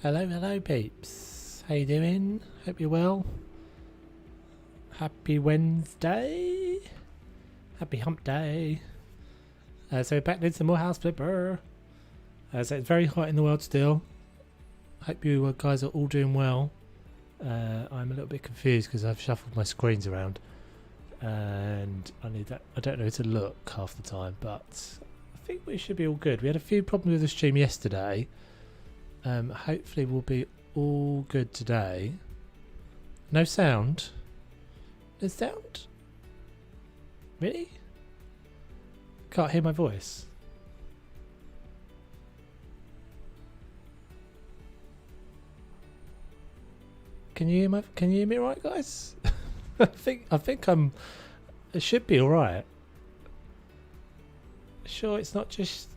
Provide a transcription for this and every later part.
Hello peeps. How you doing? Hope you're well. Happy Wednesday. Happy hump day. So we're back with some more House Flipper. So it's very hot in the world still. Hope you guys are all doing well. I'm a little bit confused because I've shuffled my screens around. And I don't know where to look half the time, but I think we should be all good. We had a few problems with the stream yesterday. Hopefully we'll be all good today. No sound? No sound? Really? Can't hear my voice. Can you hear me right, guys? I think it should be alright. Sure, it's not just...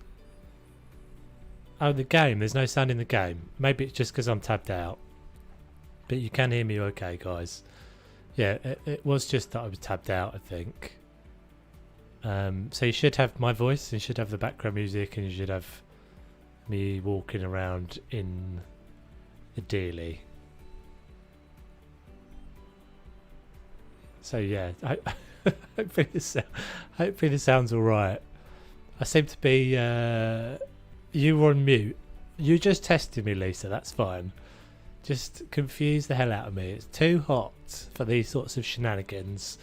Oh, the game. There's no sound in the game. Maybe it's just because I'm tabbed out. But you can hear me okay, guys. Yeah, it was just that I was tabbed out, I think. So you should have my voice, and you should have the background music, and you should have me walking around in the daily. So yeah, hopefully this sounds alright. I seem to be... You were on mute. You just tested me, Lisa. That's fine. Just confuse the hell out of me. It's too hot for these sorts of shenanigans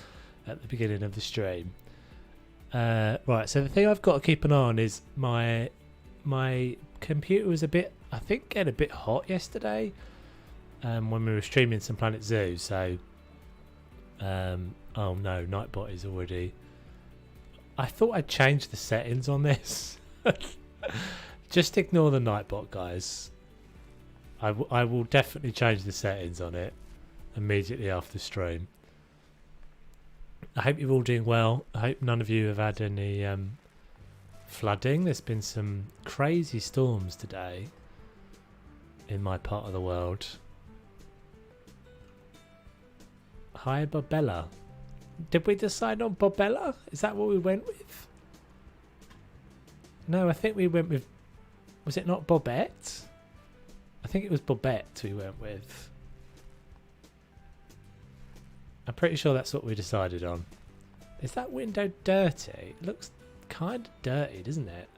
at the beginning of the stream. Right, so the thing I've got to keep an eye on is my computer was I think getting a bit hot yesterday when we were streaming some Planet Zoo. So, oh no, Nightbot is already... I thought I'd change the settings on this. Just ignore the Nightbot, guys. I will definitely change the settings on it immediately after stream. I hope you're all doing well. I hope none of you have had any flooding. There's been some crazy storms today in my part of the world. Hi, Bobella. Did we decide on Bobella? Is that what we went with? No, I think we went with... Was it not Bobette? I think it was Bobette we went with. I'm pretty sure that's what we decided on. Is that window dirty? It looks kind of dirty, doesn't it?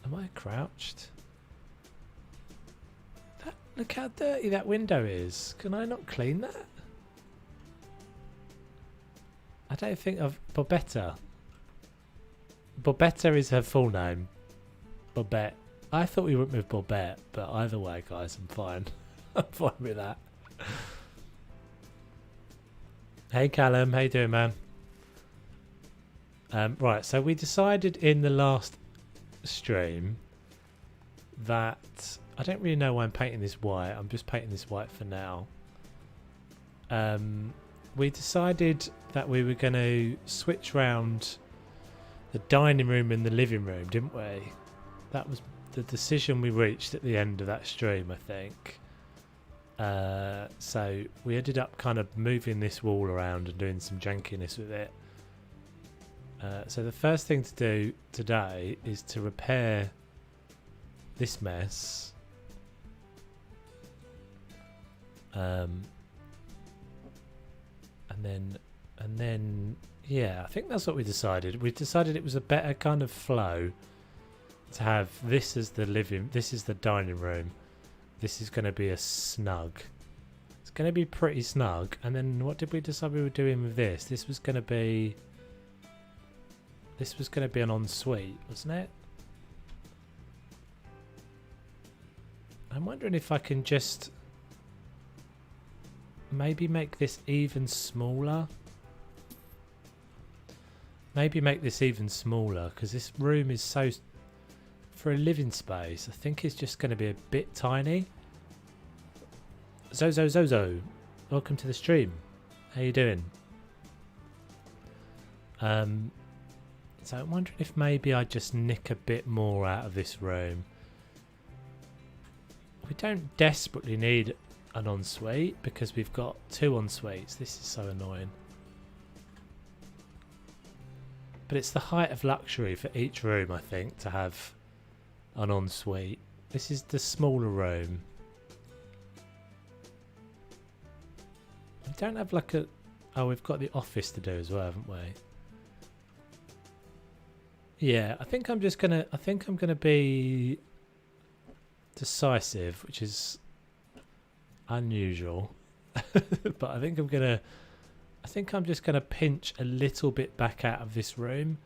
Am I crouched? Look how dirty that window is. Can I not clean that? I don't think I've... Bobetta. Bobetta is her full name. Bobette. I thought we went with Bobette, but either way, guys, I'm fine. I'm fine with that. Hey, Callum. How you doing, man? Right, so we decided in the last stream that... I don't really know why I'm painting this white. I'm just painting this white for now. We decided that we were going to switch round the dining room and the living room, didn't we? That was the decision we reached at the end of that stream, I think. So we ended up kind of moving this wall around and doing some jankiness with it. So the first thing to do today is to repair this mess. And then yeah, I think that's what we decided. We decided it was a better kind of flow to have this as the this is the dining room. This is going to be a snug. It's going to be pretty snug. And then what did we decide we were doing with this? This was going to be an ensuite, wasn't it? I'm wondering if I can just maybe make this even smaller. Maybe make this even smaller because this room is so... For a living space, I think it's just going to be a bit tiny. Zozo, welcome to the stream. How you doing? So I'm wondering if maybe I just nick a bit more out of this room. We don't desperately need an ensuite because we've got 2 ensuites. This is so annoying. But it's the height of luxury for each room, I think, to have an ensuite. This is the smaller room. We don't have like a... Oh, we've got the office to do as well, haven't we? Yeah, I think I'm gonna be decisive, which is unusual. But I think I'm just gonna pinch a little bit back out of this room.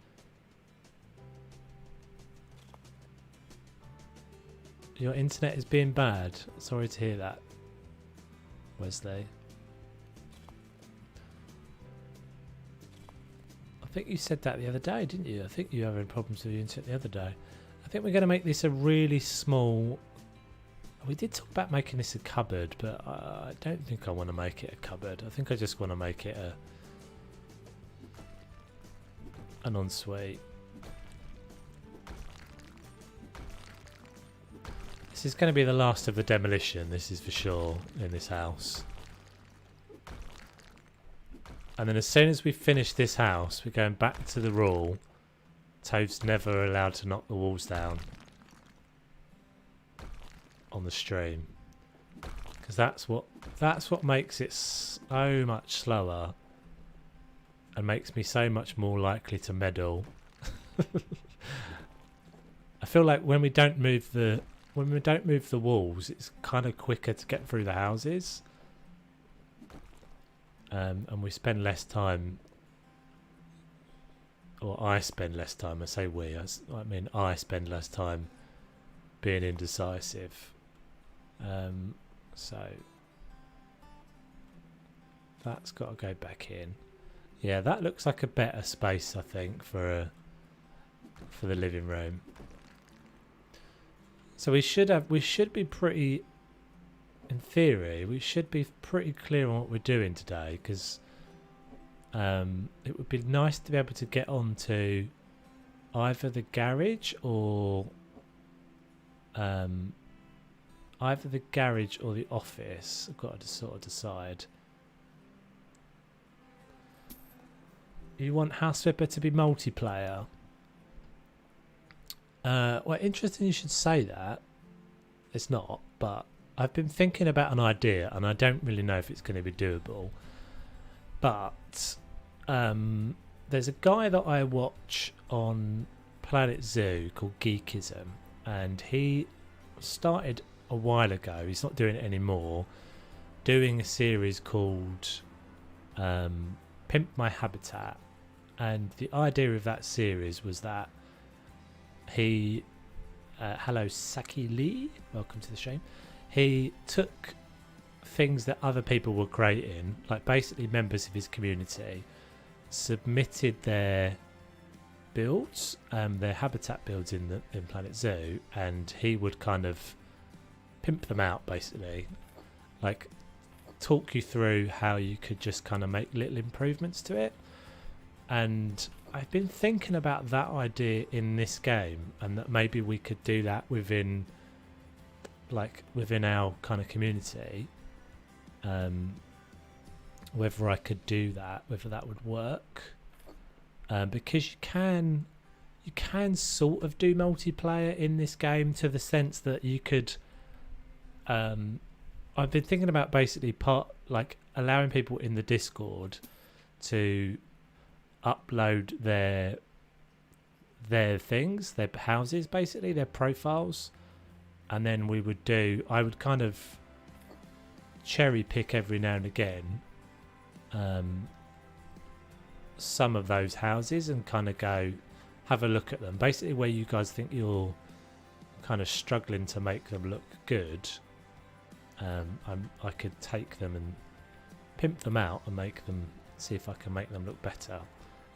Your internet is being bad. Sorry to hear that, Wesley. I think you said that the other day, didn't you? I think you were having problems with the internet the other day. I think we're going to make this a really small... We did talk about making this a cupboard, but I don't think I want to make it a cupboard. I think I just want to make it an ensuite. This is going to be the last of the demolition, this is for sure, in this house. And then as soon as we finish this house, we're going back to the rule. Toad's never allowed to knock the walls down on the stream. Because that's what makes it so much slower and makes me so much more likely to meddle. I feel like when we don't move the walls, it's kind of quicker to get through the houses. And we spend less time, or I spend less time, I say we, I mean I spend less time being indecisive. So that's got to go back in. Yeah, that looks like a better space, I think, for the living room. So we should be pretty... In theory, we should be pretty clear on what we're doing today, because it would be nice to be able to get onto either the garage or the office. I've got to sort of decide. You want House Flipper to be multiplayer? Well, interesting you should say that. It's not, but I've been thinking about an idea, and I don't really know if it's going to be doable. But there's a guy that I watch on Planet Zoo called Geekism, and he started a while ago, he's not doing it anymore, doing a series called Pimp My Habitat. And the idea of that series was that he... hello Saki Lee, welcome to the stream. He took things that other people were creating, like basically members of his community, submitted their builds, their habitat builds in Planet Zoo, and he would kind of pimp them out, basically, like talk you through how you could just kind of make little improvements to it. And I've been thinking about that idea in this game, and that maybe we could do that within our kind of community. Whether I could do that, whether that would work, because you can sort of do multiplayer in this game, to the sense that you could I've been thinking about basically allowing people in the Discord to upload their things, their houses, basically their profiles, and then I would kind of cherry pick every now and again some of those houses and kind of go have a look at them, basically where you guys think you're kind of struggling to make them look good. I could take them and pimp them out and see if I can make them look better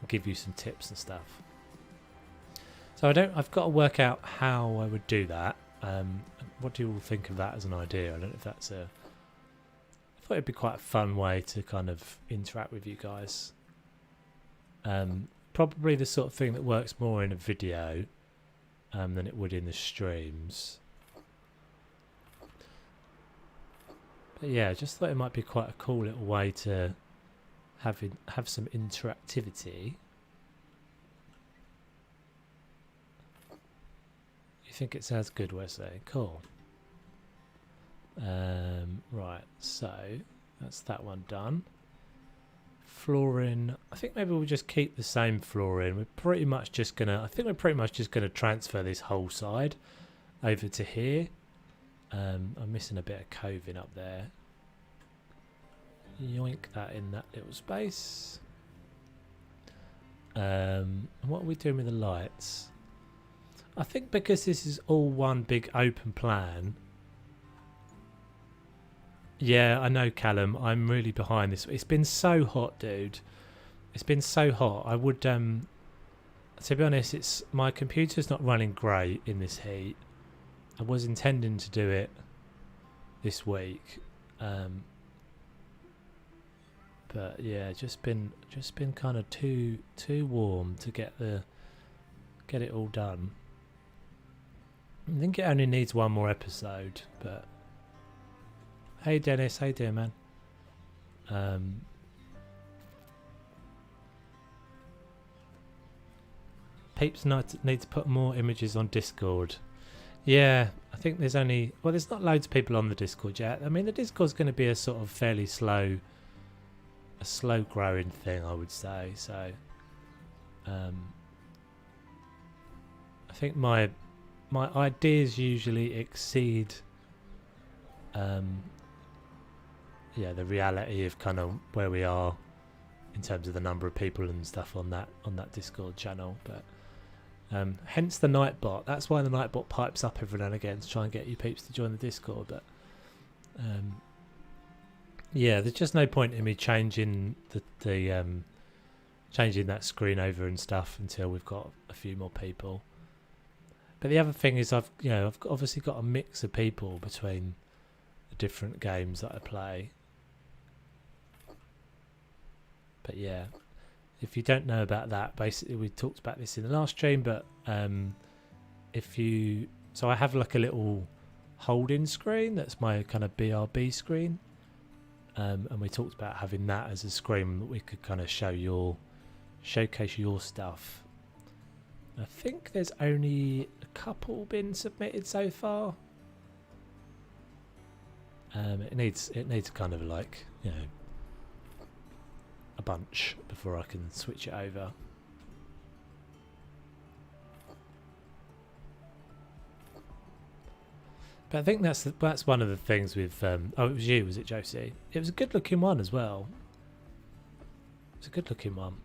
and give you some tips and stuff. So I've got to work out how I would do that. What do you all think of that as an idea? I don't know if I thought it'd be quite a fun way to kind of interact with you guys. Probably the sort of thing that works more in a video than it would in the streams. But yeah, I just thought it might be quite a cool little way to have some interactivity. You think it sounds good, Wesley? Cool. Right, so that's that one done. Flooring, I think maybe we'll just keep the same flooring. We're pretty much just gonna, I think we're pretty much just gonna transfer this whole side over to here. I'm missing a bit of coving up there. Yoink that in that little space. And what are we doing with the lights? I think because this is all one big open plan. Yeah, I know, Callum. I'm really behind this. It's been so hot, dude. It's been so hot. I would, to be honest, it's my computer's not running great in this heat. I was intending to do it this week, but yeah, just been kind of too warm to get it all done. I think it only needs one more episode, but. Hey Dennis, how you doing, man? Peeps need to put more images on Discord. Yeah, I think there's only... Well, there's not loads of people on the Discord yet. I mean, the Discord's going to be a sort of fairly slow growing thing, I would say. So, I think my ideas usually exceed... yeah, the reality of kind of where we are in terms of the number of people and stuff on that Discord channel. But hence the Nightbot. That's why the Nightbot pipes up every now and again to try and get you peeps to join the Discord. But yeah, there's just no point in me changing changing that screen over and stuff until we've got a few more people. But the other thing is I've obviously got a mix of people between the different games that I play. But yeah, if you don't know about that, basically we talked about this in the last stream, but so I have like a little holding screen that's my kind of BRB screen, and we talked about having that as a screen that we could kind of showcase your stuff. I think there's only a couple been submitted so far. It needs kind of like, you know, a bunch before I can switch it over. But I think that's one of the things with oh, it was you, was it, Josie? It was a good looking one as well. It's a good looking one.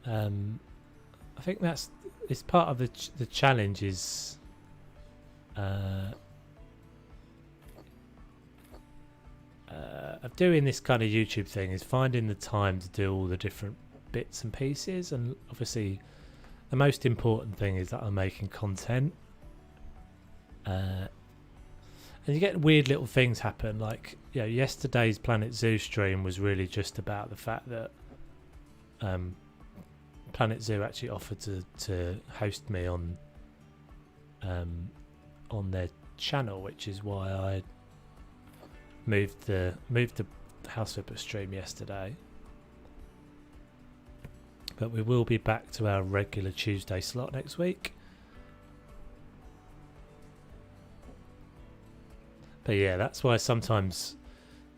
I think it's part of the challenge is of doing this kind of YouTube thing is finding the time to do all the different bits and pieces, and obviously the most important thing is that I'm making content, and you get weird little things happen, like, you know, yesterday's Planet Zoo stream was really just about the fact that Planet Zoo actually offered to host me on their channel, which is why I moved the House Flipper stream yesterday. But we will be back to our regular Tuesday slot next week. But yeah, that's why sometimes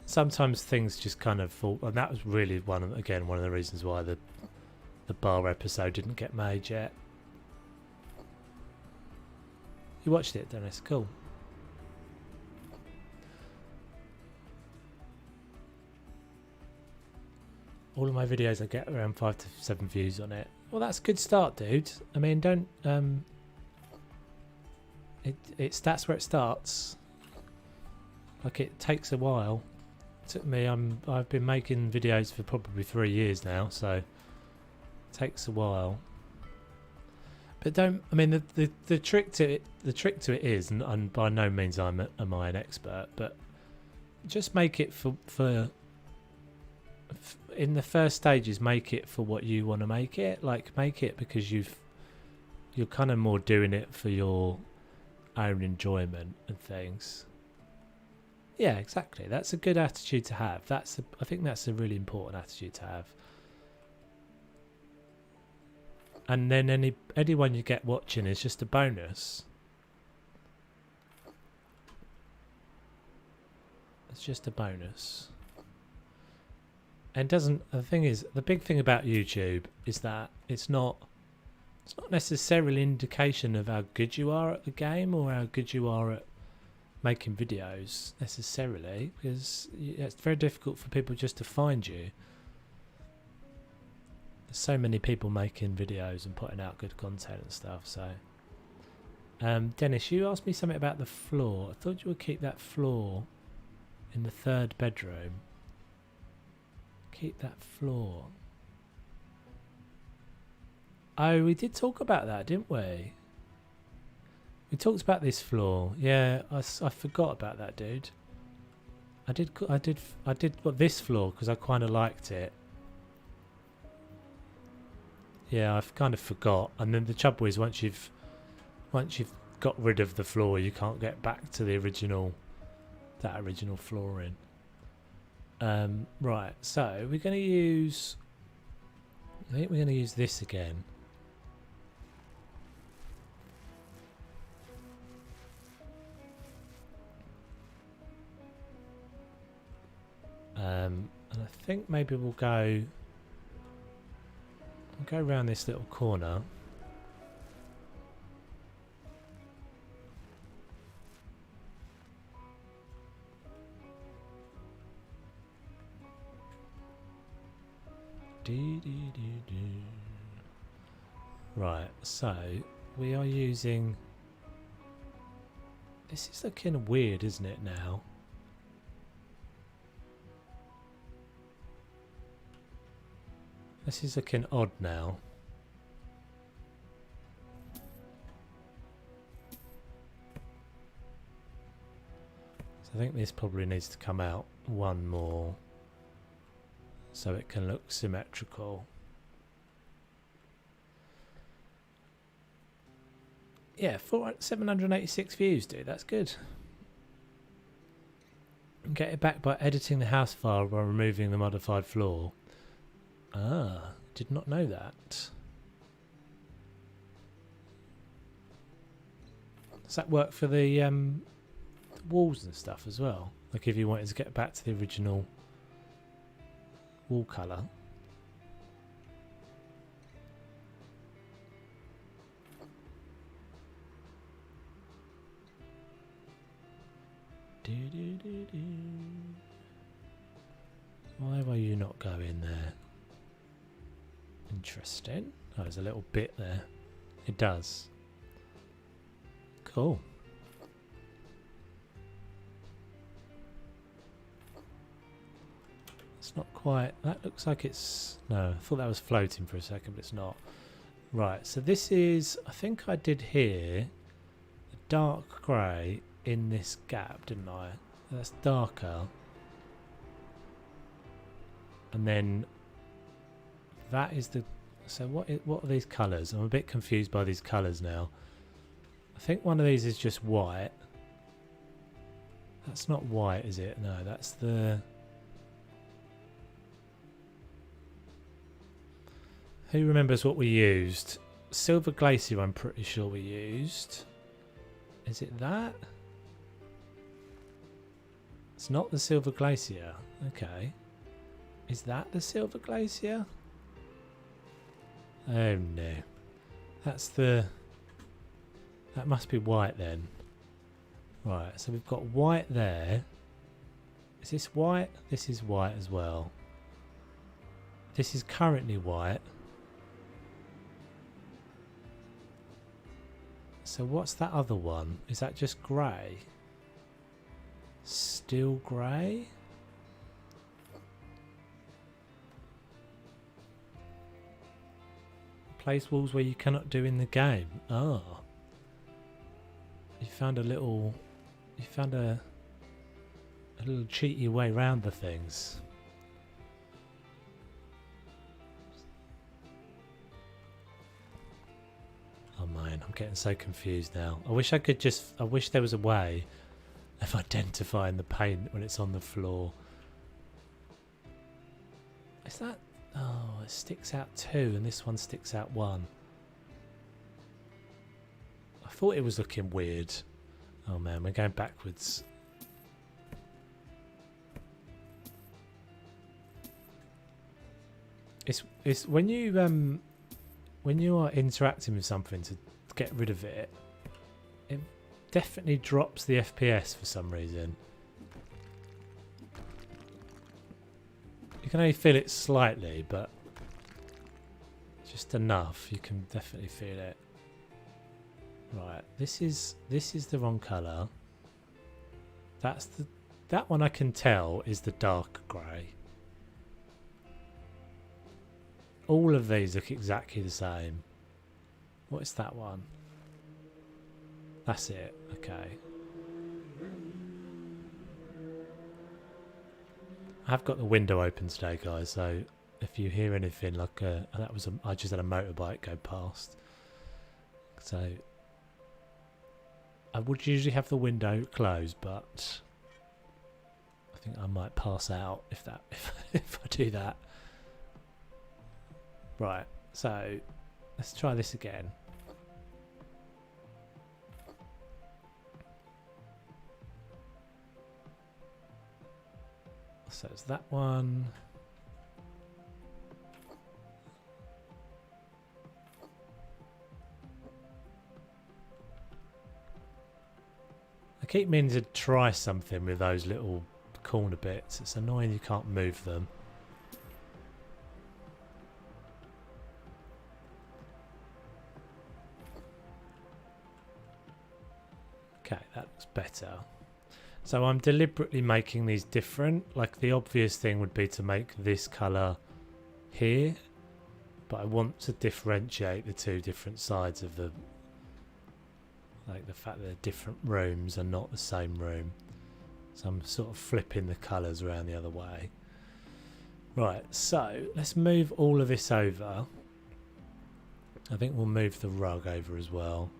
things just kind of fall, and that was really one of the reasons why the bar episode didn't get made yet. You watched it, Dennis? Cool. All of my videos, I get around 5 to 7 views on it. Well, that's a good start, dude. I mean, don't it starts where it starts. Like, it takes a while. It took me. I've been making videos for probably 3 years now, so it takes a while. But don't. I mean, the trick to it is, and by no means am I an expert, but just make it for in the first stages, make it for what you want to make it. Like, make it because you're kind of more doing it for your own enjoyment and things. Yeah, exactly. That's a good attitude to have. I think that's a really important attitude to have. and then anyone you get watching is just a bonus. It's just a bonus. And doesn't, the thing is, the big thing about YouTube is that it's not necessarily an indication of how good you are at the game or how good you are at making videos necessarily, because it's very difficult for people just to find you. There's so many people making videos and putting out good content and stuff. So Dennis, you asked me something about the floor. I thought you would keep that floor in the 3rd bedroom. Keep that floor. Oh, we did talk about that, didn't we? We talked about this floor. Yeah, I forgot about that, dude. I did this floor because I kind of liked it. Yeah, I've kind of forgot. And then the trouble is, once you've got rid of the floor, you can't get back to the original, that original flooring. Right, so we're going to use, I think we're going to use this again. And I think maybe we'll go around this little corner. Right, so we are using, this is looking weird, isn't it now? This is looking odd now. So I think this probably needs to come out one more so it can look symmetrical. Yeah, 786 views, dude. That's good. Get it back by editing the house file while removing the modified floor. Ah, did not know that. Does that work for the walls and stuff as well? Like if you wanted to get back to the original wall colour. Why were you not going there? Interesting. Oh, there's a little bit there. It does. Cool. It's not quite. That looks like it's. No, I thought that was floating for a second, but it's not. Right, so this is. I think I did here a dark grey in this gap, didn't I? That's darker. And then that is the. So what are these colours? I'm a bit confused by these colours now. I think one of these is just white. That's not white, is it? No, that's the. Who remembers what we used? Silver Glacier, I'm pretty sure we used. Is it that? It's not the Silver Glacier. Okay. Is that the Silver Glacier? Oh no. That's the... That must be white then. Right, so we've got white there. Is this white? This is white as well. This is currently white. So what's that other one? Is that just grey? Still grey? Place walls where you cannot do in the game. Oh. You found a little... You found a little cheaty way around the things. Oh man, I'm getting so confused now. I wish I could just... I wish there was a way of identifying the paint when it's on the floor. Is that... Oh, it sticks out 2 and this one sticks out 1. thought it was looking weird. Oh man, we're going backwards. It's when you are interacting with something to get rid of it, it definitely drops the FPS for some reason. You can only feel it slightly, but just enough. You can definitely feel it. Right, this is the wrong colour. That one I can tell is the dark grey. All of these look exactly the same. What is that one? That's it. Okay. I've got the window open today, guys, so if you hear anything like I just had a motorbike go past. So I would usually have the window closed, but I think I might pass out if I do that. Right, so let's try this again. So it's that one. I keep meaning to try something with those little corner bits. It's annoying you can't move them. Okay, that looks better. So I'm deliberately making these different. Like the obvious thing would be to make this colour here, but I want to differentiate the two different sides of the, like the fact that they're different rooms are not the same room. So I'm sort of flipping the colours around the other way. Right, so let's move all of this over. I think we'll move the rug over as well.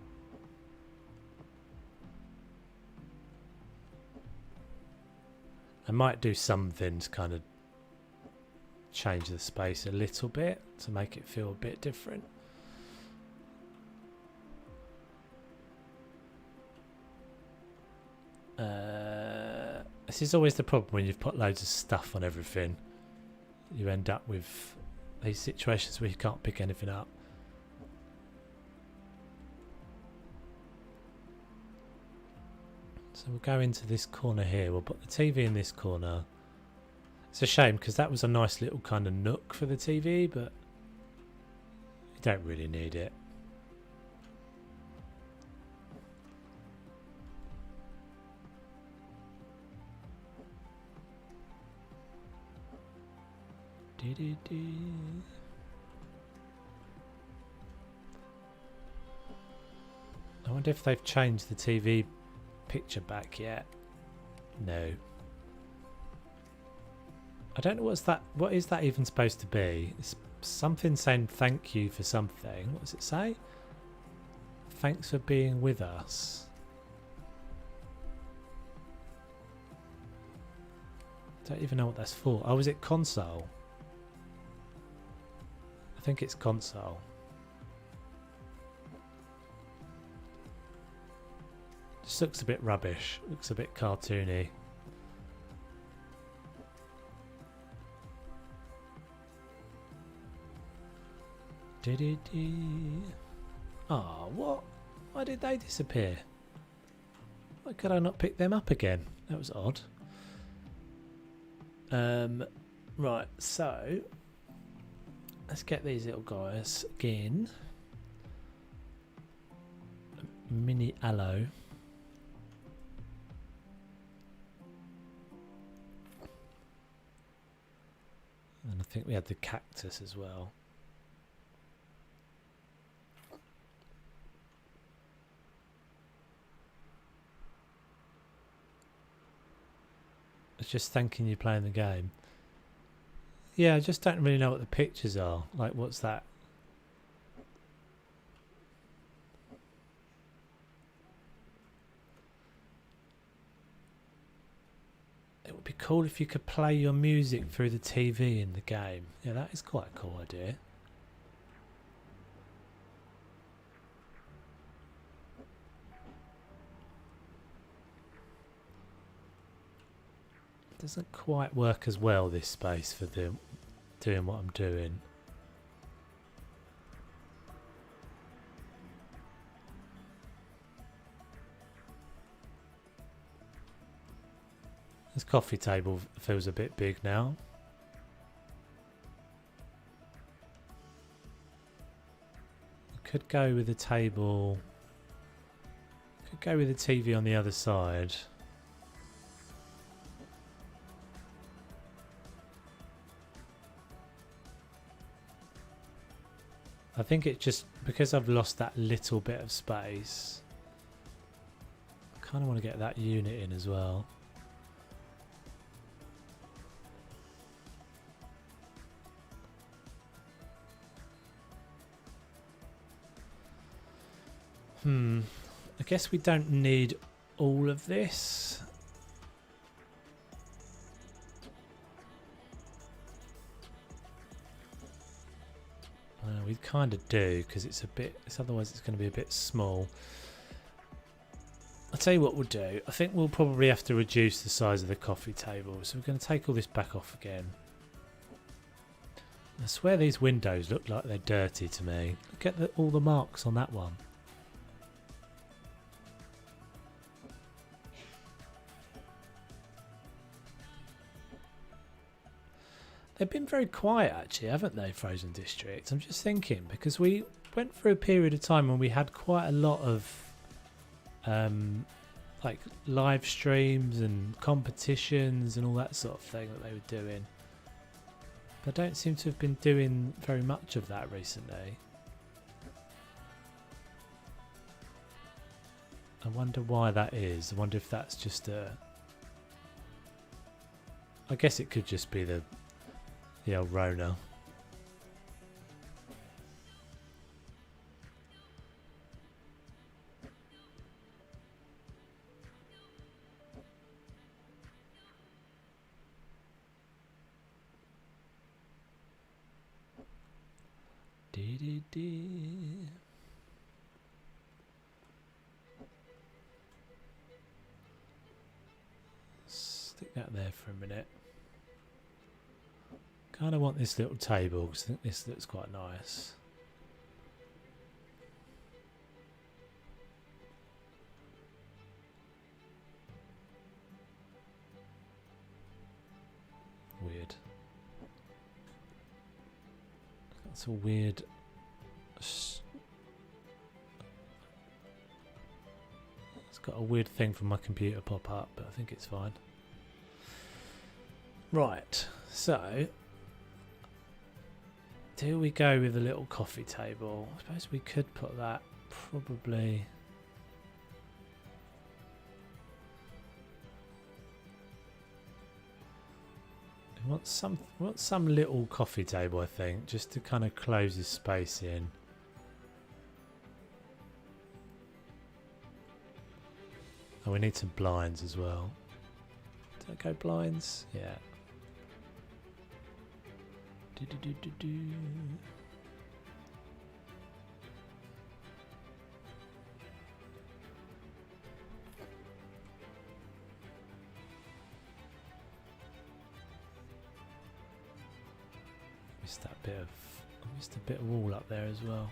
I might do something to kind of change the space a little bit to make it feel a bit different. This is always the problem when you've put loads of stuff on everything. You end up with these situations where you can't pick anything up. So we'll go into this corner here. We'll put the TV in this corner. It's a shame because that was a nice little kind of nook for the TV, but you don't really need it. I wonder if they've changed the TV picture back yet. No. I don't know what is that even supposed to be? It's something saying thank you for something. What does it say? Thanks for being with us. Don't even know what that's for. Oh, is it console? I think it's console. Just looks a bit rubbish. Looks a bit cartoony. Ah, what? Why did they disappear? Why could I not pick them up again? That was odd. Right, so let's get these little guys again. Mini aloe. And I think we had the cactus as well. It's just thanking you playing the game. Yeah, I just don't really know what the pictures are. Like, what's that? It would be cool if you could play your music through the TV in the game. Yeah, that is quite a cool idea. Doesn't quite work as well, this space, for doing what I'm doing. This coffee table feels a bit big now. Could go with the table. Could go with the TV on the other side. I think it's just because I've lost that little bit of space. I kind of want to get that unit in as well. I guess we don't need all of this. We kind of do, because it's a bit, otherwise it's going to be a bit small. I'll tell you what we'll do. I think we'll probably have to reduce the size of the coffee table. So we're going to take all this back off again. I swear these windows look like they're dirty to me. Look at all the marks on that one. They've been very quiet actually, haven't they, Frozen District? I'm just thinking, because we went through a period of time when we had quite a lot of like live streams and competitions and all that sort of thing that they were doing. But I don't seem to have been doing very much of that recently. I wonder why that is. I wonder if that's just a... I guess it could just be the old Rona. Stick that there for a minute. Kind of want this little table because I think this looks quite nice. Weird. That's a weird. It's got a weird thing from my computer pop up, but I think it's fine. Right, so do we go with a little coffee table? I suppose we could put that probably. We want some little coffee table, I think, just to kind of close this space in. Oh, we need some blinds as well. Did I go blinds? Yeah. Missed a bit of wall up there as well.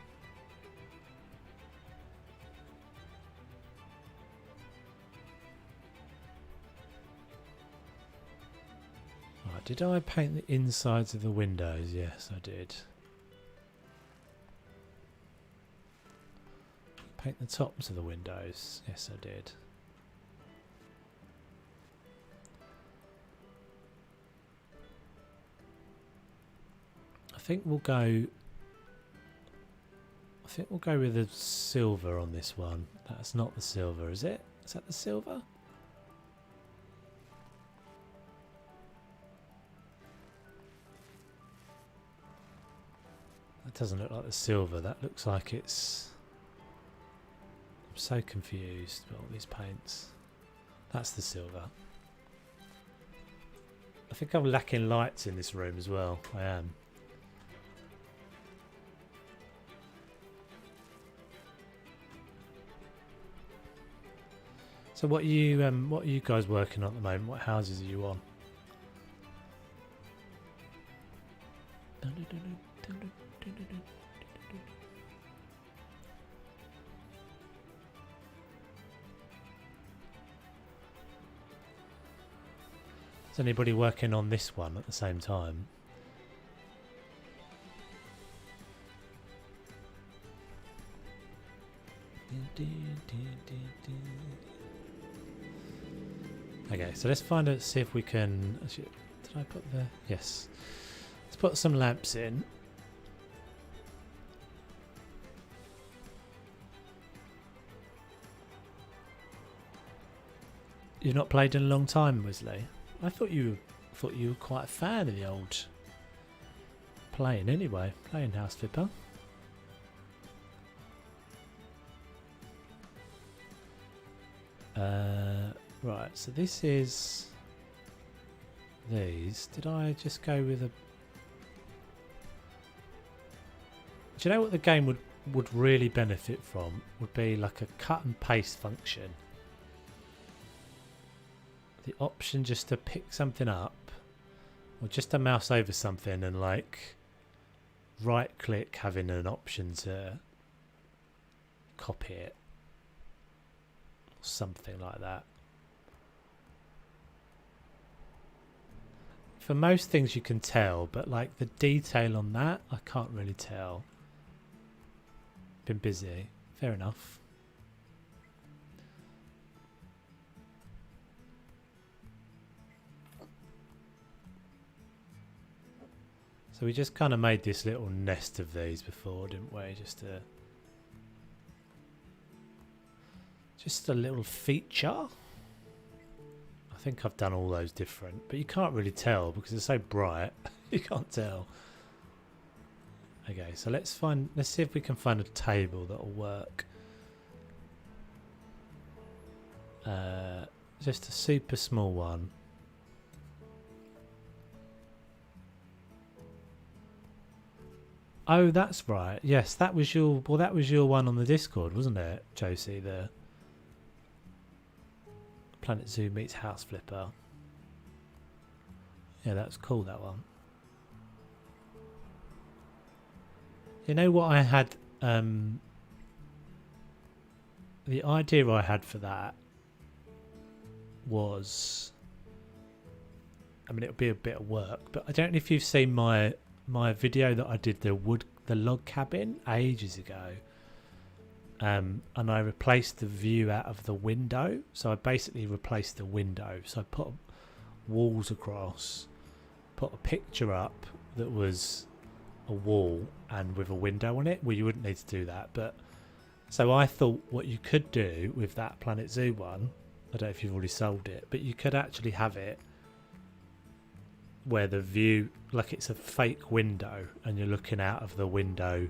Right, did I paint the insides of the windows? Yes, I did. Paint the tops of the windows? Yes, I did. I think we'll go with the silver on this one. That's not the silver, is it? Is that the silver? That doesn't look like the silver. That looks like it's... I'm so confused about all these paints. That's the silver. I think I'm lacking lights in this room as well. I am. So what are you guys working on at the moment? What houses are you on? Is anybody working on this one at the same time? Okay, so let's find out, see if we can... Did I put the... Yes. Let's put some lamps in. You've not played in a long time, Wesley. I thought you were quite a fan of the old playing anyway. Playing House Flipper. Right, so this is these. Did I just go with a... Do you know what the game would really benefit from? Would be like a cut and paste function. The option just to pick something up, or just to mouse over something and like right click, having an option to copy it. Something like that. For most things you can tell, but like the detail on that, I can't really tell. Been busy. Fair enough. So we just kind of made this little nest of these before, didn't we? Just a little feature. I think I've done all those different, but you can't really tell because it's so bright. You can't tell. Okay, so let's see if we can find a table that'll work. Just a super small one. Oh, that's right. Yes, that was your one on the Discord, wasn't it, Josie? The Planet Zoo meets House Flipper. Yeah, that's cool, that one. You know what I had, the idea I had for that was, I mean, it would be a bit of work, but I don't know if you've seen my video that I did the log cabin ages ago. And I replaced the view out of the window. So I basically replaced the window. So I put walls across, put a picture up that was a wall and with a window on it. Well, you wouldn't need to do that. But so I thought what you could do with that Planet Zoo one, I don't know if you've already sold it, but you could actually have it where the view, like it's a fake window and you're looking out of the window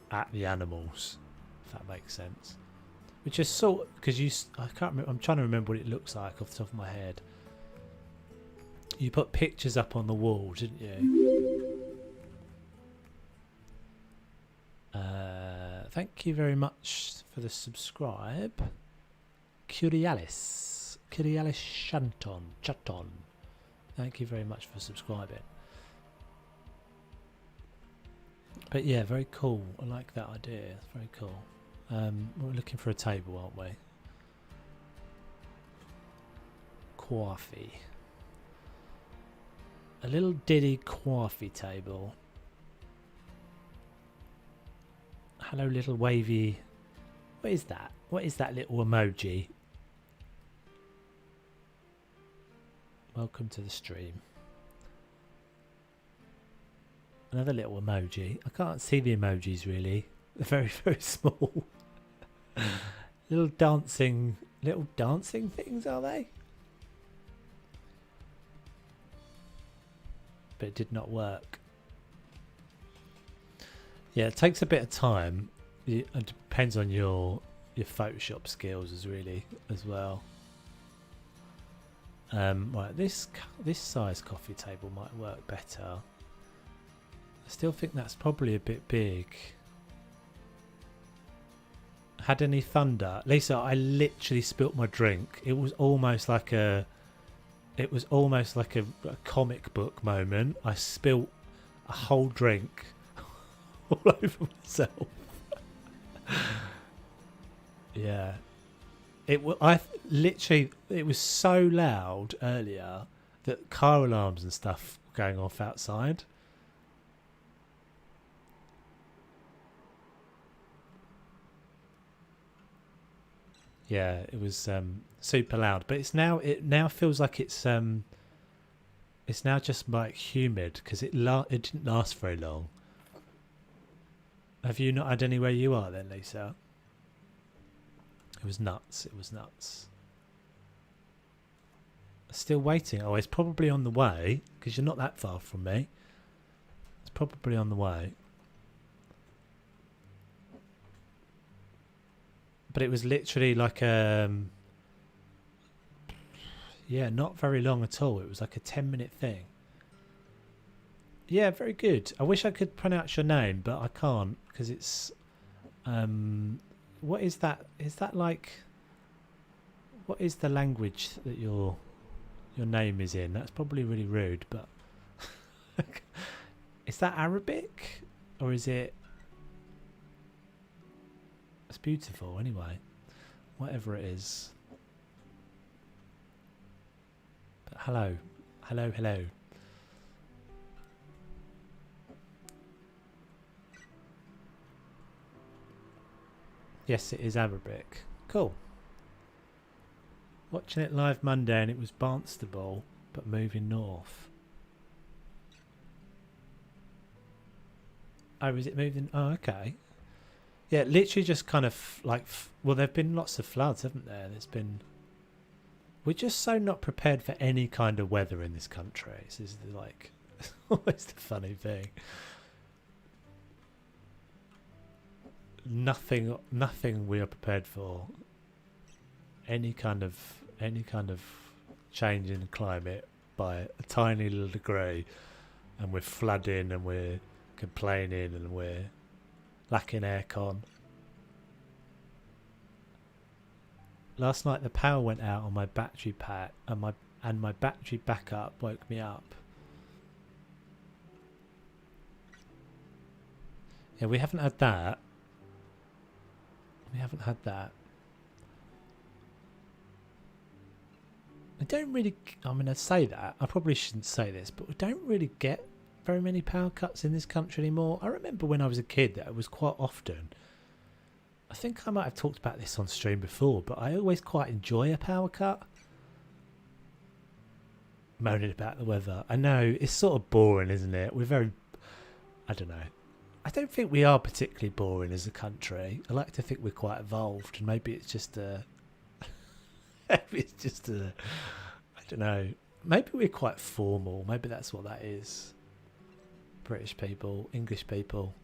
at the animals. If that makes sense, which is sort because I can't remember, I'm trying to remember what it looks like off the top of my head. You put pictures up on the wall, didn't you? Thank you very much for the subscribe, Curialis Chaton. Thank you very much for subscribing. But yeah, very cool. I like that idea. It's very cool. We're looking for a table, aren't we? Coffee. A little diddy coffee table. Hello, little wavy. What is that? What is that little emoji? Welcome to the stream. Another little emoji. I can't see the emojis really. They're very, very small. little dancing things, are they? But it did not work. Yeah, it takes a bit of time. It depends on your Photoshop skills as well. Right, this size coffee table might work better. I still think that's probably a bit big. Had any thunder? Lisa, I literally spilt my drink. It was almost like a comic book moment. I spilt a whole drink all over myself. Yeah. It was so loud earlier that car alarms and stuff were going off outside. Yeah, it was super loud, but it now feels like it's now just like humid because it didn't last very long. Have you not had anywhere you are then, Lisa? It was nuts. It was nuts. Still waiting. Oh, it's probably on the way because you're not that far from me. It's probably on the way. But it was literally like yeah, not very long at all. It was like a 10-minute thing. Yeah, very good. I wish I could pronounce your name, but I can't because it's what is that? Is that like what is the language that your name is in? That's probably really rude, but is that Arabic or is it? It's beautiful anyway, whatever it is. But hello, hello, hello. Yes, it is Arabic. Cool. Watching it live Monday and it was Barnstable, but moving north. Oh, is it moving? Oh, okay. Yeah, literally just kind of like, well, there have been lots of floods, haven't there? We're just so not prepared for any kind of weather in this country. This is like, always the funny thing. Nothing we are prepared for. Any kind of change in climate by a tiny little degree, and we're flooding and we're complaining and we're lacking aircon. Last night the power went out on my battery pack and my battery backup woke me up. Yeah, we haven't had that. We haven't had that. I don't really, I mean, I say that, I probably shouldn't say this, but we don't really get very many power cuts in this country anymore. I remember when I was a kid that it was quite often. I think I might have talked about this on stream before, but I always quite enjoy a power cut. Moaning about the weather. I know, it's sort of boring, isn't it? We're very, I don't know. I don't think we are particularly boring as a country. I like to think we're quite evolved, and maybe it's just a... maybe it's just a... I don't know. Maybe we're quite formal. Maybe that's what that is. British people, English people.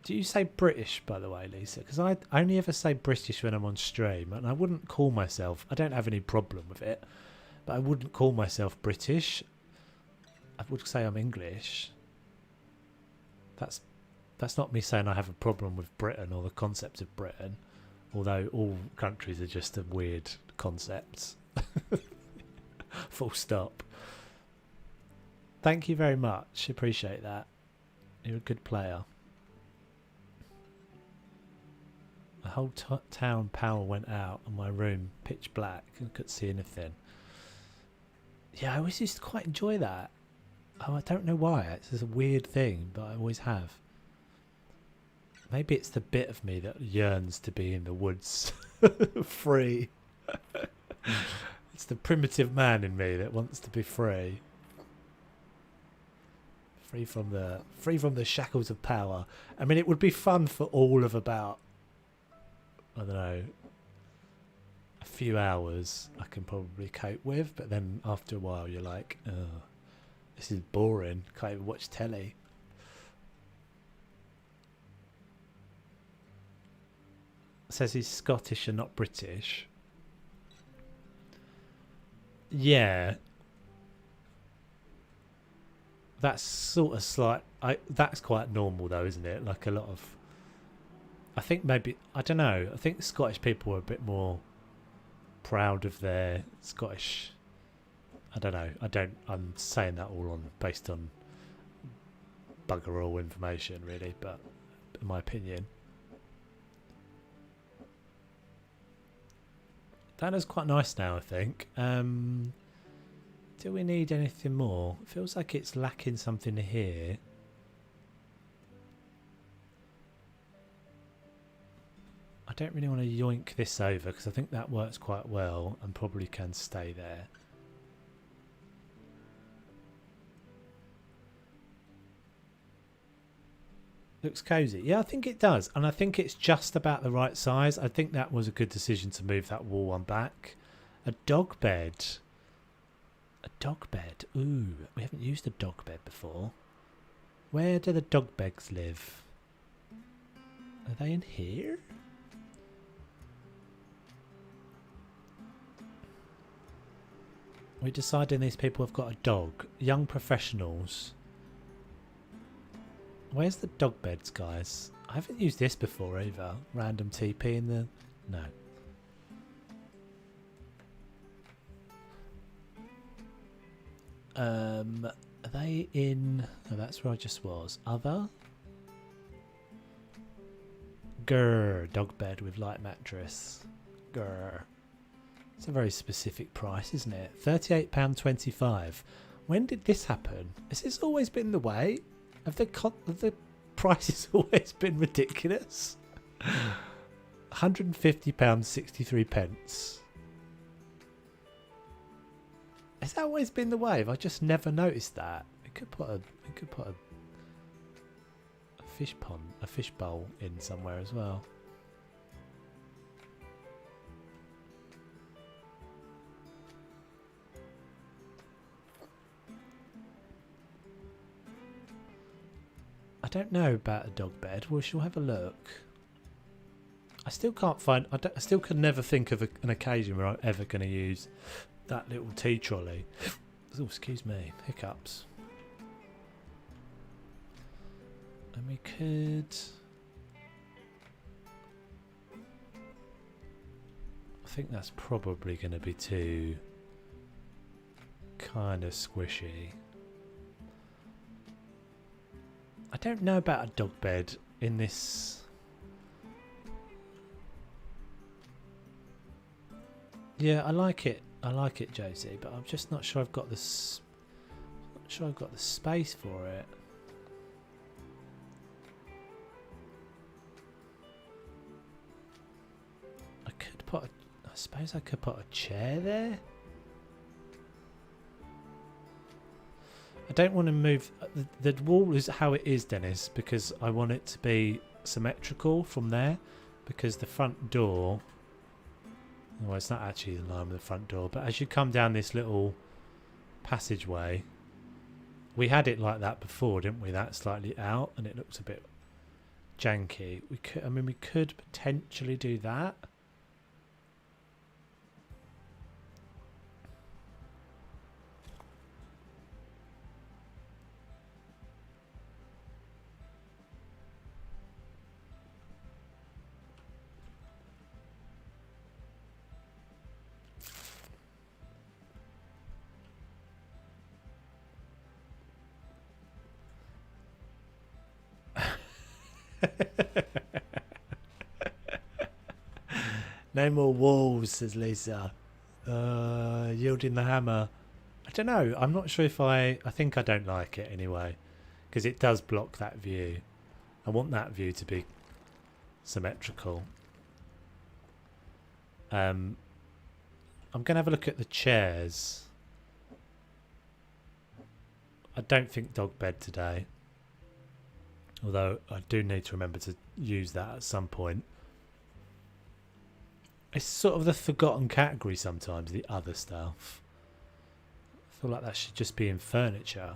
Do you say British, by the way, Lisa? Because I only ever say British when I'm on stream, and I wouldn't call myself... I don't have any problem with it, but I wouldn't call myself British. I would say I'm English. That's not me saying I have a problem with Britain or the concept of Britain, although all countries are just a weird concept. Full stop. Thank you very much. Appreciate that. You're a good player. The whole town power went out and my room pitch black and couldn't see anything. Yeah, I always used to quite enjoy that. Oh, I don't know why. It's just a weird thing, but I always have. Maybe it's the bit of me that yearns to be in the woods, free. It's the primitive man in me that wants to be free. Free from the shackles of power. I mean, it would be fun for all of about, I don't know, a few hours I can probably cope with, but then after a while you're like, oh, this is boring. Can't even watch telly. Says he's Scottish and not British. Yeah. That's sort of slight. That's quite normal though, isn't it? Like a lot of... I think maybe... I don't know. I think Scottish people are a bit more proud of their Scottish... I don't know. I'm saying that all based on bugger all information, really, but in my opinion. That is quite nice now, I think. Do we need anything more? It feels like it's lacking something here. I don't really want to yoink this over because I think that works quite well and probably can stay there. Looks cozy. Yeah, I think it does. And I think it's just about the right size. I think that was a good decision to move that wall one back. A dog bed. A dog bed. Ooh, we haven't used a dog bed before. Where do the dog beds live? Are they in here? We're deciding these people have got a dog. Young professionals. Where's the dog beds, guys? I haven't used this before either. Random TP in the... No. Are they in... Oh, that's where I just was. Other? Grr. Dog bed with light mattress. Grr. It's a very specific price, isn't it? £38.25. When did this happen? Has this always been the way? Have the prices always been ridiculous? £150.63. Has that always been the way? Have I just never noticed that? We could put a fish pond, a fish bowl in somewhere as well. I don't know about a dog bed. We shall have a look. I still can't find... I still can never think of an occasion where I'm ever going to use that little tea trolley. Oh, excuse me. Hiccups. And we could... I think that's probably going to be too... kind of squishy. I don't know about a dog bed in this. Yeah, I like it. I like it, Josie, but I'm just not sure I've got this. Not sure I've got the space for it. I could put. I suppose I could put a chair there. I don't want to move... The wall is how it is, Dennis, because I want it to be symmetrical from there, because the front door... Well, it's not actually in line with the front door, but as you come down this little passageway, we had it like that before, didn't we? That slightly out, and it looks a bit janky. We could, I mean, we could potentially do that. No more walls, says Lisa. Yielding the hammer. I don't know. I'm not sure if I think I don't like it anyway, because it does block that view. I want that view to be symmetrical. I'm going to have a look at the chairs. I don't think dog bed today. Although I do need to remember to use that at some point. It's sort of the forgotten category sometimes, the other stuff. I feel like that should just be in furniture.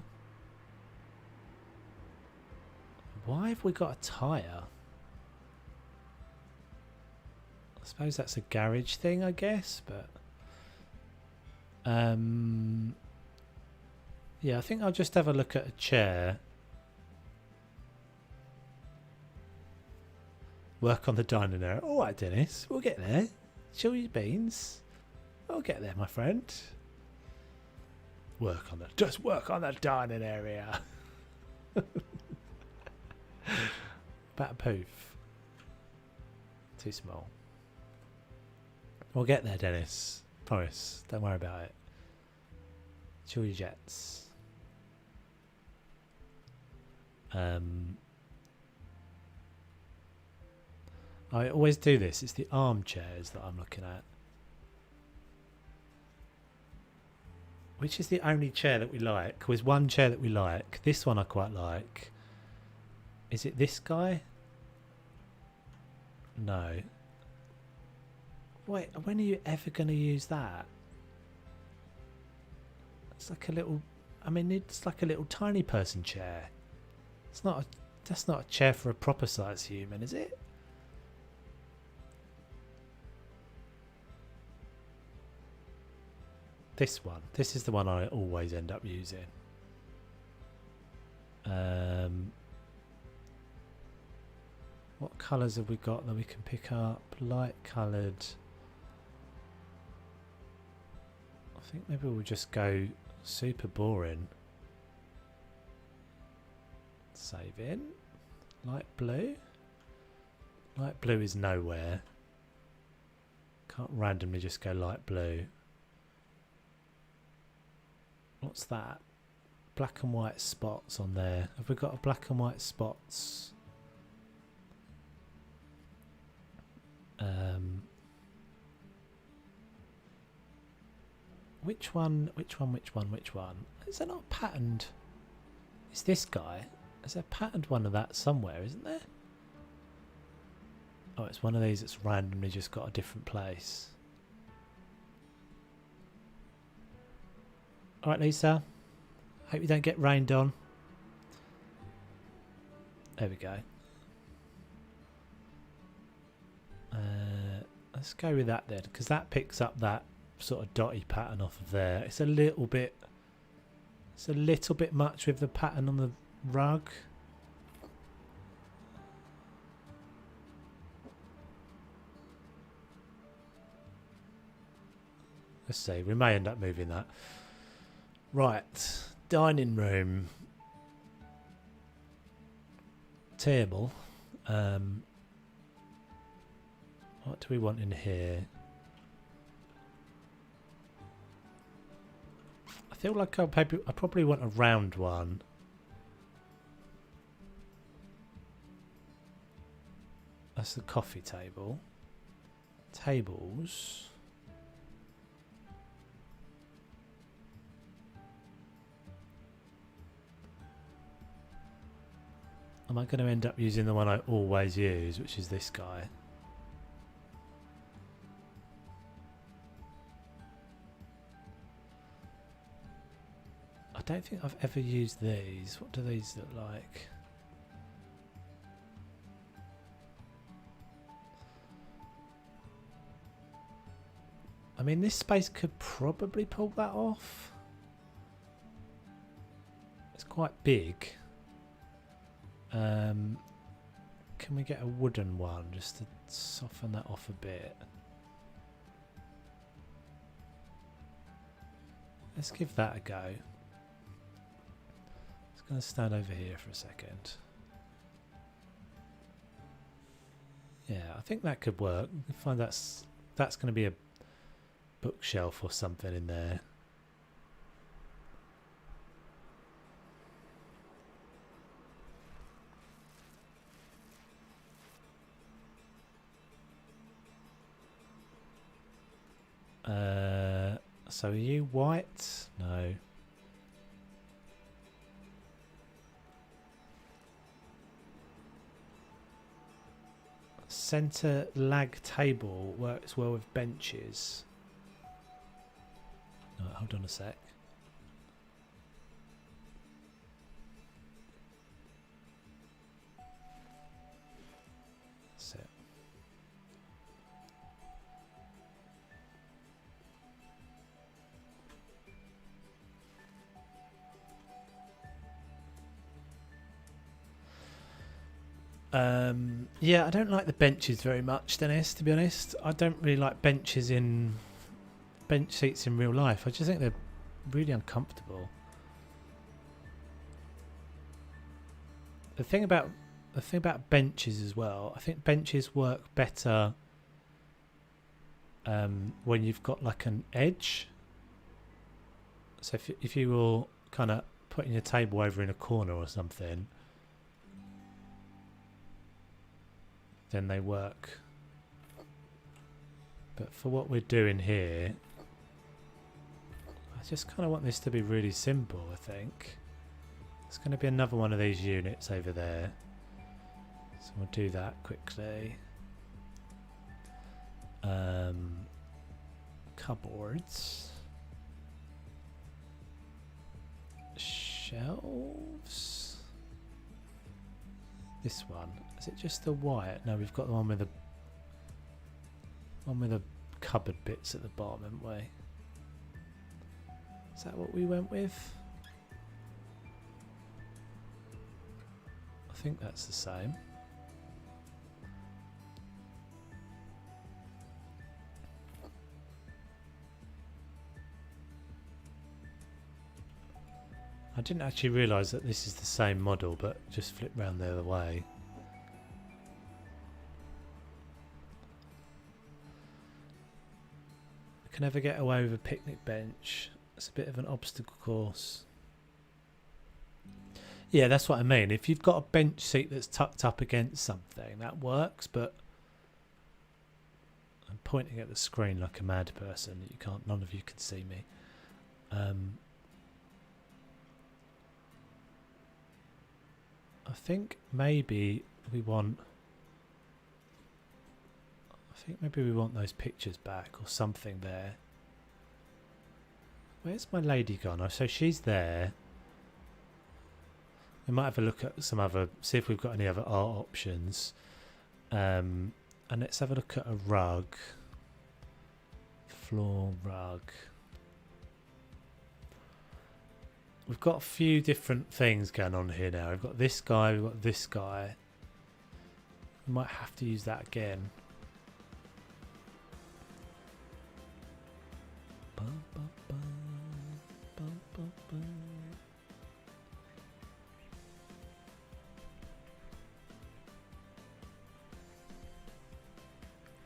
Why have we got a tyre? I suppose that's a garage thing, I guess, but... yeah, I think I'll just have a look at a chair. Work on the dining area. All right, Dennis, we'll get there. Chill your beans. We'll get there, my friend. Just work on the dining area. About a poof. Too small. We'll get there, Dennis. Promise. Don't worry about it. Chill your jets. I always do this. It's the armchairs that I'm looking at. Which is the only chair that we like? There's one chair that we like. This one I quite like. Is it this guy? No. Wait, when are you ever going to use that? It's like a little... I mean, it's like a little tiny person chair. It's not a... That's not a chair for a proper size human, is it? This one. This is the one I always end up using. What colours have we got that we can pick up? Light coloured. I think maybe we'll just go super boring. Save in. Light blue. Light blue is nowhere. Can't randomly just go light blue. What's that? Black and white spots on there. Have we got a black and white spots? Which one? Is there not patterned? Is this guy? Is there patterned one of that somewhere, isn't there? Oh, it's one of these that's randomly just got a different place. Alright, Lisa. Hope you don't get rained on. There we go. Let's go with that then, because that picks up that sort of dotty pattern off of there. It's a little bit much with the pattern on the rug. Let's see, we may end up moving that. Right, dining room. Table. What do we want in here? I feel like I probably want a round one. That's the coffee table. Tables. Am I going to end up using the one I always use, which is this guy? I don't think I've ever used these. What do these look like? I mean, this space could probably pull that off. It's quite big. Can we get a wooden one just to soften that off a bit? Let's give that a go. It's going to stand over here for a second. Yeah, I think that could work. We can find that's going to be a bookshelf or something in there. So are you white? No. Center lag table works well with benches. No, hold on a sec. That's it. Yeah, I don't like the benches very much, Dennis, to be honest. I don't really like bench seats in real life. I just think they're really uncomfortable. The thing about benches as well, I think benches work better when you've got like an edge. So if you were kind of putting your table over in a corner or something, then they work. But for what we're doing here, I just kind of want this to be really simple, I think. There's going to be another one of these units over there. So we'll do that quickly. Cupboards. Shelves. This one. Is it just the white? No, we've got the one with the cupboard bits at the bottom, haven't we? Is that what we went with? I think that's the same. I didn't actually realise that this is the same model, but just flip round the other way. I can never get away with a picnic bench. It's a bit of an obstacle course. Yeah, that's what I mean. If you've got a bench seat that's tucked up against something, that works, but I'm pointing at the screen like a mad person. You can't, none of you can see me. I think maybe we want those pictures back or something there. Where's my lady gone? Oh, so she's there. We might have a look at some other, see if we've got any other art options. And let's have a look at a rug. Floor rug. We've got a few different things going on here now. We've got this guy, we've got this guy. We might have to use that again.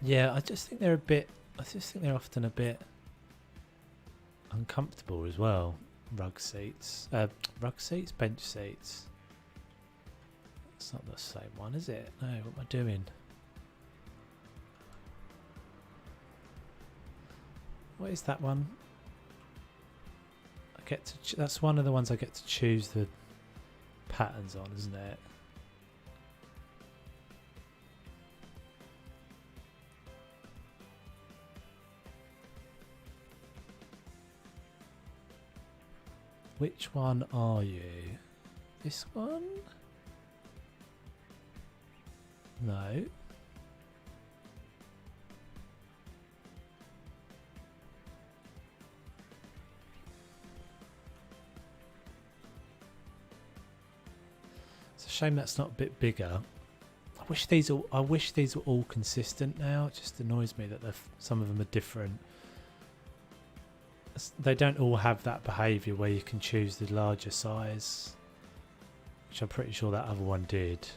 Yeah, I just think they're a bit, I just think they're often a bit uncomfortable as well. Rug seats, bench seats. It's not the same one, is it? No, what am I doing? What is that one? I get to, that's one of the ones I get to choose the patterns on, isn't it? Which one are you? This one? No. It's a shame that's not a bit bigger. I wish these were all consistent now. It just annoys me that some of them are different. They don't all have that behaviour where you can choose the larger size, which I'm pretty sure that other one did.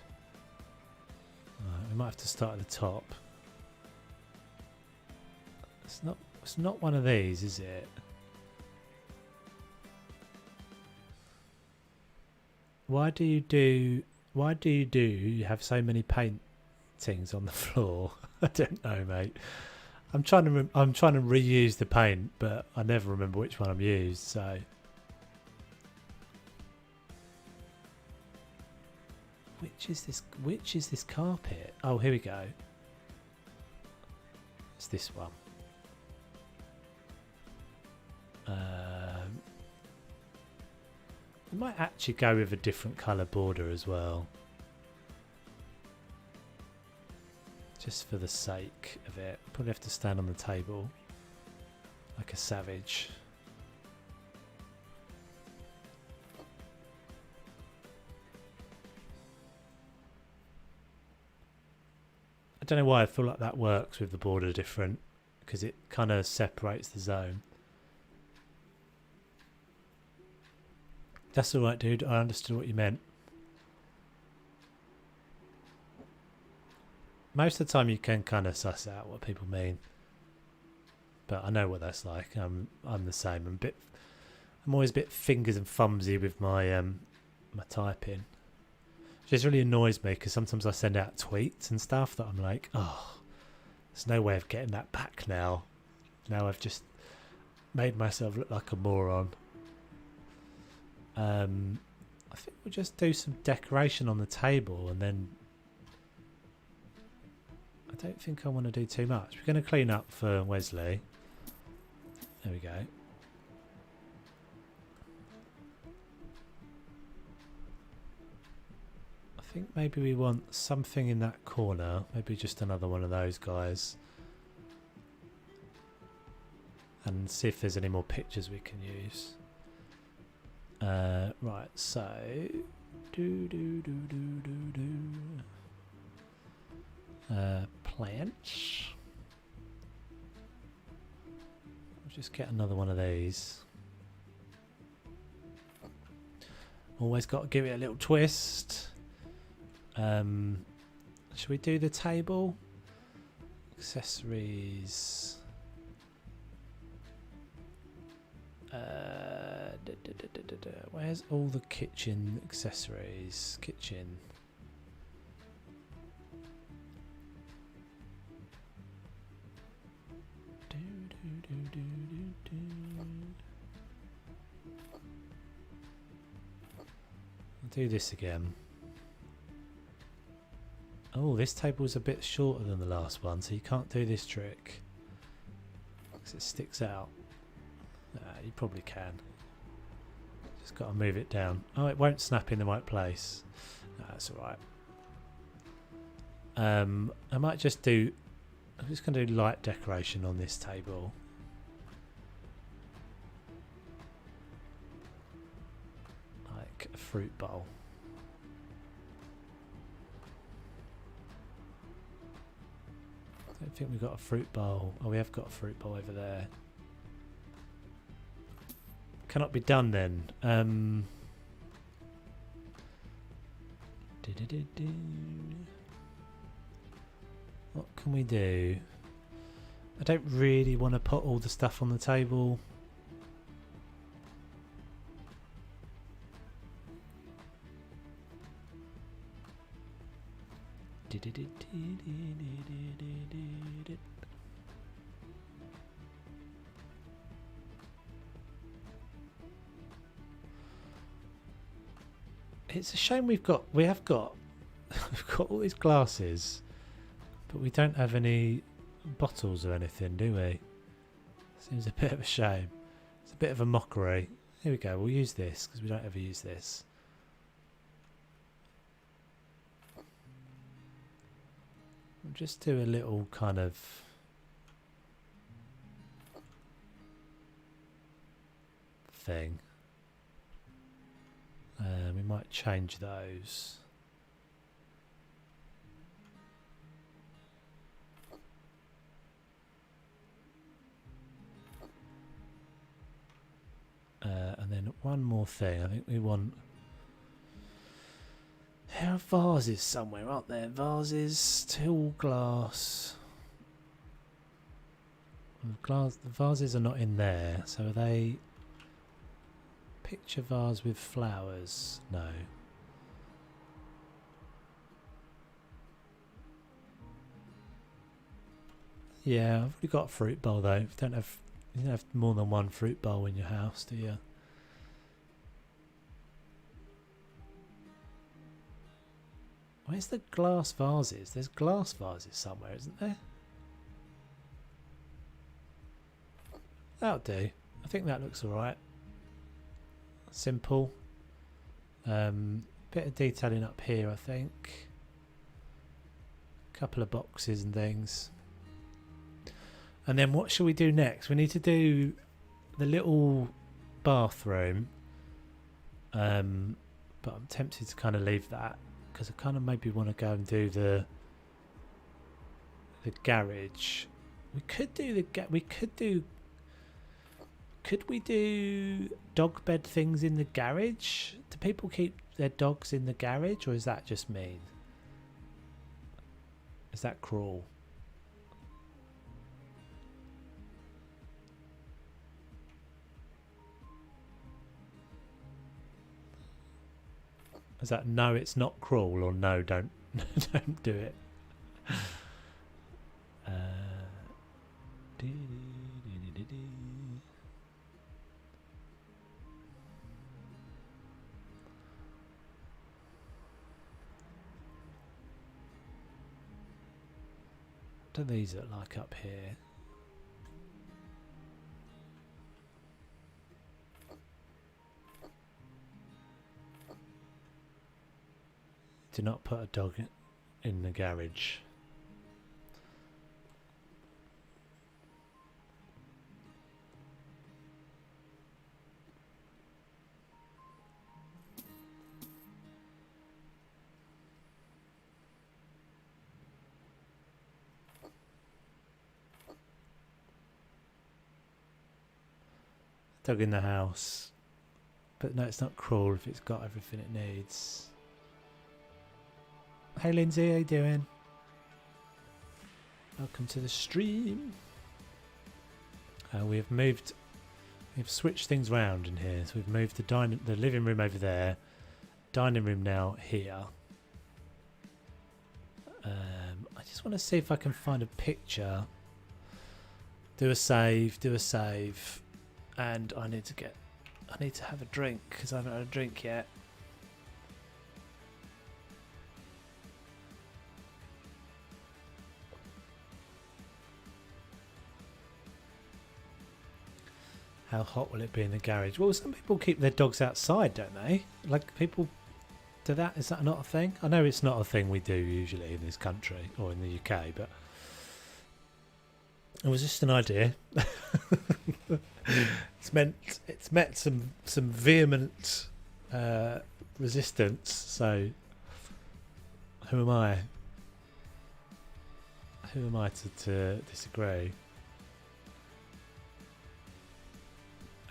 We might have to start at the top. It's not one of these, is it? Why do you have so many paintings on the floor? I don't know, mate. I'm trying to reuse the paint, but I never remember which one I've used. So, which is this? Which is this carpet? Oh, here we go. It's this one. We might actually go with a different colour border as well. Just for the sake of it. Probably have to stand on the table like a savage. I don't know why I feel like that works with the border different, because it kind of separates the zone. That's alright, dude. I understood what you meant. Most of the time you can kind of suss out what people mean, but I know what that's like. I'm the same. I'm a bit I'm always a bit fingers and thumbsy with my my typing. It just really annoys me because sometimes I send out tweets and stuff that I'm like, oh, there's no way of getting that back now. Now I've just made myself look like a moron. I think we'll just do some decoration on the table and then I don't think I want to do too much. We're going to clean up for Wesley. There we go. I think maybe we want something in that corner. Maybe just another one of those guys. And see if there's any more pictures we can use. Right, so plants. I'll just get another one of these. Always got to give it a little twist. Should we do the table? Accessories. Where's all the kitchen accessories? Kitchen. I'll do this again. Oh, this table's a bit shorter than the last one, so you can't do this trick because it sticks out. You probably can. Just got to move it down. Oh, it won't snap in the right place. No, that's alright. I might just do... I'm just going to do light decoration on this table. Like a fruit bowl. I don't think we've got a fruit bowl. Oh, we have got a fruit bowl over there. Cannot be done then. What can we do? I don't really want to put all the stuff on the table. It's a shame we've got we've got all these glasses, but we don't have any bottles or anything, do we? Seems a bit of a shame. It's a bit of a mockery. Here we go. We'll use this because we don't ever use this. We'll just do a little kind of thing. We might change those. And then one more thing. I think we want... There are vases somewhere, aren't there? Vases, till glass. The vases are not in there, so are they... Picture vase with flowers? No. Yeah, I've already got a fruit bowl though. You don't have more than one fruit bowl in your house, do you? Where's the glass vases? There's glass vases somewhere, isn't there? That'll do. I think that looks alright. Simple. Bit of detailing up here, I think. Couple of boxes and things. And then what shall we do next? We need to do the little bathroom. But I'm tempted to kind of leave that because I kind of maybe want to go and do the garage. We could do Could we do dog bed things in the garage? Do people keep their dogs in the garage, or is that just mean? Is that cruel? Is that no, it's not crawl, or no, don't don't do it? What do these look like up here? Do not put a dog in the garage. Dog in the house. But no, it's not crawl if it's got everything it needs. Hey Lindsay, how you doing? Welcome to the stream. We've switched things around in here. So we've moved the living room over there, dining room now here. I just want to see if I can find a picture. Do a save, and I need to have a drink because I haven't had a drink yet. How hot will it be in the garage? Well, some people keep their dogs outside, don't they? Like, people do that? Is that not a thing? I know it's not a thing we do usually in this country or in the UK, but it was just an idea. It's met some vehement resistance. So who am I? Who am I to disagree?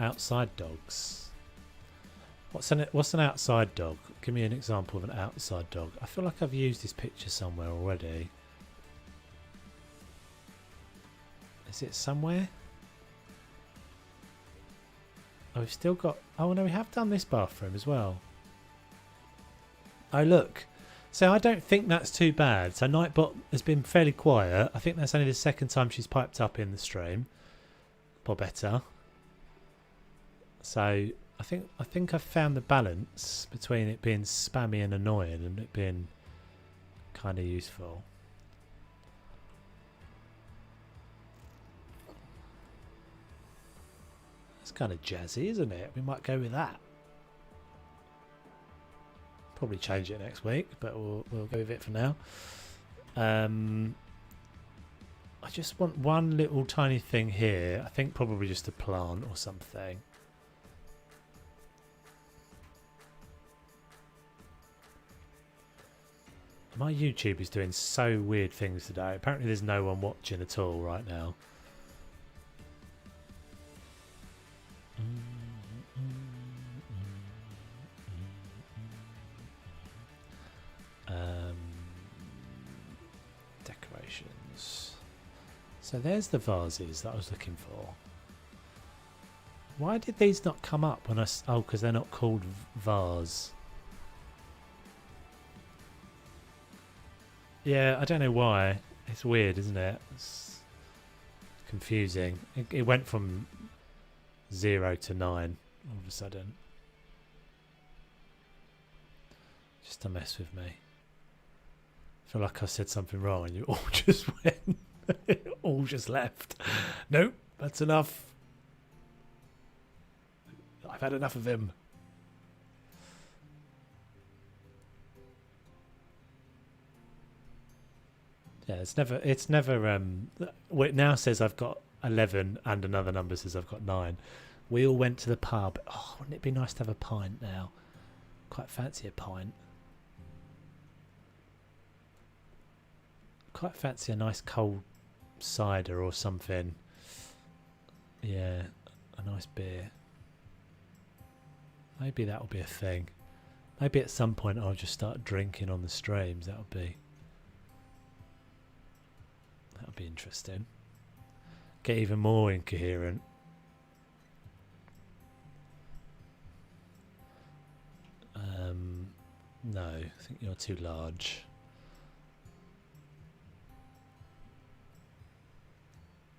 Outside dogs. What's an outside dog? Give me an example of an outside dog. I feel like I've used this picture somewhere already. Is it somewhere? Oh, we've still got... Oh, no, we have done this bathroom as well. Oh, look. So I don't think that's too bad. So Nightbot has been fairly quiet. I think that's only the second time she's piped up in the stream. Or better. So I think I've found the balance between it being spammy and annoying and it being kind of useful. It's kind of jazzy, isn't it? We might go with that. Probably change it next week, but we'll go with it for now. I just want one little tiny thing here. I think probably just a plant or something. My YouTube is doing so weird things today. Apparently there's no one watching at all right now. Decorations. So there's the vases that I was looking for. Why did these not come up when oh, because they're not called vase. Yeah, I don't know why. It's weird, isn't it? It's confusing. It went from 0 to 9 all of a sudden. Just to mess with me. I feel like I said something wrong and you all just went. All just left. Nope, that's enough. I've had enough of him. Yeah, it's never well, it now says I've got 11 and another number says I've got 9. We all went to the pub. Oh, wouldn't it be nice to have a pint now? Quite fancy a pint. Quite fancy a nice cold cider or something. Yeah, a nice beer. Maybe that'll be a thing. Maybe at some point I'll just start drinking on the streams. That'll be interesting. Get even more incoherent. No, think you're too large.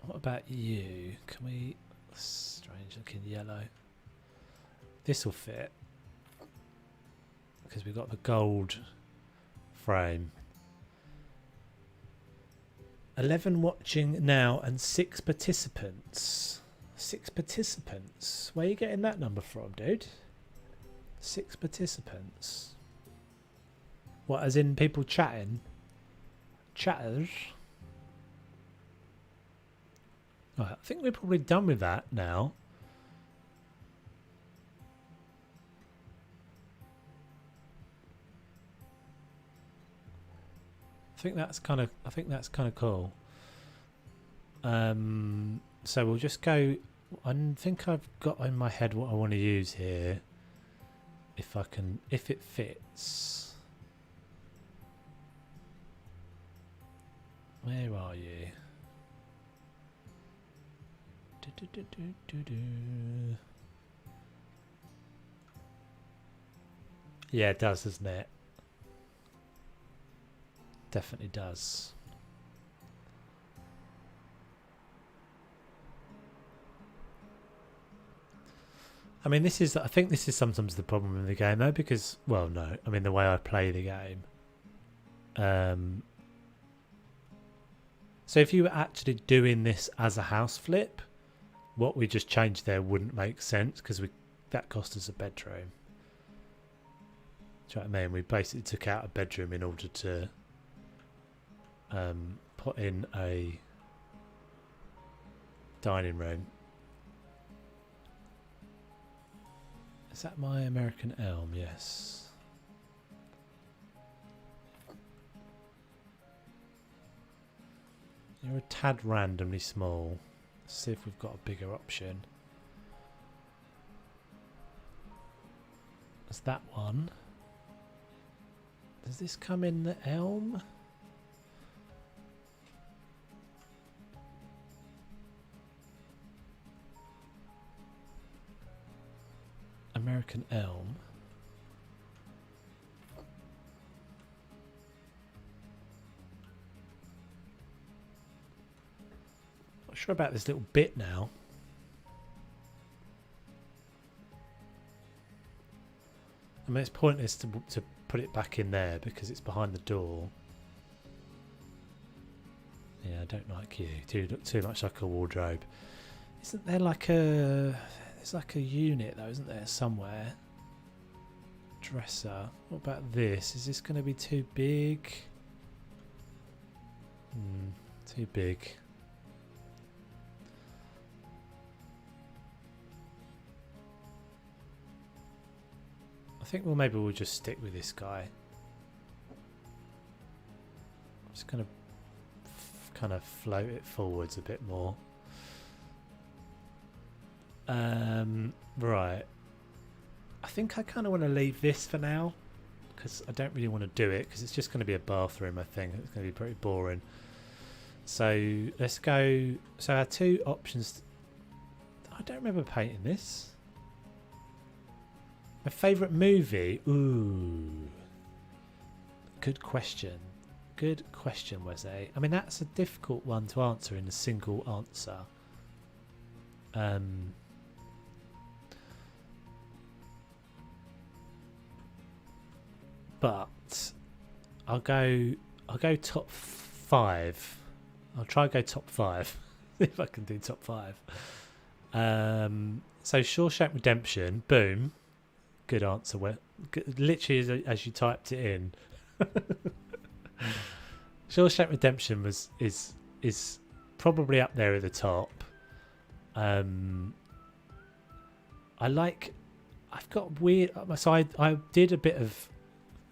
What about you? Can we... Strange looking yellow. This will fit. Because we've got the gold frame. 11 watching now and 6 participants. 6 participants. Where are you getting that number from, dude? 6 participants. What, as in people chatting? Chatters? Right, I think we're probably done with that now. I think that's kind of cool. So we'll just go. I think I've got in my head what I want to use here. If it fits. Where are you? Yeah, it does, doesn't it? Definitely does. I mean, I think this is sometimes the problem in the game, though, because, well, no, I mean, the way I play the game. So if you were actually doing this as a house flip, what we just changed there wouldn't make sense, because that cost us a bedroom. Do you know what I mean? We basically took out a bedroom in order to put in a dining room. Is that my American elm? Yes. You're a tad randomly small. Let's see if we've got a bigger option. There's that one. Does this come in the elm? American elm. Not sure about this little bit now. I mean, it's pointless to put it back in there because it's behind the door. Yeah, I don't like you. You look too much like a wardrobe. Isn't there like a... There's like a unit though, isn't there, somewhere? Dresser. What about this? Is this going to be too big? Too big. I think maybe we'll just stick with this guy. I'm just going to kind of float it forwards a bit more. Right. I think I kind of want to leave this for now because I don't really want to do it because it's just going to be a bathroom, I think. It's going to be pretty boring. So let's go. So our two options. I don't remember painting this. My favourite movie? Ooh. Good question. Good question, Weze. I mean, that's a difficult one to answer in a single answer. But I'll go top 5. I'll try and go top 5 if I can do top 5. So Shawshank Redemption, boom. Good answer. Literally as you typed it in. Shawshank Redemption is probably up there at the top. I've got weird. So I did a bit of.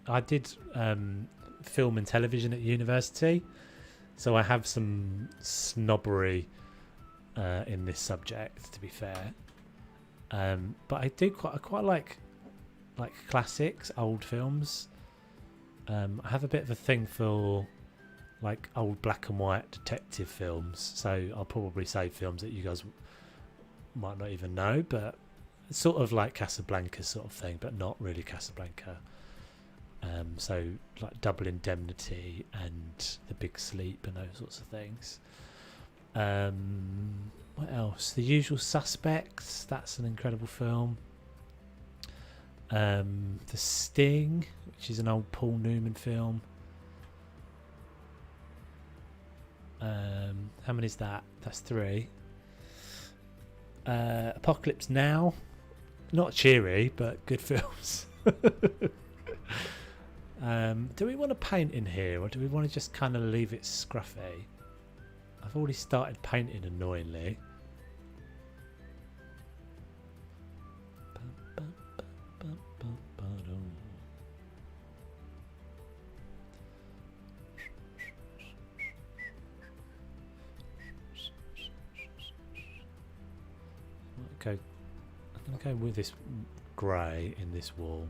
I did film and television at university, so I have some snobbery in this subject, to be fair. But I quite like classics, old films. I have a bit of a thing for like old black and white detective films, so I'll probably say films that you guys might not even know, but sort of like Casablanca sort of thing, but not really Casablanca. So like Double Indemnity and The Big Sleep and those sorts of things. What else? The Usual Suspects. That's an incredible film. The Sting, which is an old Paul Newman film. How many is that? That's 3. Apocalypse Now. Not cheery, but good films. Do we want to paint in here, or do we want to just kind of leave it scruffy? I've already started painting annoyingly. I'm going to go with this grey in this wall.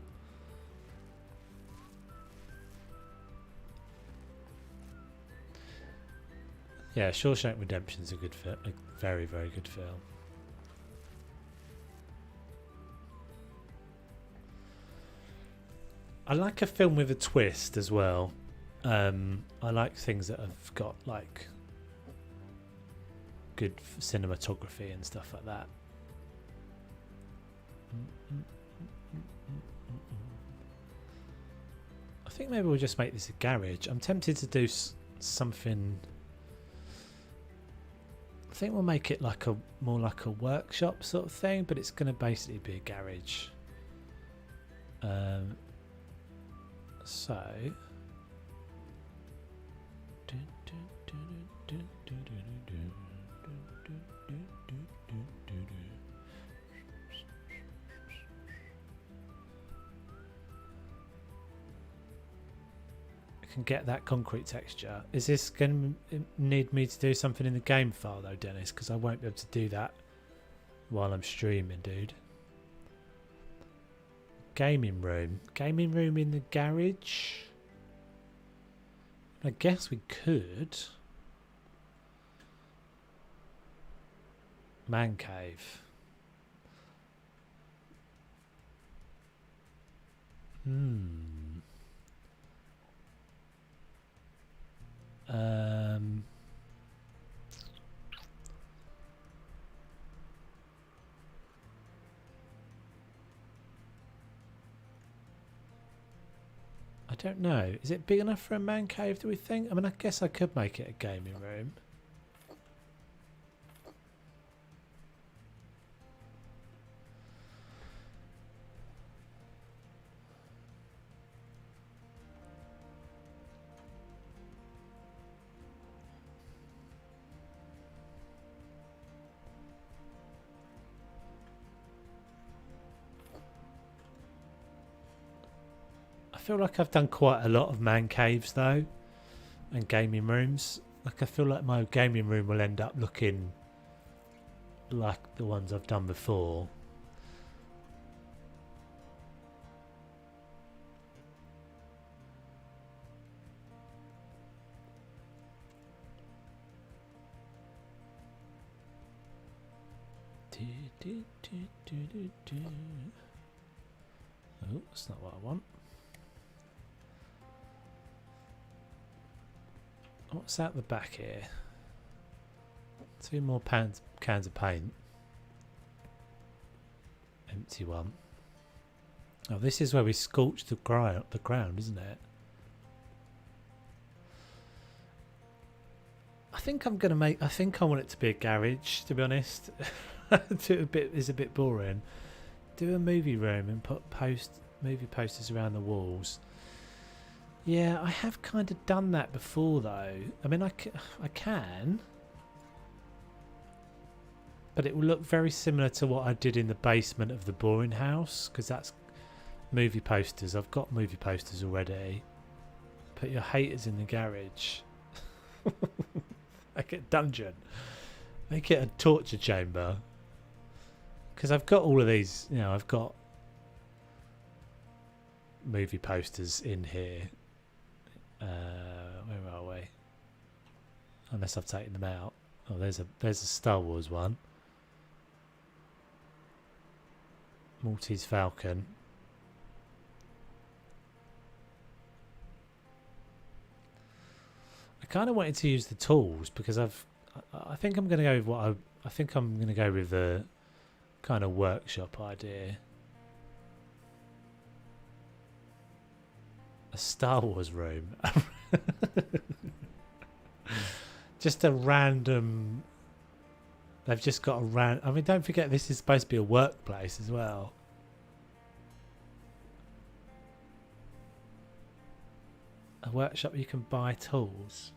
Yeah, Shawshank Redemption's a good film, a very, very good film. I like a film with a twist as well. I like things that have got like good cinematography and stuff like that. I think maybe we'll just make this a garage. I'm tempted to do something. I think we'll make it like more like a workshop sort of thing, but it's going to basically be a garage. So I can get that concrete texture. Is this going to need me to do something in the game file though, Dennis? Because I won't be able to do that while I'm streaming, dude. Gaming room in the garage. I guess we could. Man cave. I don't know. Is it big enough for a man cave, do we think? I mean, I guess I could make it a gaming room. I feel like I've done quite a lot of man caves though, and gaming rooms. Like I feel like my gaming room will end up looking like the ones I've done before. Oh, that's not what I want. What's out the back here? 2 more cans of paint. Empty one. Oh, this is where we scorched the ground, isn't it? I think I'm gonna make. I think I want it to be a garage. To be honest, it's a bit boring. Do a movie room and put movie posters around the walls. Yeah, I have kind of done that before though. I mean, I can. But it will look very similar to what I did in the basement of the boring house, because that's movie posters. I've got movie posters already. Put your haters in the garage. Make it a dungeon. Make it a torture chamber. Because I've got all of these, you know, I've got movie posters in here. Where are we? Unless I've taken them out. Oh, there's a Star Wars one. Maltese Falcon. kind of wanted to use the tools because I think I'm going to go with I think I'm going to go with the kind of workshop idea. A Star Wars room. Just a random. They've just got a random. I mean, don't forget this is supposed to be a workplace as well. A workshop you can buy tools.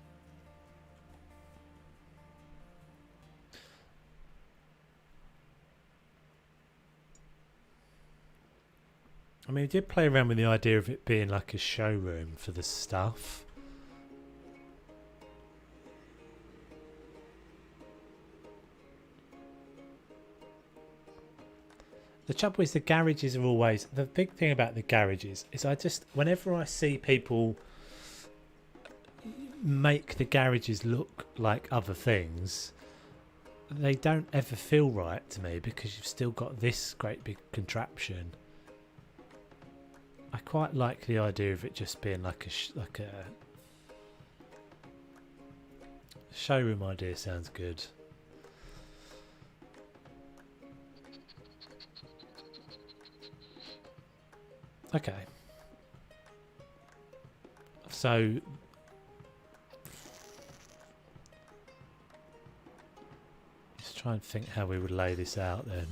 I mean, we did play around with the idea of it being like a showroom for the stuff. The trouble is the garages are always... The big thing about the garages is whenever I see people make the garages look like other things, they don't ever feel right to me because you've still got this great big contraption. I quite like the idea of it just being like a showroom idea. Sounds good. Okay. So let's try and think how we would lay this out then.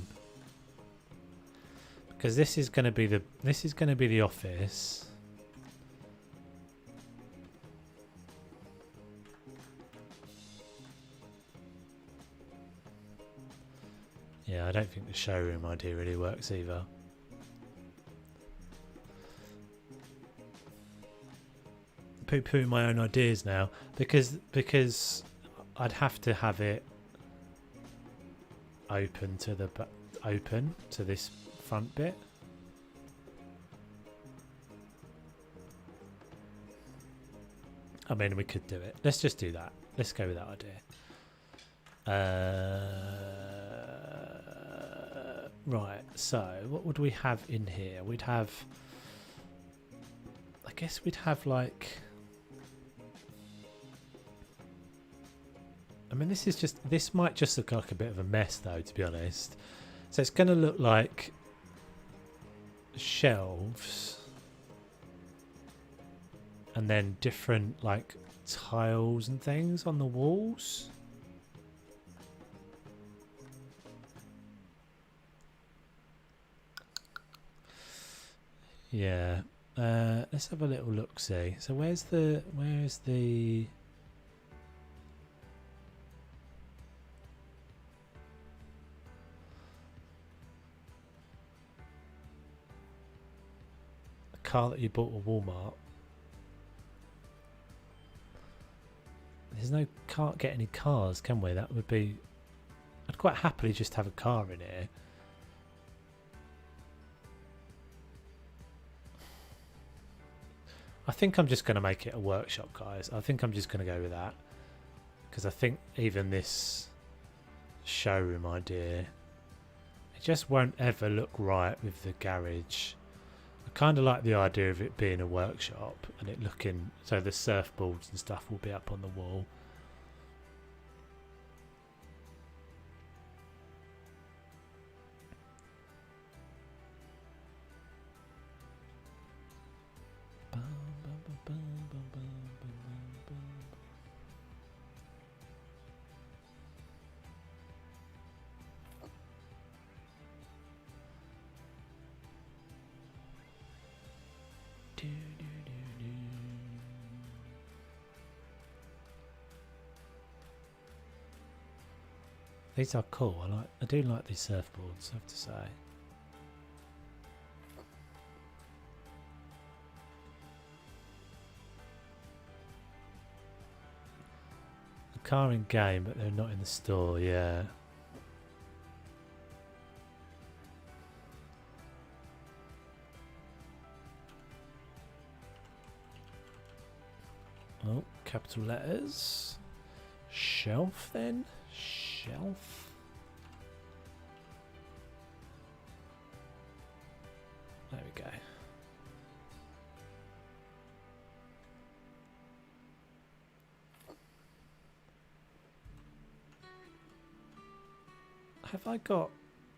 Because this is going to be the office. Yeah, I don't think the showroom idea really works either. Poo-poo my own ideas now because I'd have to have it open to this front bit. I mean, we could do it. Let's just do that. Let's go with that idea. Right, so what would we have in here? We'd have... I guess we'd have like... I mean, this might just look like a bit of a mess though, to be honest. So it's going to look like shelves and then different like tiles and things on the walls. Yeah. Let's have a little look see. So where's the car that you bought at Walmart? There's no can't get any cars, can we? That would be... I'd quite happily just have a car in here. I think I'm just going to make it a workshop, guys. I think I'm just going to go with that. Because I think even this showroom idea, it just won't ever look right with the garage. I kind of like the idea of it being a workshop and it looking... So the surfboards and stuff will be up on the wall. These are cool. I do like these surfboards, I have to say. The car in game, but they're not in the store. Yeah. Oh, capital letters. Shelf then. Shelf. There we go. Have I got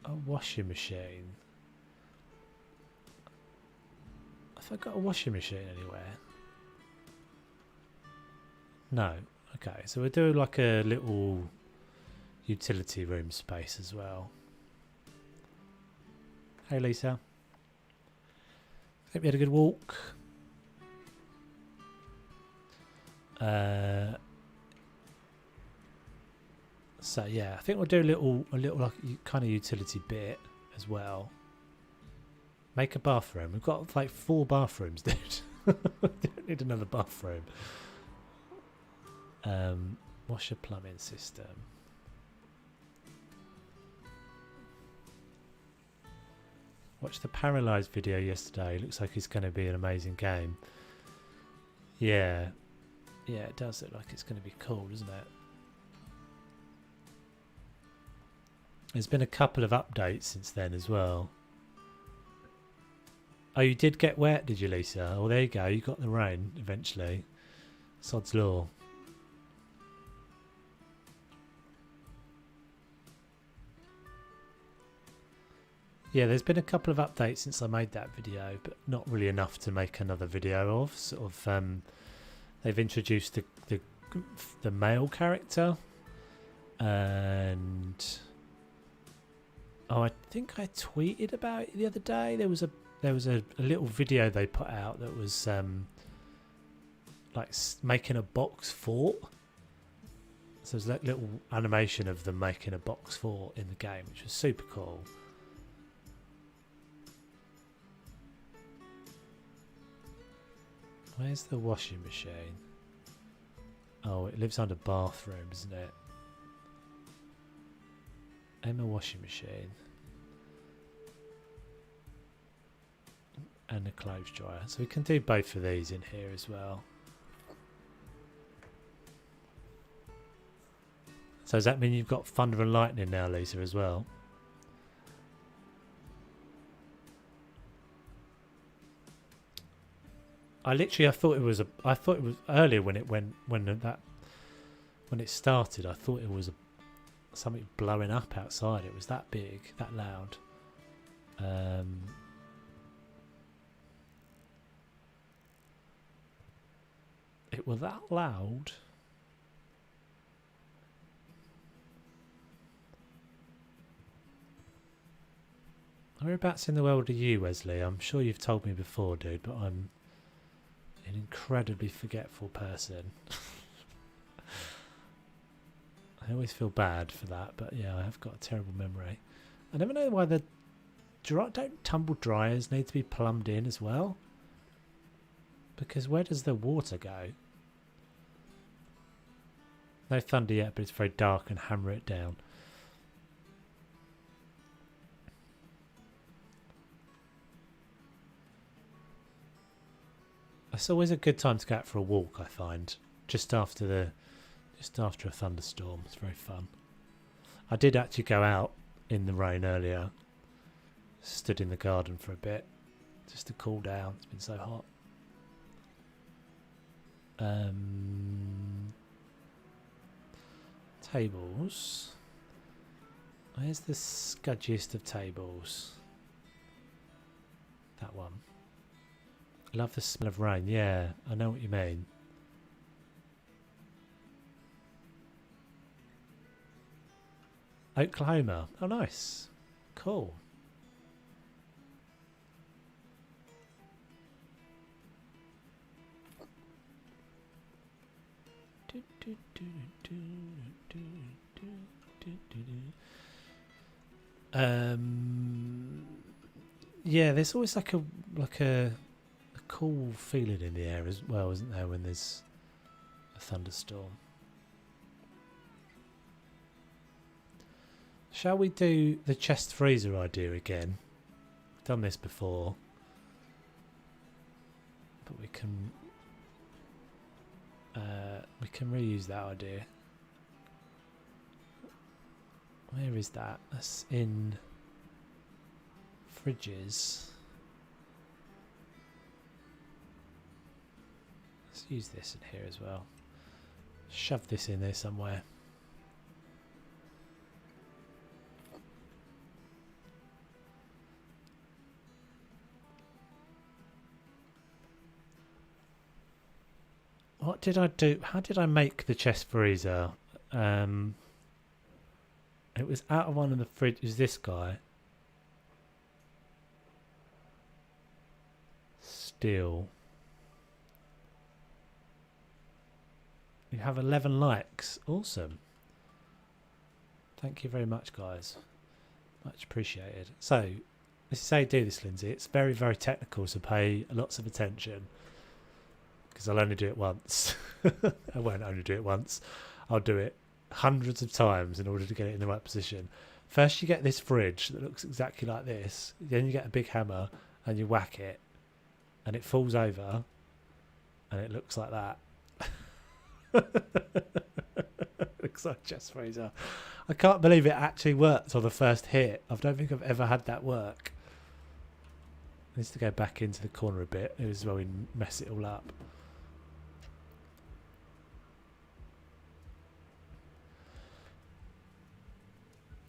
a washing machine? Have I got a washing machine anywhere? No. Okay, so we'll do like a little utility room space as well. Hey Lisa. Hope you had a good walk. So yeah, I think we'll do a little like kind of utility bit as well. Make a bathroom. We've got like 4 bathrooms, dude. Don't need another bathroom. Washer plumbing system. Watched the Paralysed video yesterday. Looks like it's going to be an amazing game. Yeah. Yeah, it does look like it's going to be cool, doesn't it? There's been a couple of updates since then as well. Oh, you did get wet, did you, Lisa? Oh, there you go. You got the rain eventually. Sod's law. Yeah, there's been a couple of updates since I made that video, but not really enough to make another video of. Sort of, they've introduced the male character, and oh, I think I tweeted about it the other day. There was a little video they put out that was like making a box fort. So there's that little animation of them making a box fort in the game, which was super cool. Where's the washing machine? Oh, it lives under bathroom, isn't it? Emma washing machine. And a clothes dryer. So we can do both of these in here as well. So does that mean you've got thunder and lightning now, Lisa, as well? I thought it was earlier when it started. I thought it was something blowing up outside. It was that big, that loud. It was that loud. Whereabouts in the world are you, Wesley? I'm sure you've told me before, dude, but I'm an incredibly forgetful person. I always feel bad for that, but yeah, I have got a terrible memory. I never know why don't tumble dryers need to be plumbed in as well? Because where does the water go? No thunder yet, but it's very dark and hammer it down. It's always a good time to go out for a walk, I find. Just after a thunderstorm. It's very fun. I did actually go out in the rain earlier. Stood in the garden for a bit. Just to cool down. It's been so hot. Tables. Where's the scudgiest of tables? That one. Love the smell of rain. Yeah, I know what you mean. Oklahoma. Oh, nice. Cool. Yeah, there's always like a cool feeling in the air as well, isn't there, when there's a thunderstorm? Shall we do the chest freezer idea again? Done this before, but we can reuse that idea. Where is that? That's in fridges. Let's use this in here as well. Shove this in there somewhere. What did I do? How did I make the chest freezer? It was out of one of the fridges. This guy. Steel. You have 11 likes. Awesome. Thank you very much, guys. Much appreciated. So, this is how you do this, Lindsay. It's very, very technical, so pay lots of attention. Because I'll only do it once. I won't only do it once. I'll do it hundreds of times in order to get it in the right position. First you get this fridge that looks exactly like this. Then you get a big hammer and you whack it. And it falls over. And it looks like that. Looks like a chest freezer. I can't believe it actually worked on the first hit. I don't think I've ever had that work. Needs to go back into the corner a bit. It was where we mess it all up.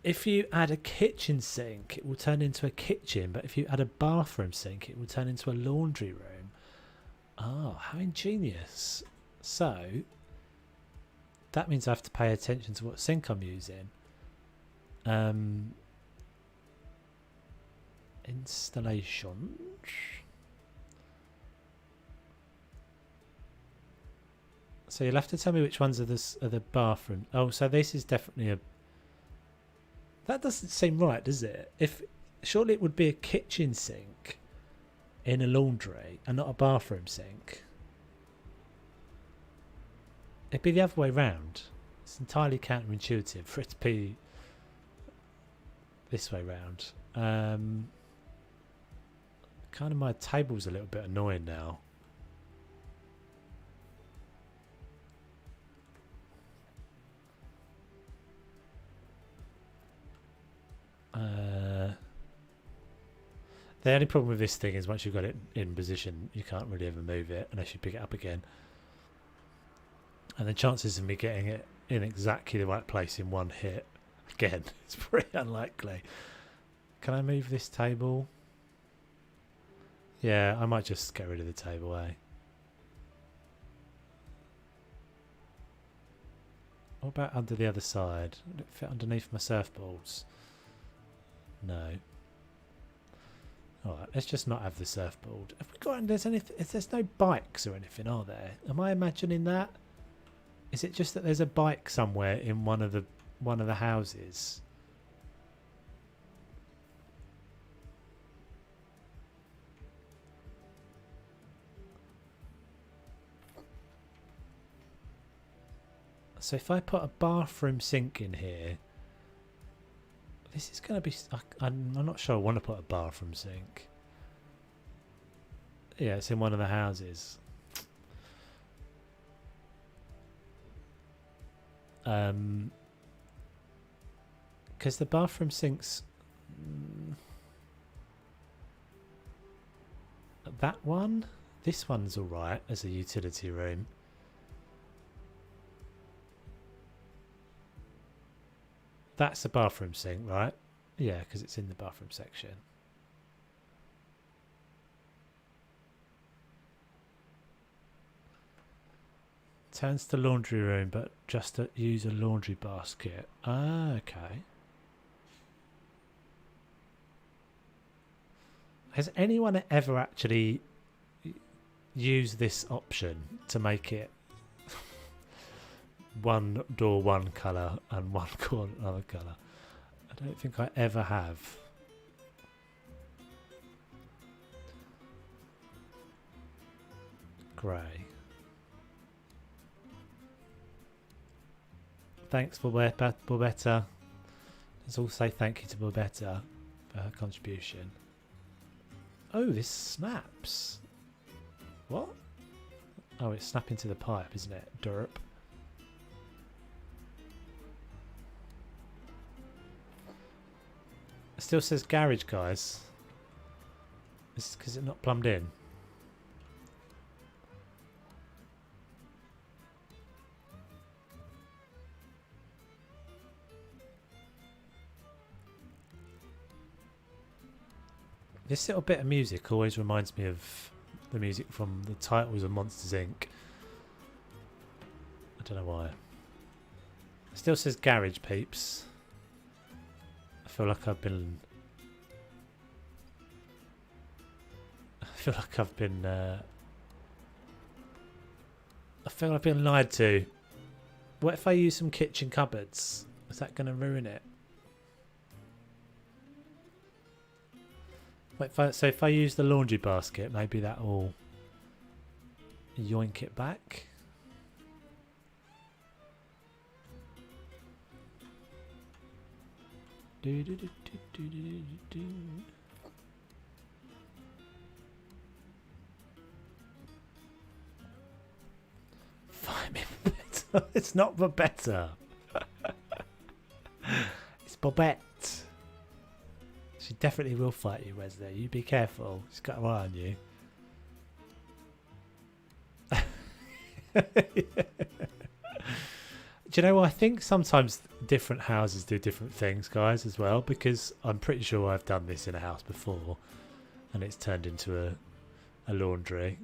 If you add a kitchen sink, it will turn into a kitchen. But if you add a bathroom sink, it will turn into a laundry room. Oh, how ingenious. So, that means I have to pay attention to what sink I'm using. Installation. So you'll have to tell me which ones are the bathroom. Oh, so this is definitely a... That doesn't seem right, does it? Surely it would be a kitchen sink in a laundry and not a bathroom sink. It'd be the other way round. It's entirely counterintuitive for it to be this way round. Kind of my table's a little bit annoying now. The only problem with this thing is once you've got it in position, you can't really ever move it unless you pick it up again. And the chances of me getting it in exactly the right place in one hit, again, it's pretty unlikely. Can I move this table? Yeah, I might just get rid of the table, eh? What about under the other side? Would it fit underneath my surfboards? No. Alright, let's just not have the surfboard. Have we got... There's no bikes or anything, are there? Am I imagining that? Is it just that there's a bike somewhere in one of the houses? So if I put a bathroom sink in here, this is going to be... I'm not sure I want to put a bathroom sink. Yeah, it's in one of the houses. Because the bathroom sinks... that one? This one's alright as a utility room. That's a bathroom sink, right? Yeah, because it's in the bathroom section. Turns to laundry room, but just to use a laundry basket. Ah, okay. Has anyone ever actually used this option to make it one door one colour and one corner another colour? I don't think I ever have. Grey. Thanks Bobetta. Let's all say thank you to Bobetta for her contribution. Oh, this snaps. What? Oh, it's snapping to the pipe, isn't it? Derp. It still says garage, guys. Is because it's not plumbed in? This little bit of music always reminds me of the music from the titles of Monsters Inc. don't know why. It still says garage, peeps. I feel like I've been... I feel like I've been lied to. What if I use some kitchen cupboards? Is that going to ruin it? Wait, if I use the laundry basket, maybe that will yoink it back. Do, do, do, do, do, do, do. 5 minutes. It's not the better. It's Bobette. She definitely will fight you, Wesley. You be careful. She's got her eye on you. Do you know what? I think sometimes different houses do different things, guys, as well, because I'm pretty sure I've done this in a house before and it's turned into a laundry.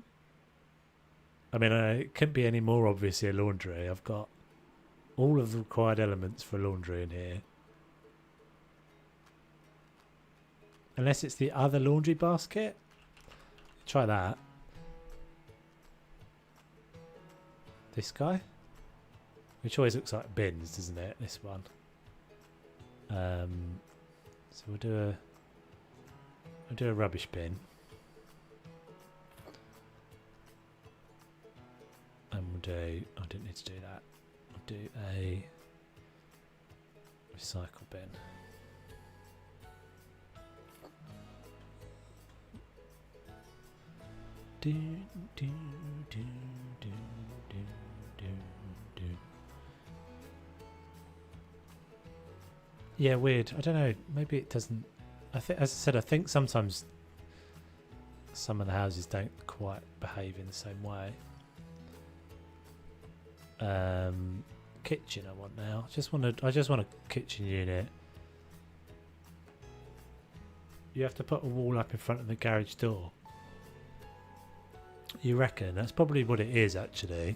I mean, it couldn't be any more obviously a laundry. I've got all of the required elements for a laundry in here. Unless it's the other laundry basket. Try that. This guy. Which always looks like bins, doesn't it? This one. So we'll do a rubbish bin. And we'll do... I didn't need to do that. We'll do a recycle bin. Do, do, do, do, do, do, do. Yeah, weird. I don't know. Maybe it doesn't... I think, as I said, I think sometimes some of the houses don't quite behave in the same way. Kitchen I want now. I just want a kitchen unit. You have to put a wall up in front of the garage door. You reckon? That's probably what it is actually.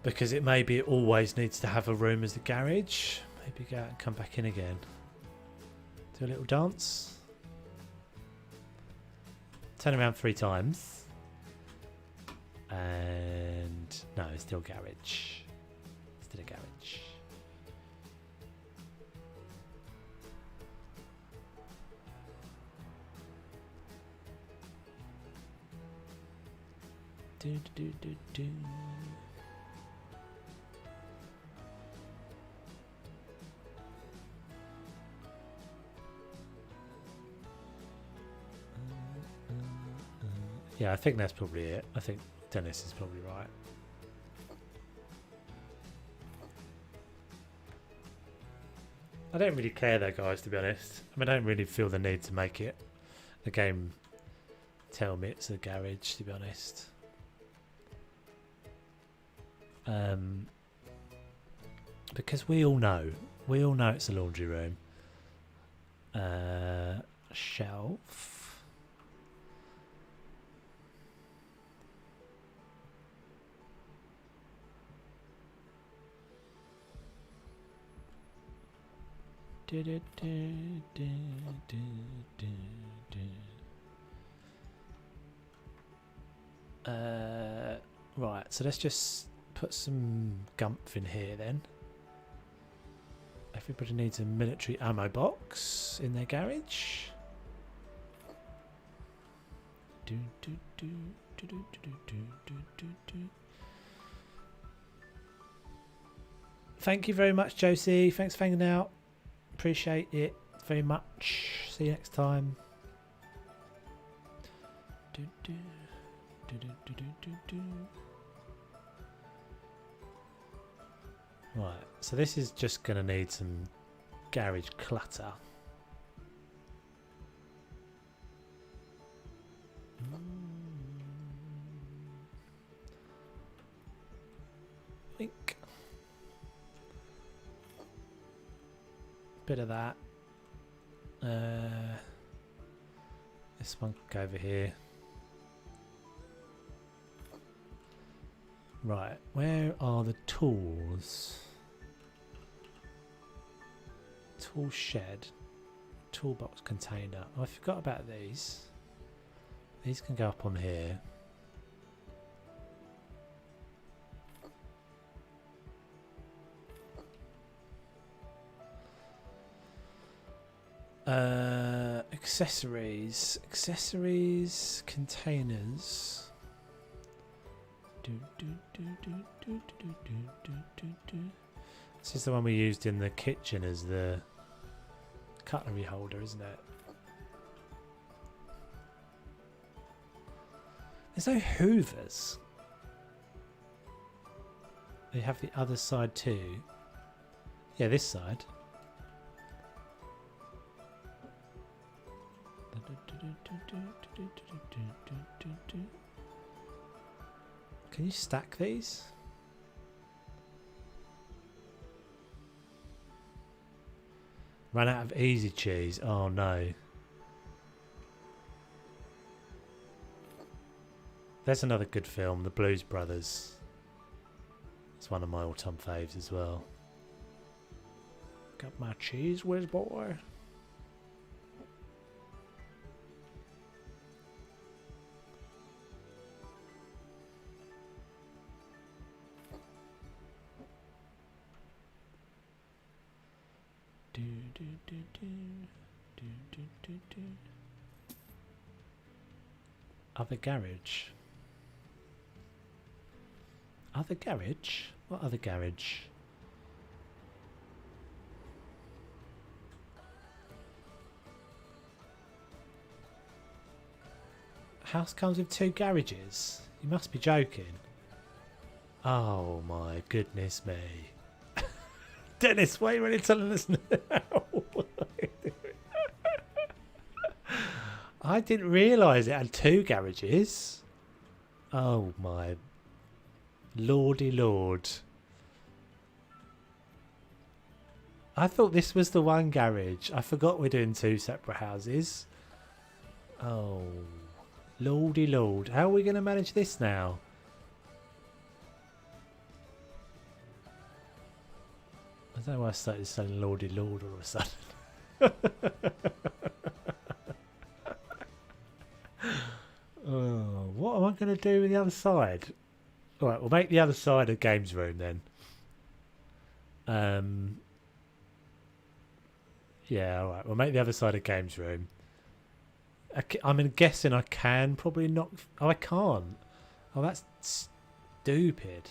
Because it maybe it always needs to have a room as the garage. Maybe go out and come back in again. Do a little dance. Turn around 3 times. And no, it's still garage. Still a garage. Do do do do. Yeah, I think that's probably it. I think Dennis is probably right. I don't really care though, guys, to be honest. I mean, I don't really feel the need to make it the game tell me it's a garage, to be honest. Because we all know it's a laundry room. Shelf. Right, so let's just put some gumph in here then. Everybody needs a military ammo box in their garage. Thank you very much, Josie. Thanks for hanging out. Appreciate it very much. See you next time. Right, so this is just going to need some garage clutter. Wink. Bit of that. This one can go over here. Right, where are the tools? Tool shed. Toolbox container. Oh, I forgot about these. These can go up on here. Accessories, containers. This is the one we used in the kitchen as the cutlery holder, isn't it? There's no hoovers. They have the other side too. Yeah, this side. Can you stack these? Ran out of easy cheese. Oh no. There's another good film, The Blues Brothers. It's one of my all-time faves as well. Got my cheese whiz, boy. Other garage. Other garage? What other garage? House comes with 2 garages? You must be joking. Oh my goodness me. Dennis, why are you really telling us now? I didn't realise it had 2 garages. Oh my lordy lord. I thought this was the one garage. I forgot we're doing 2 separate houses. Oh lordy lord. How are we going to manage this now? I don't know why I started saying lordy lord all of a sudden. Oh, what am I going to do with the other side? Alright, we'll make the other side a games room then. Yeah, alright, we'll make the other side a games room. I'm guessing I can probably knock... Oh, I can't. Oh, that's stupid.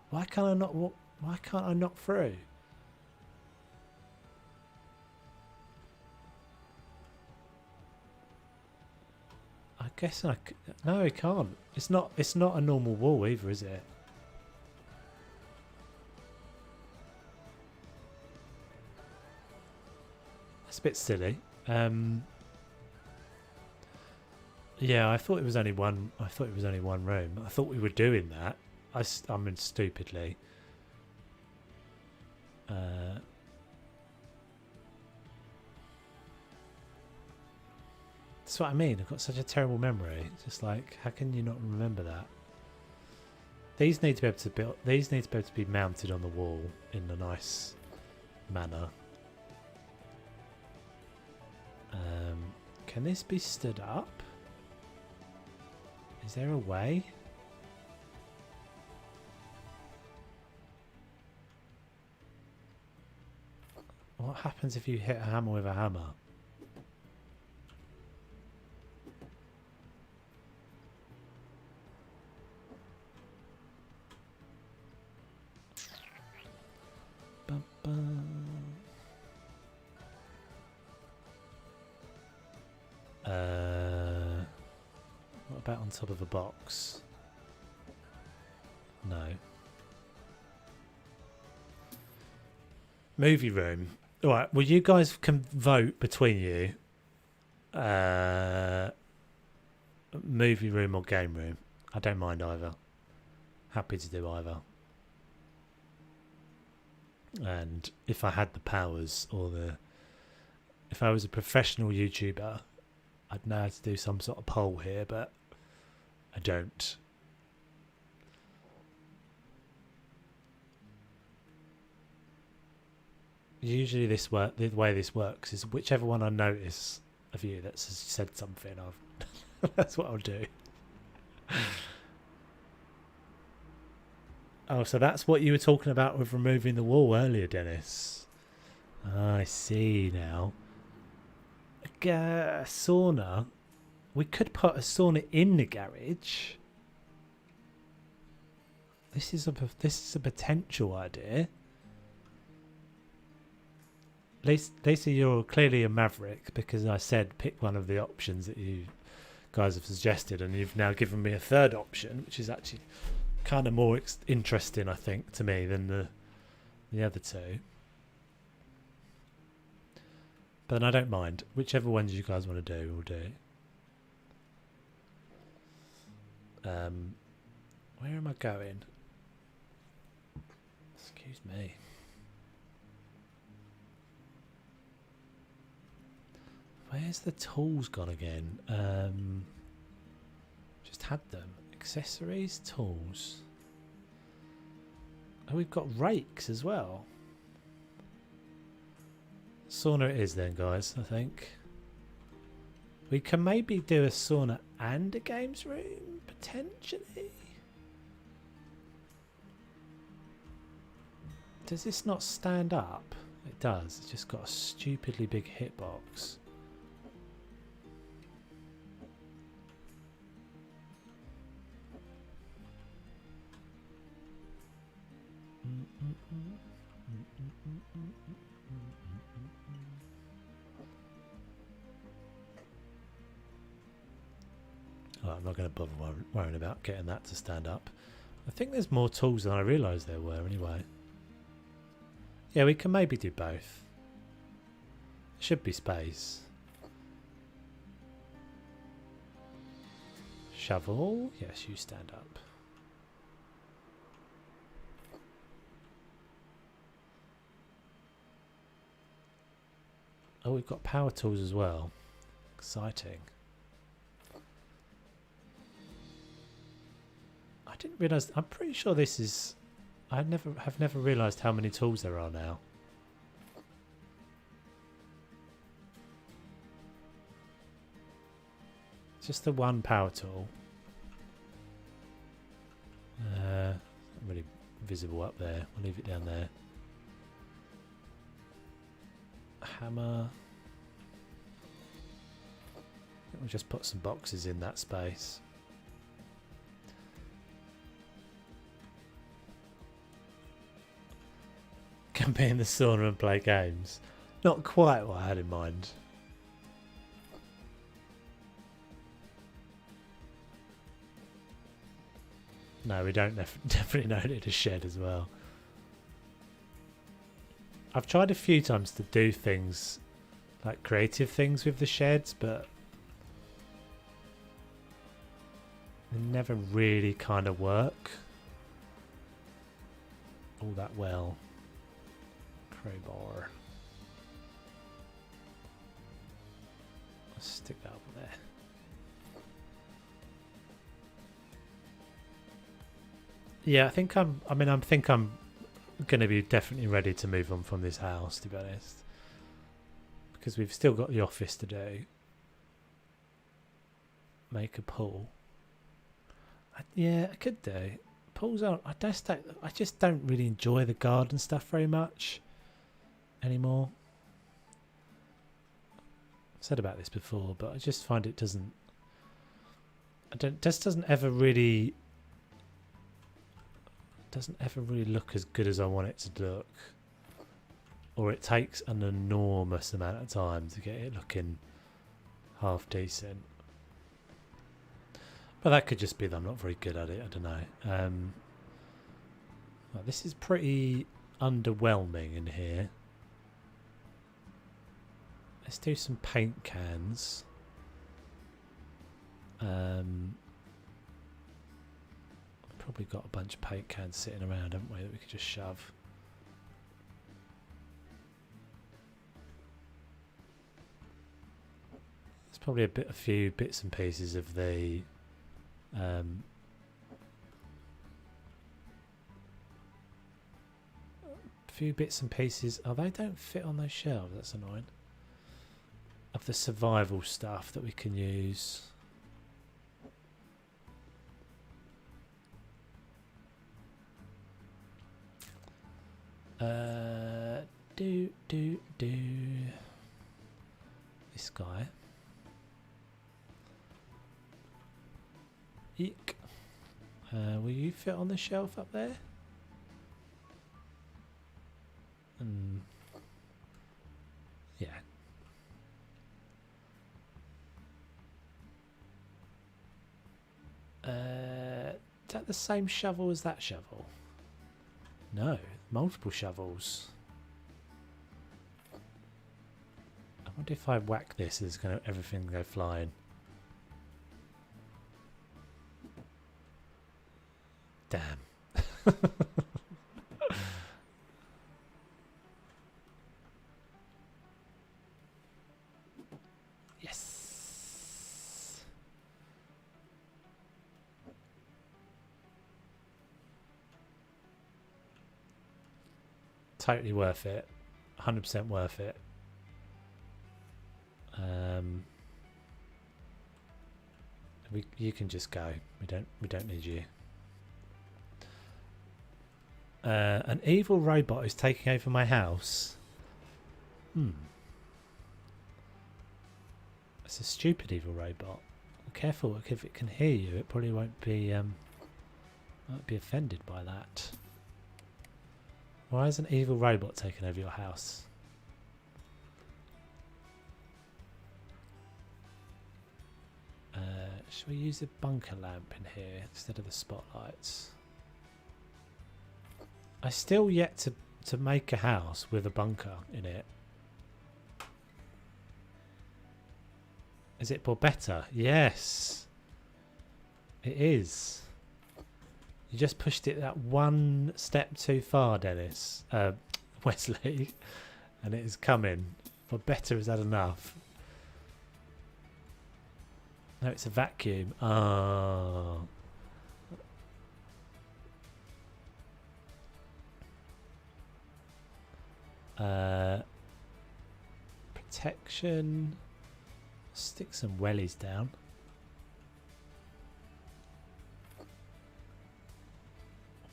Why can't I knock through? I guess no, I can't. It's not a normal wall either, is it? That's a bit silly. Yeah, I thought it was only one. I thought it was only one room. I thought we were doing that. I mean, stupidly. That's what I mean. I've got such a terrible memory. Just like, how can you not remember that? These need to be able to build. These need to be able to be mounted on the wall in a nice manner. Can this be stood up? Is there a way? What happens if you hit a hammer with a hammer? Bum, bum. What about on top of a box? No. Movie room. Alright, well you guys can vote between you. Movie room or game room. I don't mind either. Happy to do either. And if I had the powers or if I was a professional YouTuber, I'd know how to do some sort of poll here, but I don't. Usually the way this works is whichever one I notice of you that has said something, that's what I'll do. Oh, so that's what you were talking about with removing the wall earlier, Dennis. I see now. Sauna. We could put a sauna in the garage. This is a potential idea. Lisa, you're clearly a maverick because I said pick one of the options that you guys have suggested, and you've now given me a third option, which is actually kind of more interesting, I think, to me than the other two. But I don't mind. Whichever ones you guys want to do, we'll do. Where am I going? Excuse me. Where's the tools gone again? Just had them. Accessories, tools. Oh, we've got rakes as well. Sauna it is then, guys, I think. We can maybe do a sauna and a games room, potentially. Does this not stand up? It does. It's just got a stupidly big hitbox. Oh, I'm not going to bother worrying about getting that to stand up. I think there's more tools than I realised there were anyway. Yeah, we can maybe do both. Should be space. Shovel. Yes, you stand up. Oh, we've got power tools as well. Exciting. I didn't realise. I'm pretty sure this is. I have never realised how many tools there are now. Just the one power tool. Not really visible up there. We'll leave it down there. Hammer. We'll just put some boxes in that space. Can be in the sauna and play games. Not quite what I had in mind. No, we don't definitely don't need a shed as well. I've tried a few times to do things like creative things with the sheds, but they never really kind of work all that well. Crowbar. Let's stick that up there. Yeah, I think I'm going to be definitely ready to move on from this house, to be honest, because we've still got the office to do. Make a pool. Yeah, I could do. Pools aren't. I just don't really enjoy the garden stuff very much anymore. I've said about this before, but I just find it doesn't. Just doesn't ever really look as good as I want it to look, or it takes an enormous amount of time to get it looking half decent. But that could just be that I'm not very good at it. I don't know. Well, this is pretty underwhelming in here. Let's do some paint cans. Probably got a bunch of paint cans sitting around, haven't we, that we could just shove. There's probably a few bits and pieces of the few bits and pieces. Oh, they don't fit on those shelves. That's annoying. Of the survival stuff that we can use. Do. This guy. Eek. Will you fit on the shelf up there? Yeah. Is that the same shovel as that shovel? No, multiple shovels. I wonder if I whack this, is gonna everything go flying. Damn. Yes. Totally worth it. 100% worth it. You can just go. We don't need you. An evil robot is taking over my house. It's a stupid evil robot. Careful, if it can hear you, it probably won't be offended by that. Why is an evil robot taking over your house? Should we use the bunker lamp in here instead of the spotlights? I still yet to make a house with a bunker in it. Is it more better? Yes, it is. You just pushed it that one step too far, Dennis. Wesley, and it is coming. For better, is that enough? No, it's a vacuum. Oh. Protection. Stick some wellies down.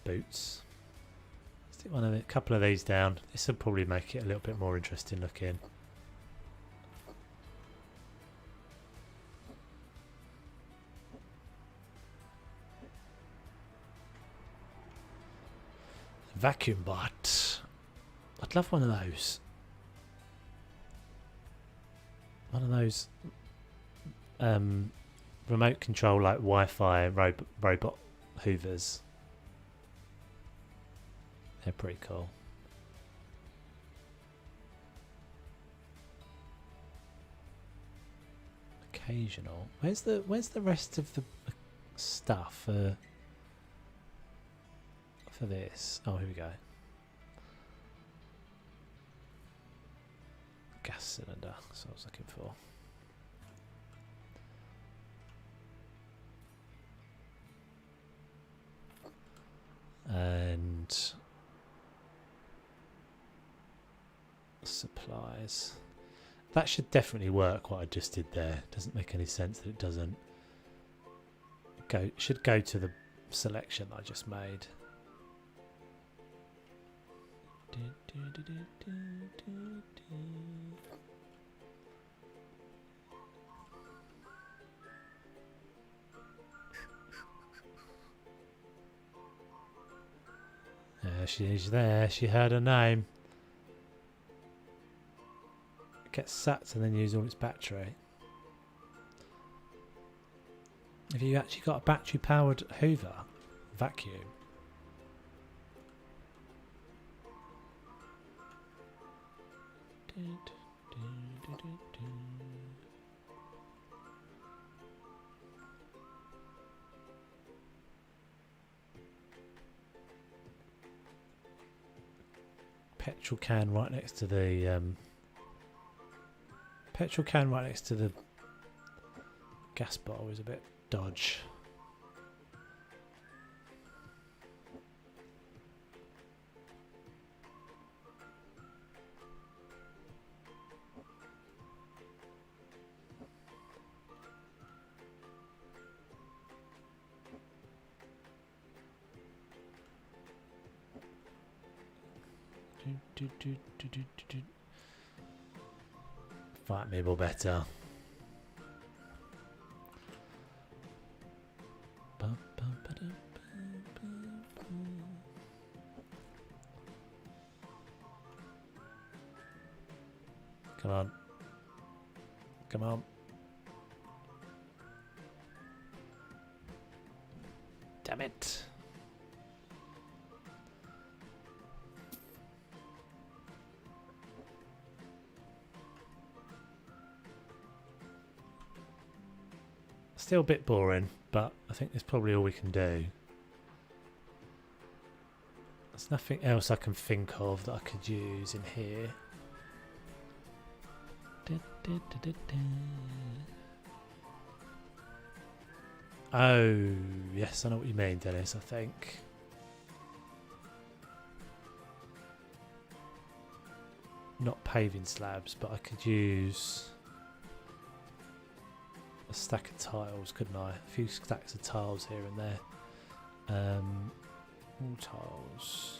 Boots. Stick a couple of these down. This will probably make it a little bit more interesting looking. Vacuum bot. I'd love one of those. One of those remote control like Wi-Fi robot hoovers. They're pretty cool. Occasional. Where's the rest of the stuff for this? Oh, here we go. Gas cylinder. That's what I was looking for. And supplies. That should definitely work, what I just did there. Doesn't make any sense that it doesn't. Should go to the selection I just made. Yeah, she's there. She heard her name. Get sacked and then use all its battery. Have you actually got a battery powered Hoover vacuum? Petrol can right next to the gas bottle is a bit dodge. Fight me more better. Come on. Come on. Damn it. Still a bit boring, but I think that's probably all we can do. There's nothing else I can think of that I could use in here. Oh, yes, I know what you mean, Dennis, I think. Not paving slabs, but I could use a stack of tiles, couldn't I? A few stacks of tiles here and there. All tiles.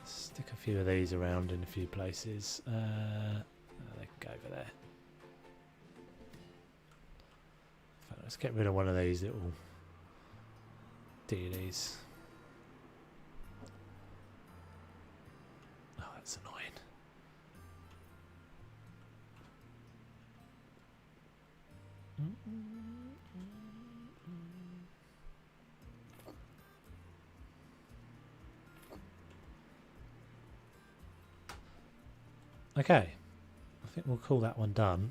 Stick a few of these around in a few places. They can go over there. In fact, let's get rid of one of these little dealies. Oh, that's annoying. Okay, I think we'll call that one done.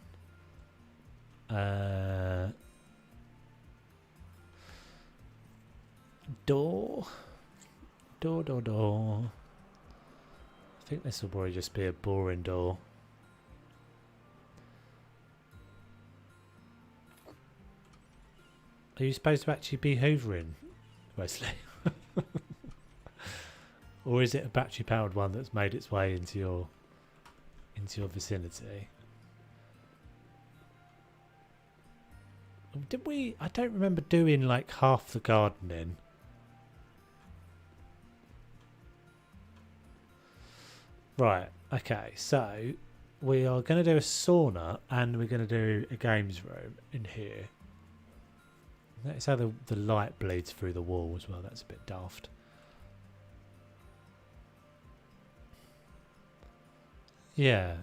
Door. I think this will probably just be a boring door. Are you supposed to actually be hoovering, Wesley? Or is it a battery powered one that's made its way into your vicinity? Did we? I don't remember doing like half the gardening. Right, okay, so we are going to do a sauna and we're going to do a games room in here. Notice how the light bleeds through the wall as well, that's a bit daft. Yeah,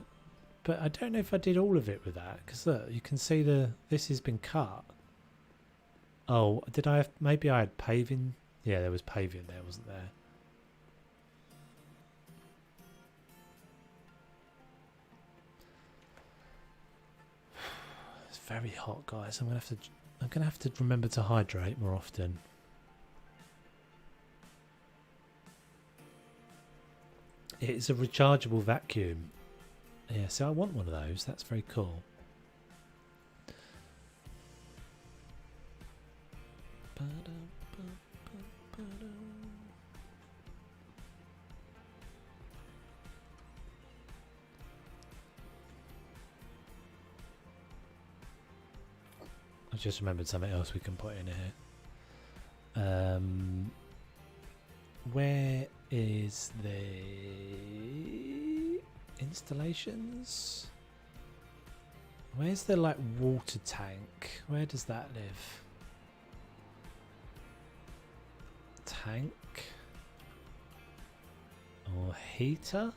but I don't know if I did all of it with that, because look, you can see this has been cut. Oh, did I have, maybe I had paving? Yeah, there was paving there, wasn't there? It's very hot, guys. I'm gonna have to remember to hydrate more often. It's a rechargeable vacuum. Yeah, so I want one of those. That's very cool. I just remembered something else we can put in here. Where is the installations? Where's the like water tank? Where does that live? Tank or heater?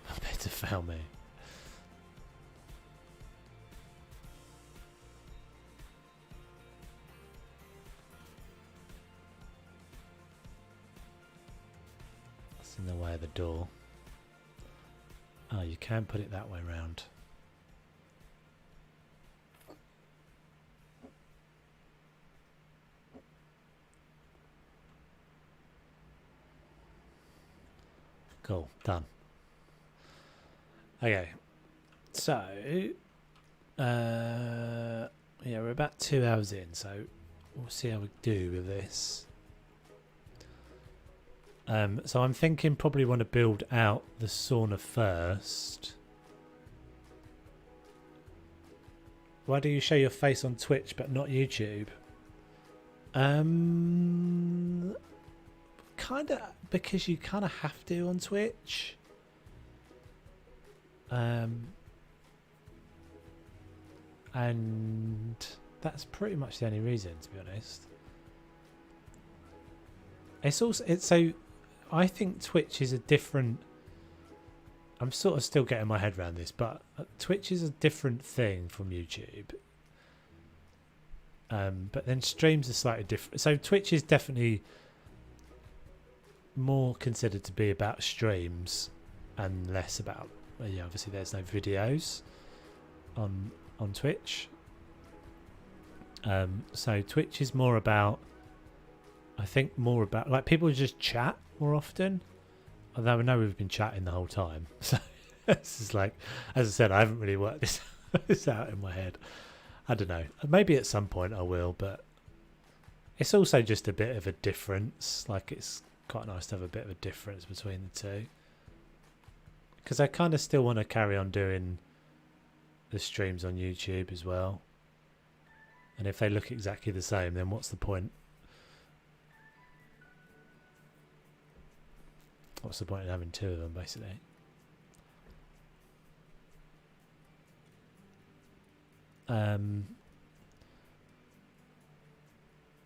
I better fail me. That's in the way of the door. Oh, you can put it that way round. Cool, done. Okay, so yeah, we're about 2 hours in, so we'll see how we do with this. So I'm thinking probably want to build out the sauna first. Why do you show your face on Twitch but not YouTube? Kind of because you kind of have to on Twitch. And that's pretty much the only reason, to be honest. So I think Twitch is a different. I'm sort of still getting my head around this, but Twitch is a different thing from YouTube. But then streams are slightly different. So Twitch is definitely more considered to be about streams and less about. Yeah, obviously there's no videos on Twitch. So Twitch is more about. I think more about like people just chat more often. Although I know we've been chatting the whole time, so this is like, as I said, I haven't really worked this out in my head. I don't know. Maybe at some point I will, but it's also just a bit of a difference. Like it's quite nice to have a bit of a difference between the two. Because I kind of still want to carry on doing the streams on YouTube as well. And if they look exactly the same, then what's the point? What's the point in having two of them, basically?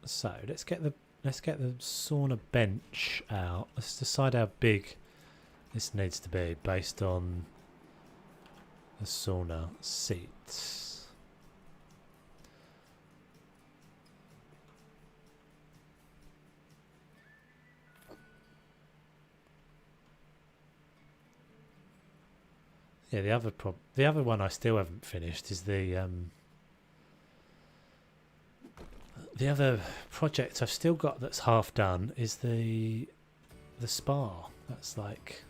So let's get the sauna bench out. Let's decide how big this needs to be based on the sauna seats. Yeah, the other one I still haven't finished is the other project I've still got that's half done is the spa. That's like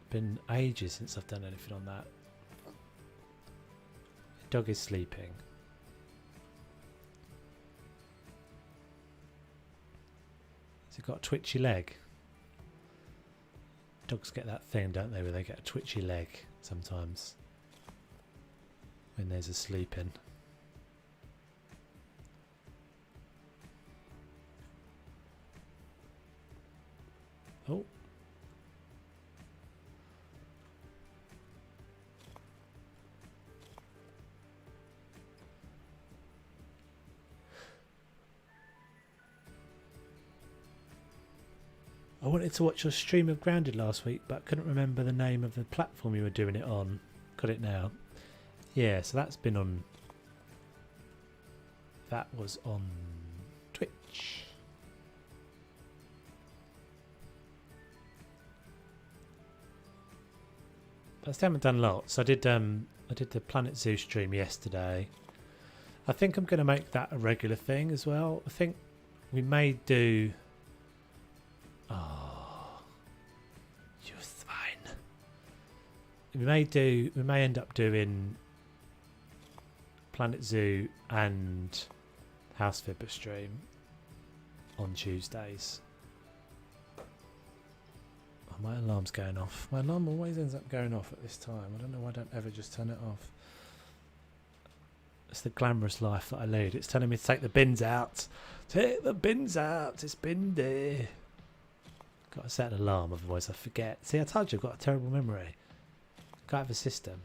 been ages since I've done anything on that. The dog is sleeping. Has it got a twitchy leg? Dogs get that thing, don't they, where they get a twitchy leg sometimes when there's a sleeping. Oh. I wanted to watch your stream of Grounded last week, but couldn't remember the name of the platform you were doing it on. Got it now. Yeah, so that's been on. That was on Twitch. But I still haven't done lots. I did the Planet Zoo stream yesterday. I think I'm going to make that a regular thing as well. I think we may do. Oh, you're fine. We may end up doing Planet Zoo and House Fibber stream on Tuesdays. Oh, my alarm's going off. My alarm always ends up going off at this time. I don't know why I don't ever just turn it off. It's the glamorous life that I lead. It's telling me to take the bins out. Take the bins out. It's bin day. Got to set an alarm, otherwise I forget. See, I told you I've got a terrible memory. Got to have a system.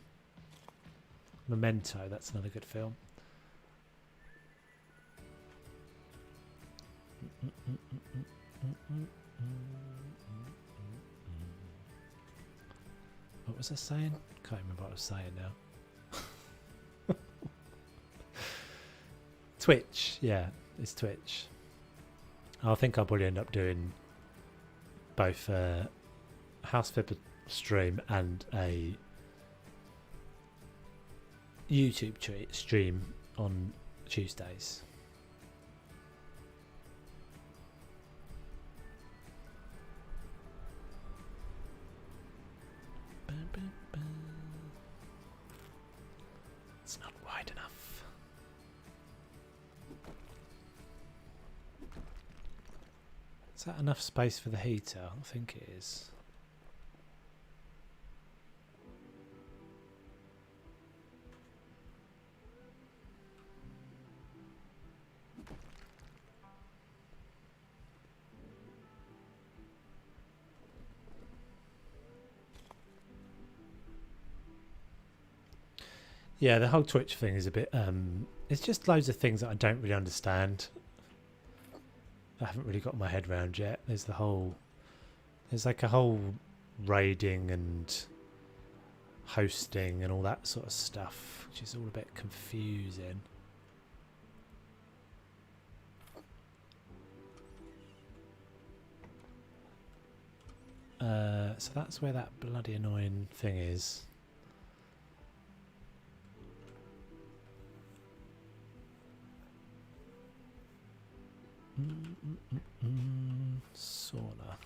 Memento, that's another good film. What was I saying? Can't remember what I was saying now. Twitch, yeah, it's Twitch. I think I'll probably end up doing both House Fibber stream and a YouTube stream on Tuesdays. It's not wide enough. Is that enough space for the heater? I think it is. Yeah, the whole Twitch thing is a bit it's just loads of things that I don't really understand. I haven't really got my head around yet. There's like a whole raiding and hosting and all that sort of stuff, which is all a bit confusing. So that's where that bloody annoying thing is. Sauna.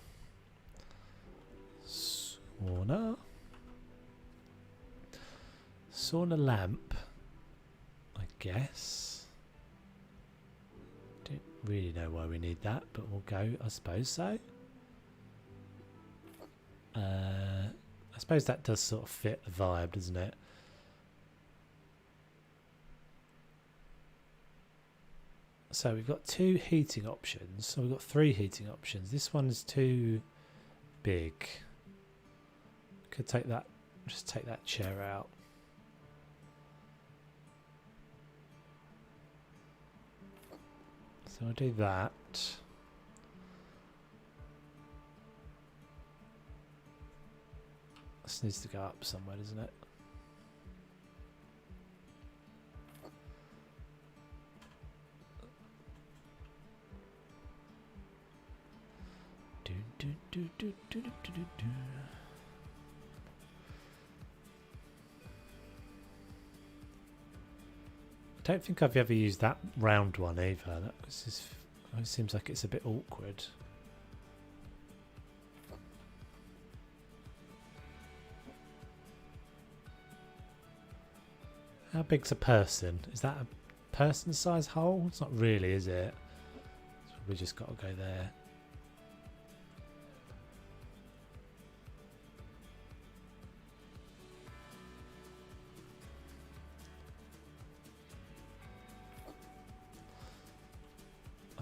Sauna lamp, I guess. Don't really know why we need that, but we'll go, I suppose so. I suppose that does sort of fit the vibe, doesn't it? So we've got 2 heating options. So we've got 3 heating options. This one's too big. Could take that, just take that chair out. So I'll do that. This needs to go up somewhere, doesn't it? I don't think I've ever used that round one either. That was just, it seems like it's a bit awkward. How big's a person? Is that a person-size hole? It's not really, is it? So we just got to go there.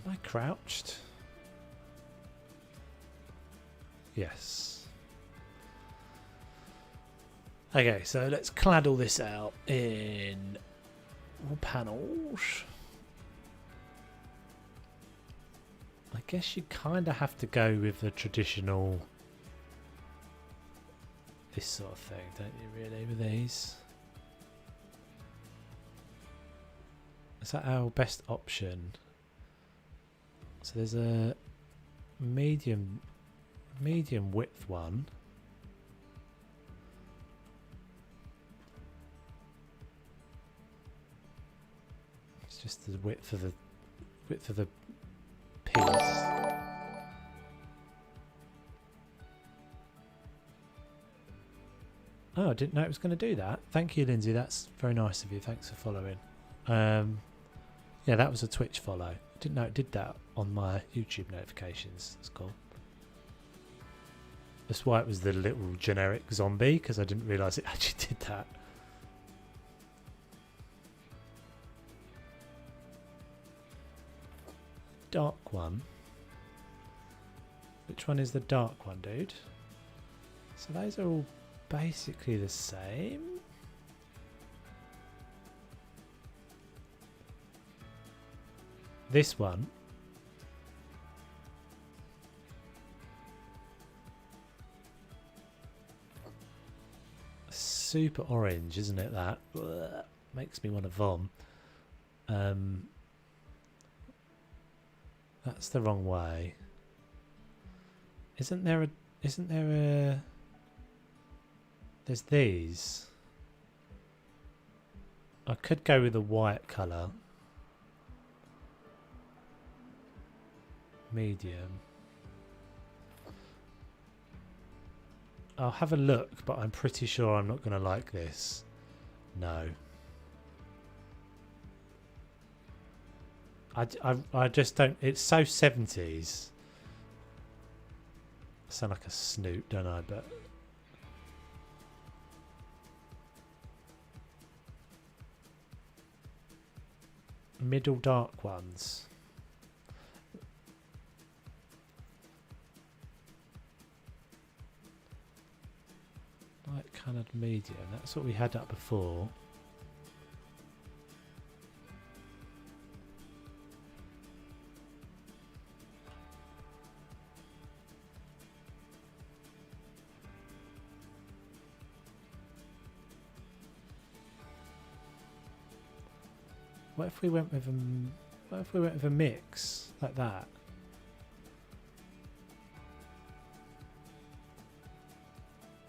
Am I crouched? Yes. Okay, so let's clad all this out in panels. I guess you kind of have to go with the traditional this sort of thing, don't you, really, with these? Is that our best option? So there's a medium width one. It's just the width of the piece. Oh, I didn't know it was going to do that. Thank you, Lindsay. That's very nice of you. Thanks for following. Yeah, that was a Twitch follow. I didn't know it did that on my YouTube notifications. That's cool. That's why it was the little generic zombie, because I didn't realise it actually did that. Dark one. Which one is the dark one, dude? So those are all basically the same. This one super orange, isn't it? That Ugh, makes me want to vom. That's the wrong way. Isn't there a there's these. I could go with a white colour. Medium. I'll have a look, but I'm pretty sure I'm not going to like this. No. I just don't. It's so 70s. I sound like a snoot, don't I? But middle dark ones. Light coloured medium. That's what we had up before. What if we went with a mix like that?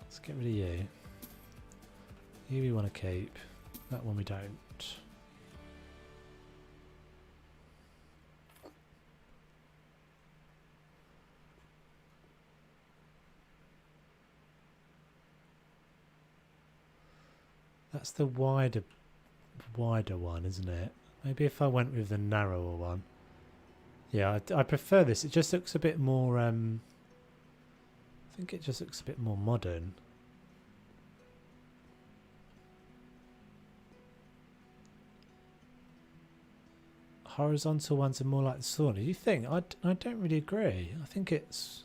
Let's get rid of you. You we want to keep. That one we don't. That's the wider one, isn't it? Maybe if I went with the narrower one. Yeah, I prefer this. It just looks a bit more I think it just looks a bit more modern. Horizontal ones are more like the sauna. You think? I don't really agree. I think it's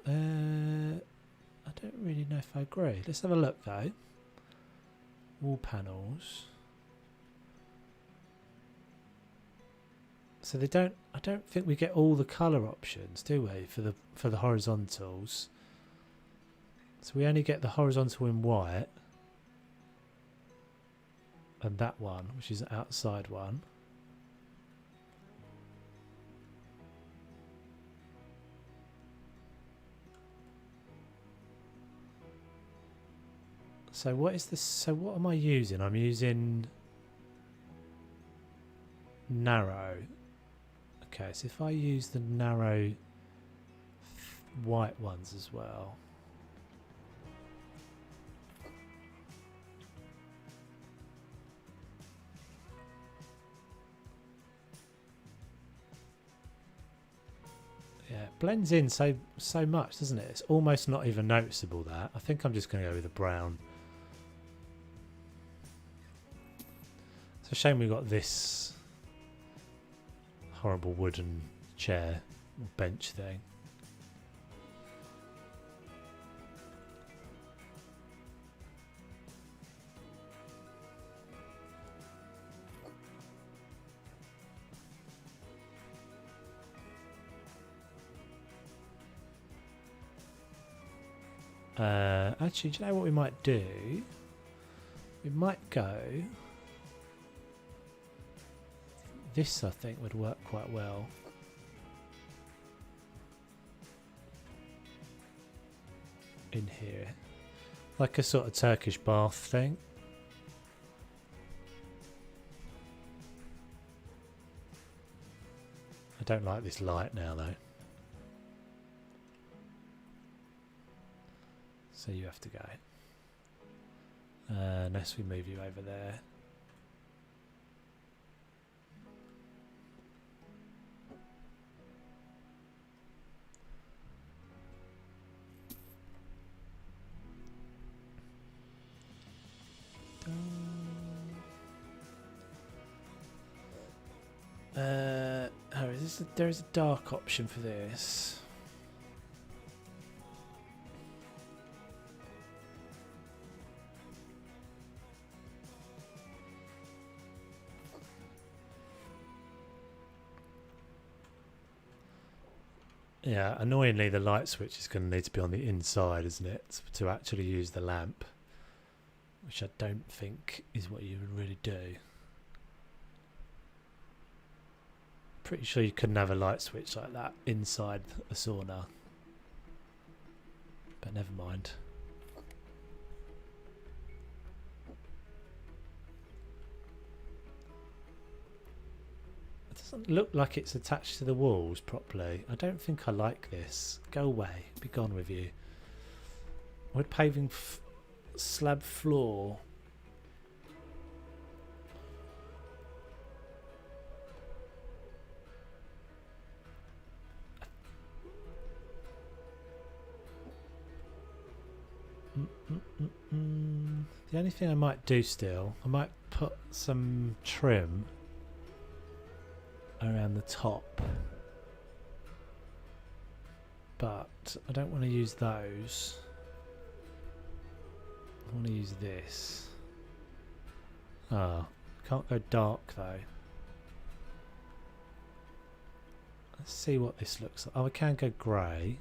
I don't really know if I agree. Let's have a look though. Wall panels. So they don't. I don't think we get all the colour options, do we, for the horizontals? So we only get the horizontal in white, and that one, which is the outside one. So what is this? So what am I using? I'm using narrow. Okay, so if I use the narrow white ones as well. Yeah, it blends in so much, doesn't it? It's almost not even noticeable that. I think I'm just going to go with the brown. It's a shame we got this horrible wooden chair bench thing. Actually, do you know what we might do? We might go. This, I think, would work quite well. In here. Like a sort of Turkish bath thing. I don't like this light now, though. So you have to go. Unless we move you over there. There is a dark option for this. Yeah, annoyingly the light switch is going to need to be on the inside, isn't it, to actually use the lamp, which I don't think is what you would really do. Pretty sure you couldn't have a light switch like that inside a sauna, but never mind. It doesn't look like it's attached to the walls properly. I don't think I like this. Go away. Be gone with you. Wood paving slab floor. The only thing I might do still, I might put some trim around the top, but I don't want to use those. I want to use this. Ah, can't go dark though. Let's see what this looks like. Oh, I can go grey.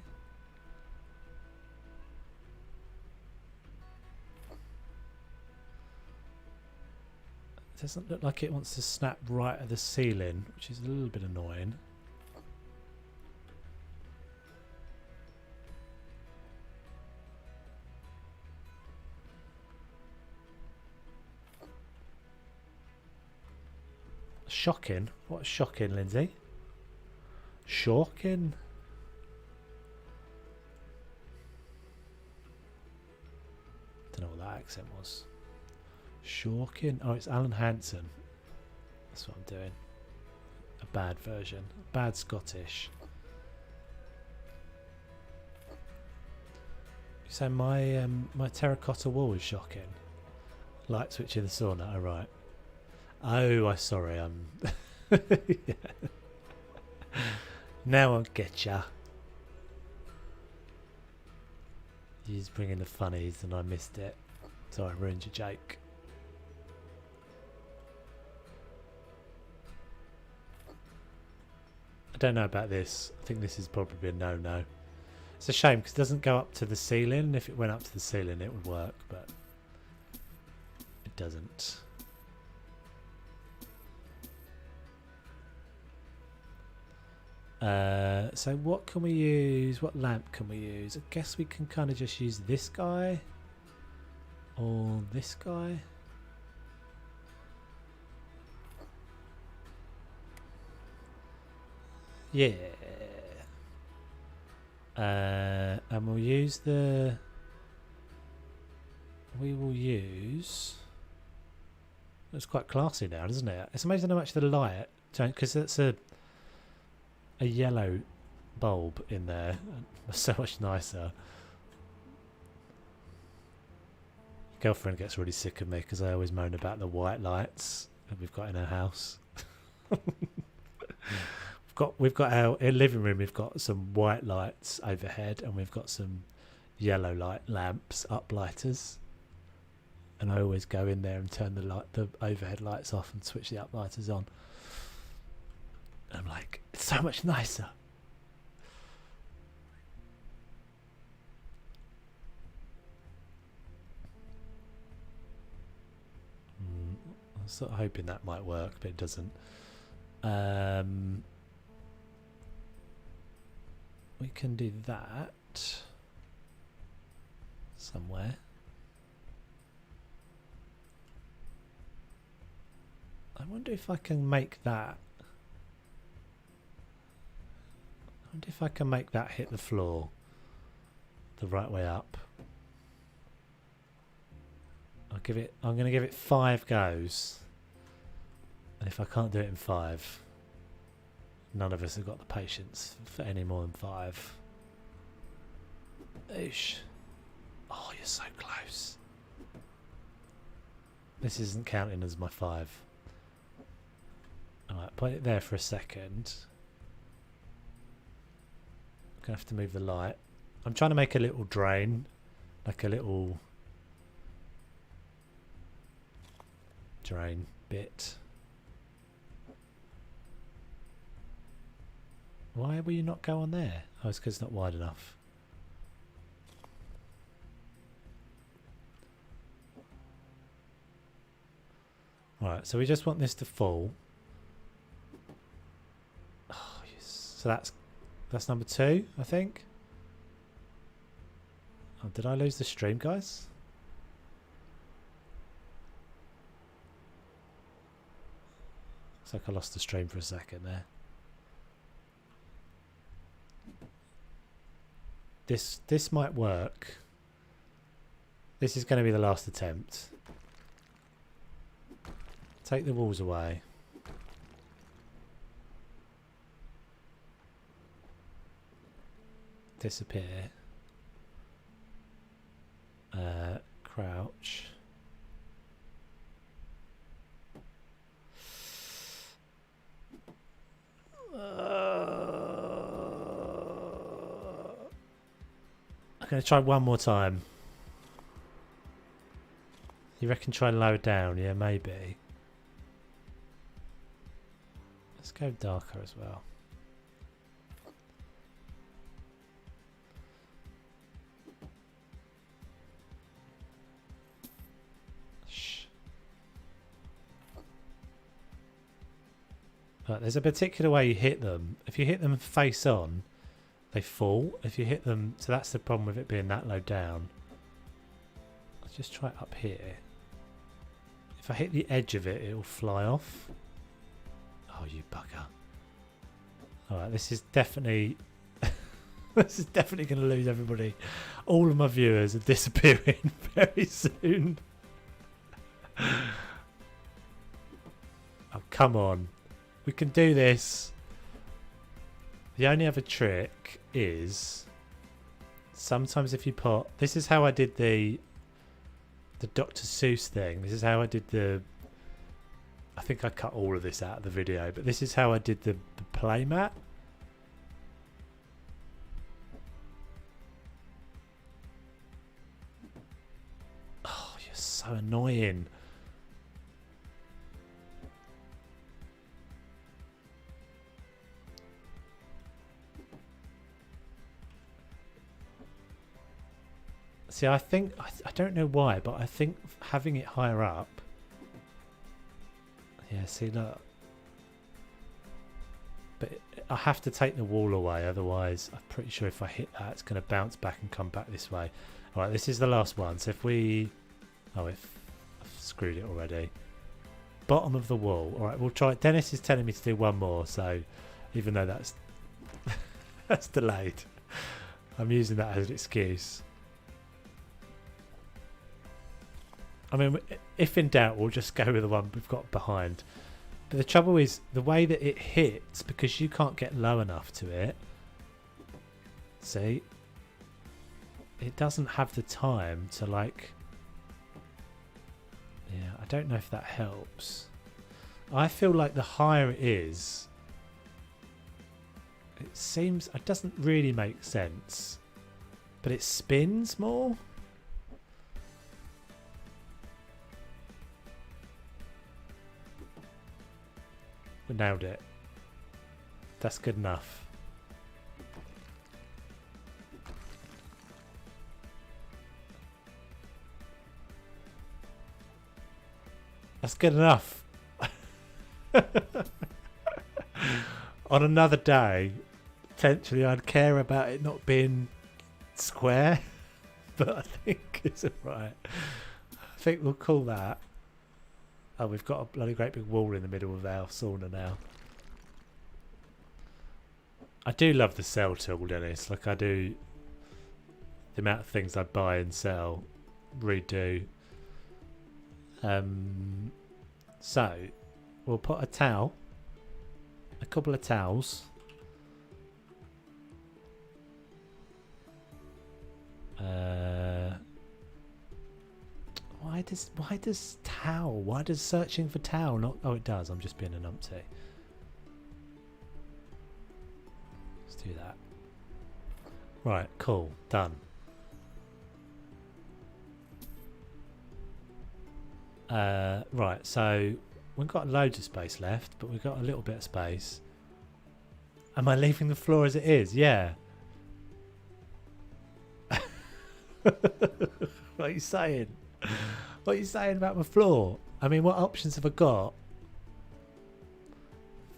It doesn't look like it wants to snap right at the ceiling, which is a little bit annoying. Shocking. What's shocking, Lindsay? Shocking. Don't know what that accent was. Shocking. Oh, it's Alan Hansen. That's what I'm doing. A bad version. Bad Scottish. So my terracotta wall is shocking. Light switch in the sauna. Oh, right. Oh, I'm sorry. I'm. Yeah. Now I'll get ya. He's bringing the funnies and I missed it. Sorry, I ruined your joke. I don't know about this. I think this is probably a no-no. It's a shame because it doesn't go up to the ceiling. If it went up to the ceiling it would work, but it doesn't. So what can we use? What lamp can we use? I guess we can kind of just use this guy or this guy. Yeah. And we'll use the... We will use... It's quite classy now, isn't it? It's amazing how much the light... Because it's a yellow bulb in there. It's so much nicer. Girlfriend gets really sick of me because I always moan about the white lights that we've got in our house. We've got our living room. We've got some white lights overhead, and we've got some yellow light lamps, uplighters. And I always go in there and turn the overhead lights off and switch the uplighters on. And I'm like, it's so much nicer. I'm sort of hoping that might work, but it doesn't. We can do that somewhere. I wonder if I can make that. I wonder if I can make that hit the floor the right way up. I'm going to give it 5 goes. And if I can't do it in 5, none of us have got the patience for any more than 5. Oosh. Oh, you're so close. This isn't counting as my 5. Alright, put it there for a second. I'm going to have to move the light. I'm trying to make a little drain. Like a little drain bit. Why will you not go on there? Oh, it's because it's not wide enough. Right, so we just want this to fall. Oh, yes. So that's number 2, I think. Oh, did I lose the stream, guys? Looks like I lost the stream for a second there. This might work. This is going to be the last attempt. Take the walls away. Disappear. Crouch. I'm going to try one more time. You reckon try lower down? Yeah, maybe. Let's go darker as well. Shh. Right, there's a particular way you hit them. If you hit them face on, they fall. If you hit them, so that's the problem with it being that low down. Let's just try it up here. If I hit the edge of it, it'll fly off. Oh, you bugger. Alright, this is definitely... this is definitely going to lose everybody. All of my viewers are disappearing very soon. Oh, come on. We can do this. The only other trick is... sometimes if you put... this is how I did the Dr. Seuss thing. This is how I did the... I think I cut all of this out of the video, but this is how I did the playmat. Oh, you're so annoying. See, I think, I don't know why, but I think having it higher up... yeah, see, look. But I have to take the wall away, otherwise I'm pretty sure if I hit that, it's going to bounce back and come back this way. Alright, this is the last one. So if we... oh, I've screwed it already. Bottom of the wall. Alright, we'll try... Dennis is telling me to do one more, so even though that's... that's delayed. I'm using that as an excuse. I mean, if in doubt, we'll just go with the one we've got behind. But the trouble is, the way that it hits, because you can't get low enough to it, see, it doesn't have the time to, like... yeah, I don't know if that helps. I feel like the higher it is, it seems... it doesn't really make sense. But it spins more? We nailed it. That's good enough. That's good enough. On another day, potentially I'd care about it not being square, but I think it's alright. I think we'll call that. Oh, we've got a bloody great big wall in the middle of our sauna now. I do love the sell tool, Dennis. Like I do, the amount of things I buy and sell, redo. So, we'll put a towel, a couple of towels. Why does towel? Why does searching for towel not? Oh, it does. I'm just being a numpty. Let's do that. Right, cool, done. Right, so we've got loads of space left, but we've got a little bit of space. Am I leaving the floor as it is? Yeah. What are you saying? What are you saying about my floor? I mean, what options have I got?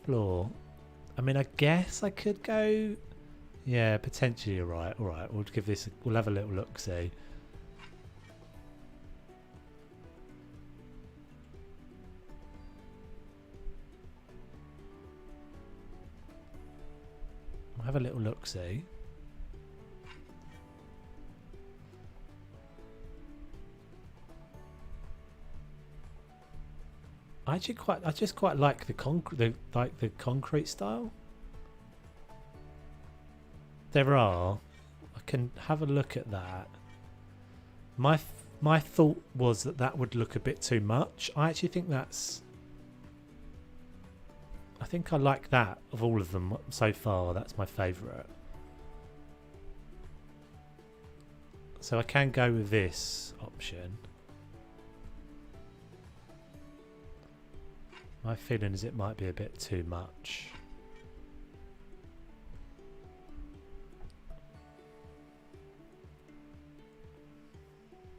Floor. I mean, I guess I could go... yeah, potentially you're right. Alright, we'll give this... we'll have a little look-see. We'll have a little look-see. I just quite like the concrete style. There are. I can have a look at that. My thought was that would look a bit too much. I actually think that's... I think I like that of all of them so far. That's my favourite. So I can go with this option. My feeling is it might be a bit too much.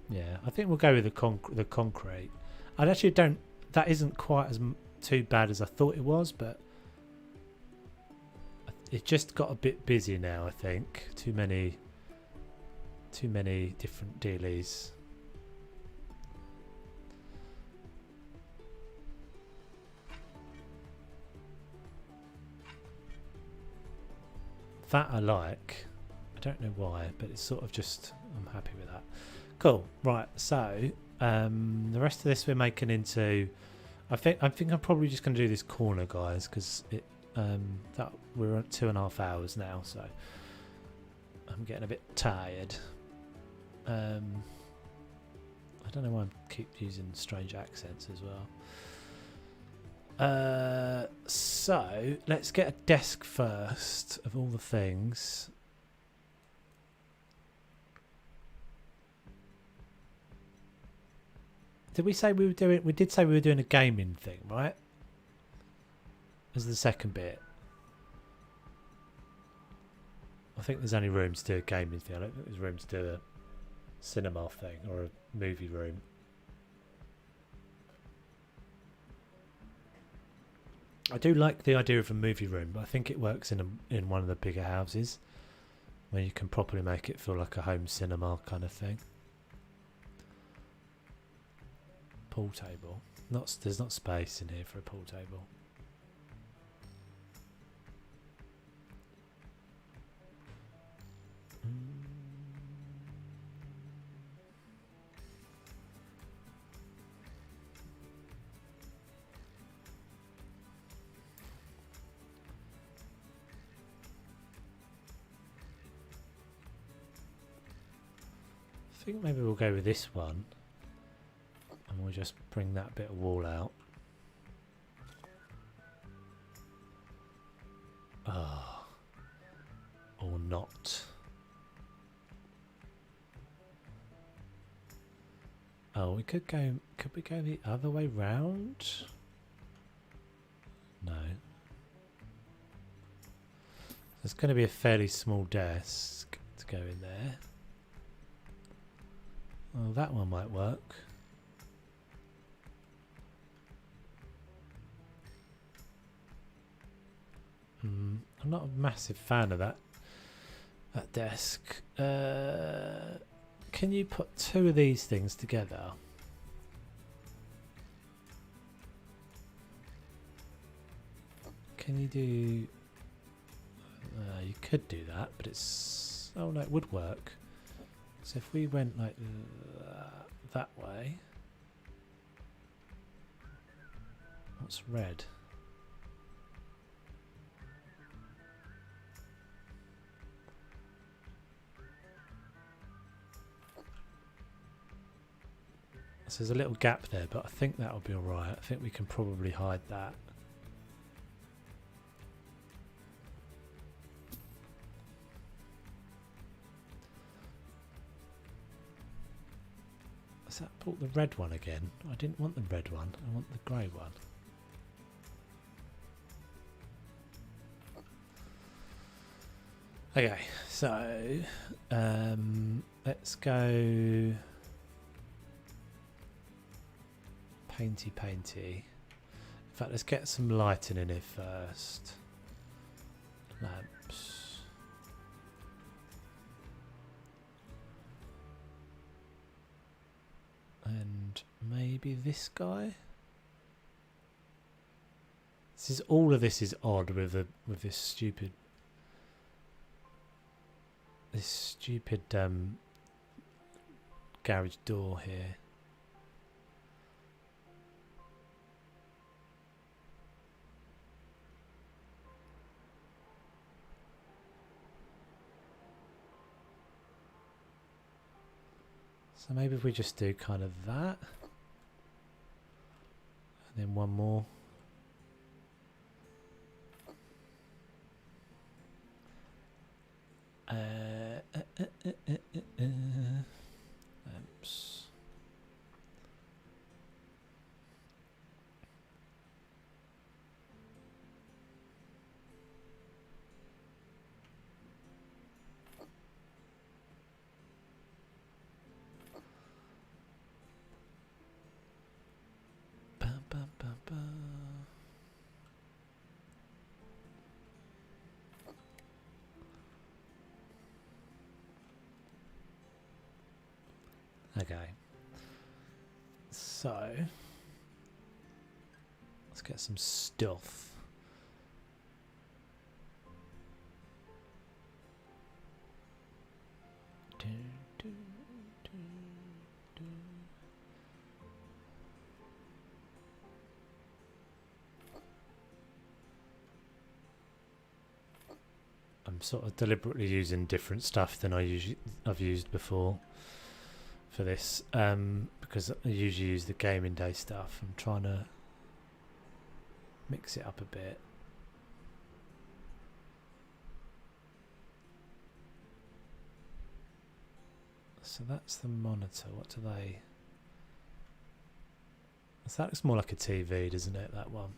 Yeah, I think we'll go with the concrete. I actually don't. That isn't quite as too bad as I thought it was, but it just got a bit busy now. I think too many different dealies. That I like. I don't know why, but it's sort of just. I'm happy with that. Cool. Right. So the rest of this we're making into. I think I'm probably just going to do this corner, guys, because it that we're at 2.5 hours now, so I'm getting a bit tired. I don't know why I keep using strange accents as well. So let's get a desk first of all the things. Did we say we were doing? We did say we were doing a gaming thing, right? As the second bit. I think there's only room to do a gaming thing. I don't think there's room to do a cinema thing or a movie room. I do like the idea of a movie room, but I think it works in one of the bigger houses where you can properly make it feel like a home cinema kind of thing. Pool table. There's not space in here for a pool table. I think maybe we'll go with this one. And we'll just bring that bit of wall out. Ah, or not. Oh, we could go. Could we go the other way round? No. There's going to be a fairly small desk to go in there. Oh, that one might work. I'm not a massive fan of that desk. Can you put two of these things together? Can you do... you could do that, but it's... Oh no, it would work. So if we went like that way... What's red? So there's a little gap there, but I think that'll be alright. I think we can probably hide that. Has that brought the red one again? I didn't want the red one, I want the grey one. Okay, so let's go painty. In fact, let's get some lighting in here first. Lamps. And maybe this guy. All of this is odd with this stupid garage door here. So maybe if we just do kind of that, and then one more. Okay. So let's get some stuff. I'm sort of deliberately using different stuff than I've used before for this, because I usually use the gaming day stuff. I'm trying to mix it up a bit. So that's the monitor. What do they? So that looks more like a TV, doesn't it? That one.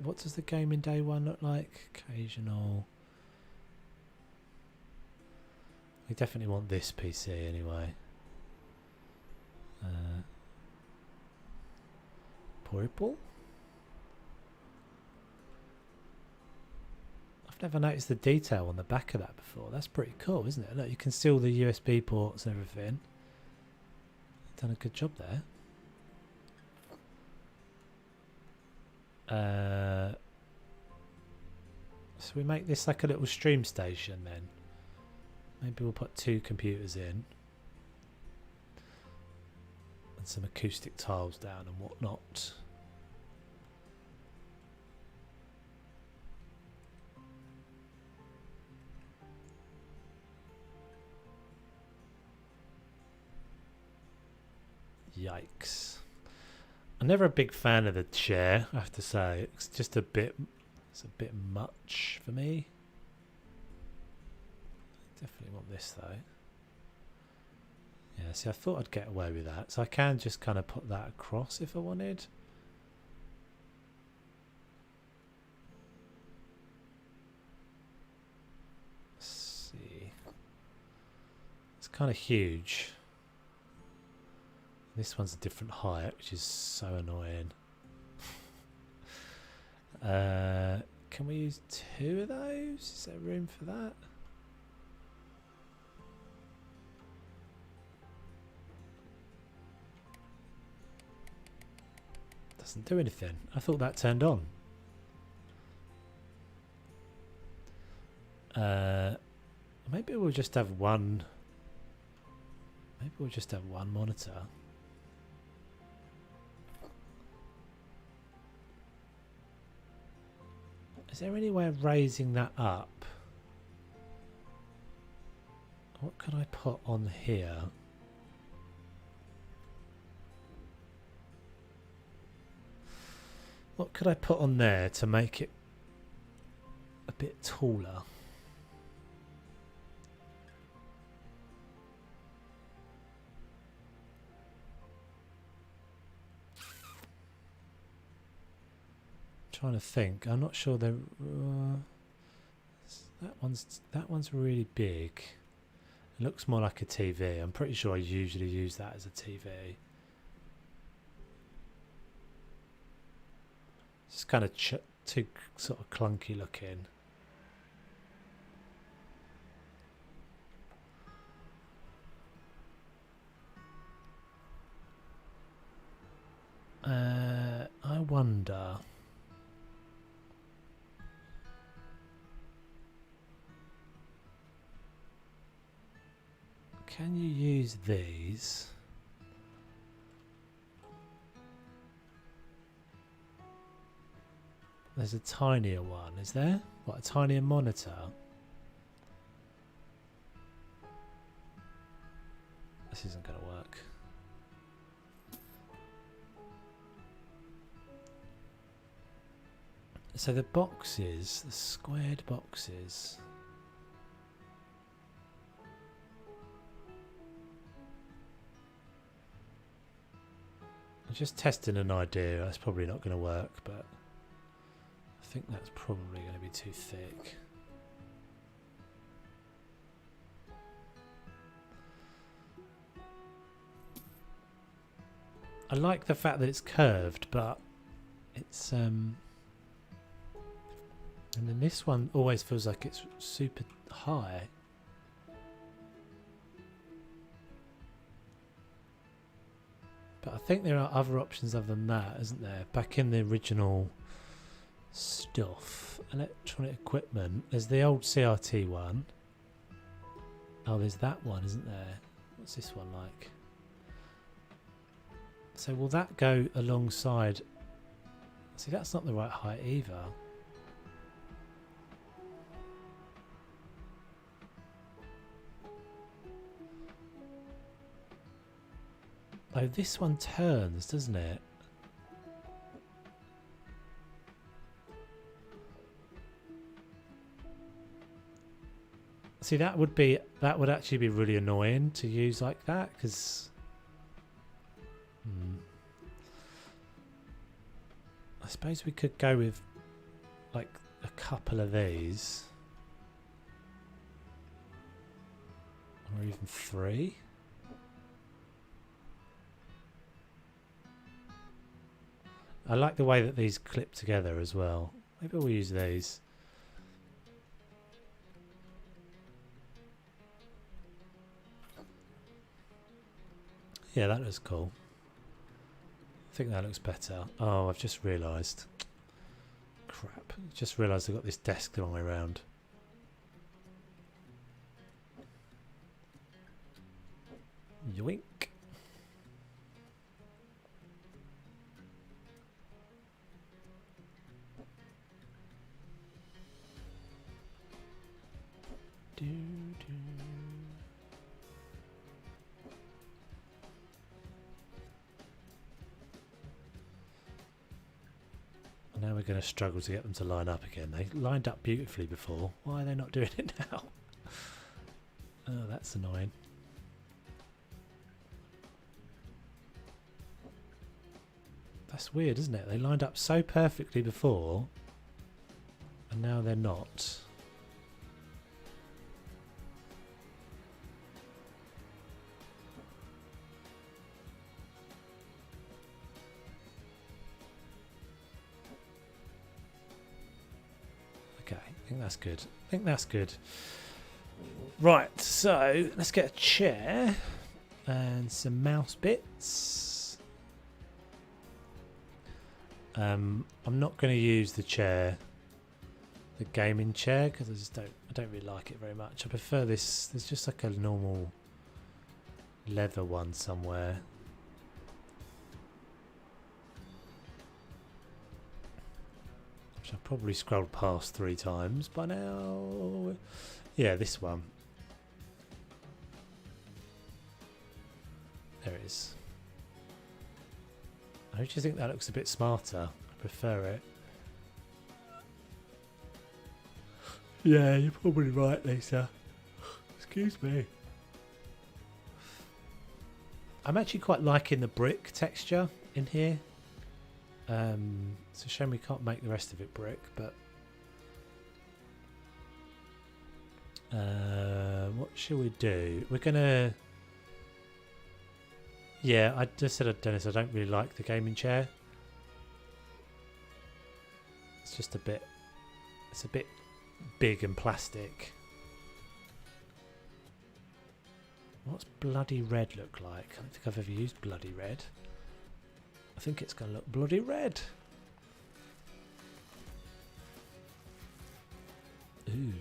What does the gaming day one look like? Occasional. We definitely want this PC anyway. Purple? I've never noticed the detail on the back of that before. That's pretty cool, isn't it? Look, you can see all the USB ports and everything. Done a good job there. So we make this like a little stream station then. Maybe we'll put 2 computers in. And some acoustic tiles down and whatnot. Yikes. I'm never a big fan of the chair, I have to say. It's just a bit much for me. Definitely want this though. Yeah, see, I thought I'd get away with that. So I can just kind of put that across if I wanted. Let's see. It's kind of huge. This one's a different height, which is so annoying. Can we use 2 of those? Is there room for that? Doesn't do anything. I thought that turned on. Maybe we'll just have one. Maybe we'll just have one monitor. Is there any way of raising that up? What can I put on here? What could I put on there to make it a bit taller? Trying to think. I'm not sure they're that one's really big. It looks more like a TV. I'm pretty sure I usually use that as a TV. It's kind of too sort of clunky looking. I wonder. Can you use these? There's a tinier one, is there? What, a tinier monitor? This isn't going to work. So the boxes, the squared boxes. I'm just testing an idea. That's probably not going to work, but I think that's probably going to be too thick. I like the fact that it's curved, but it's and then this one always feels like it's super high. But I think there are other options other than that, isn't there? Back in the original stuff, electronic equipment, there's the old CRT one. Oh, there's that one, isn't there? What's this one like? So will that go alongside? See, that's not the right height either. Oh, this one turns, doesn't it? See, that would actually be really annoying to use like that, because I suppose we could go with like a couple of these, or even 3. I like the way that these clip together as well. Maybe we'll use these. Yeah, that looks cool. I think that looks better. Oh, I've just realised. Crap. Just realised I've got this desk the wrong way around. Yoink. Now we're going to struggle to get them to line up again. They lined up beautifully before. Why are they not doing it now? Oh, that's annoying. That's weird, isn't it? They lined up so perfectly before, and now they're not. Okay, I think that's good. I think that's good. Right, so let's get a chair and some mouse bits. I'm not going to use the chair, the gaming chair, because I don't really like it very much. I prefer this. There's just like a normal leather one somewhere. Which I've probably scrolled past 3 times by now. Yeah, this one. There it is. I actually think that looks a bit smarter. I prefer it. Yeah, you're probably right, Lisa. Excuse me. I'm actually quite liking the brick texture in here. It's a shame we can't make the rest of it brick, but what shall we do? We're gonna... Yeah, I just said to Dennis I don't really like the gaming chair. It's just a bit... It's a bit big and plastic. What's bloody red look like? I don't think I've ever used bloody red. I think it's going to look bloody red. Ooh.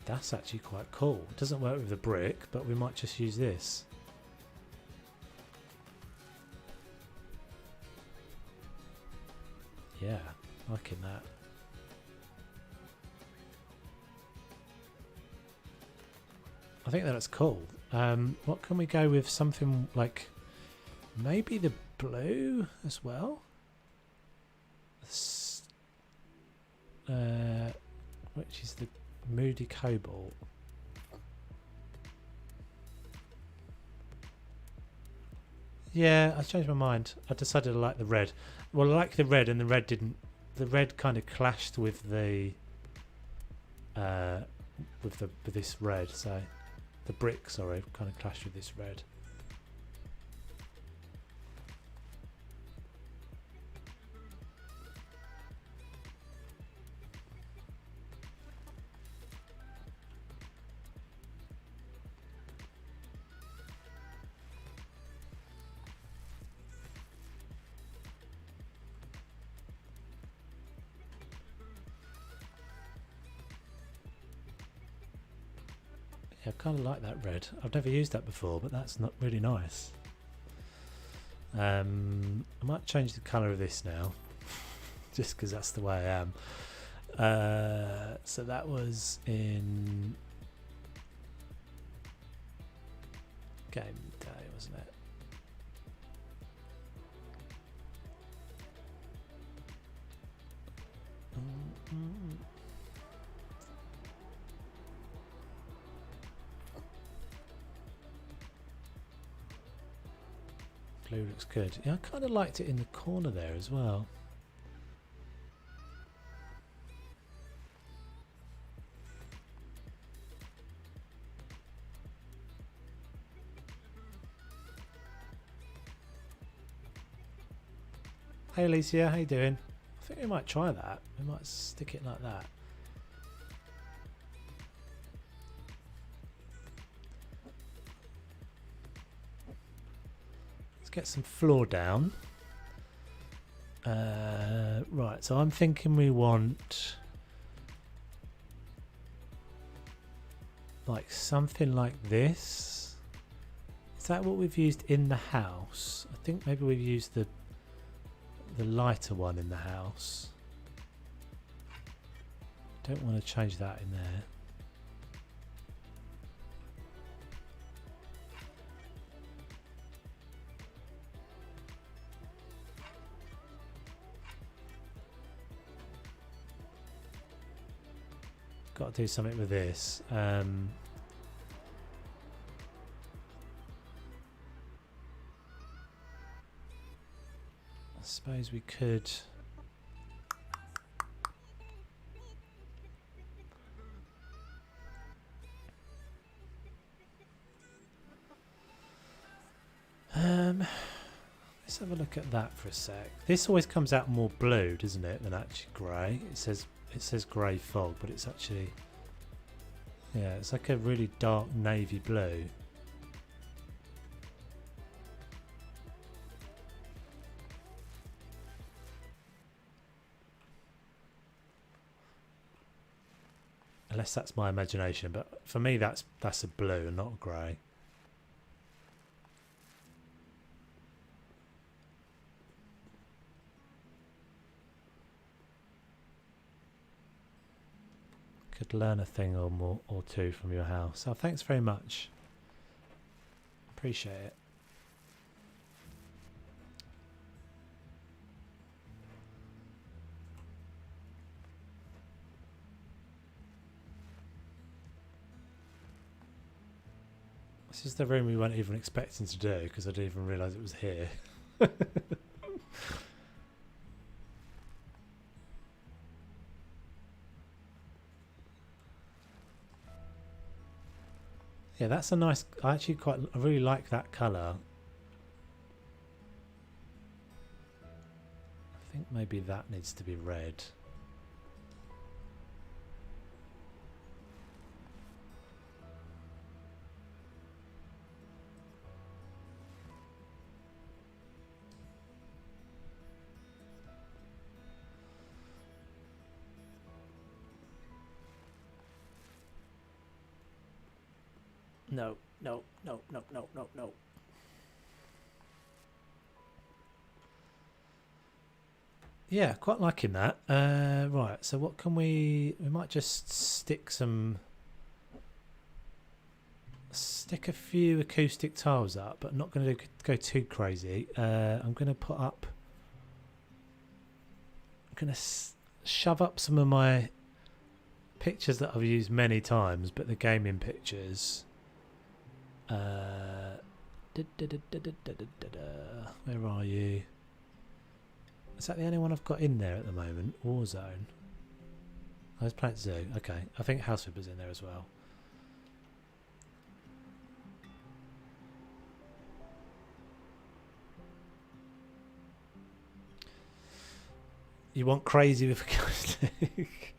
That's actually quite cool. It doesn't work with the brick, but we might just use this. Yeah, liking that. I think that's cool. What can we go with? Something like maybe the blue as well? Which is the Moody Cobalt. Yeah, I changed my mind. I decided I like the red. Well, I like the red, and the red didn't. The red kind of clashed with the with this red. So the brick, sorry, kind of clashed with this red. Yeah, I kind of like that red. I've never used that before, but that's not really nice. I might change the colour of this now, just because that's the way I am. So that was in game day, wasn't it? Blue looks good. Yeah, I kind of liked it in the corner there as well. Hey Alicia, how you doing? I think we might try that. We might stick it like that. Let's get some floor down. Right, so I'm thinking we want like something like this. Is that what we've used in the house? I think maybe we've used the lighter one in the house. Don't want to change that in there. Got to do something with this. I suppose we could. Let's have a look at that for a sec. This always comes out more blue, doesn't it, than actually grey. It says grey fog, but it's actually, yeah, it's like a really dark navy blue. Unless that's my imagination, but for me that's a blue and not a grey. Could learn a thing or two from your house. Oh, thanks very much. Appreciate it. This is the room we weren't even expecting to do because I didn't even realise it was here. Yeah, that's a nice. I really like that colour. I think maybe that needs to be red. No, no, no, no, no, no, no. Yeah, quite liking that. Right, so what can we might just stick a few acoustic tiles up, but not going to go too crazy. I'm going to shove up some of my pictures that I've used many times, but the gaming pictures. Where are you? Is that the only one I've got in there at the moment? Warzone. Oh, there's Planet Zoo. Okay, I think House Flipper's in there as well. You want crazy with a ghost stick?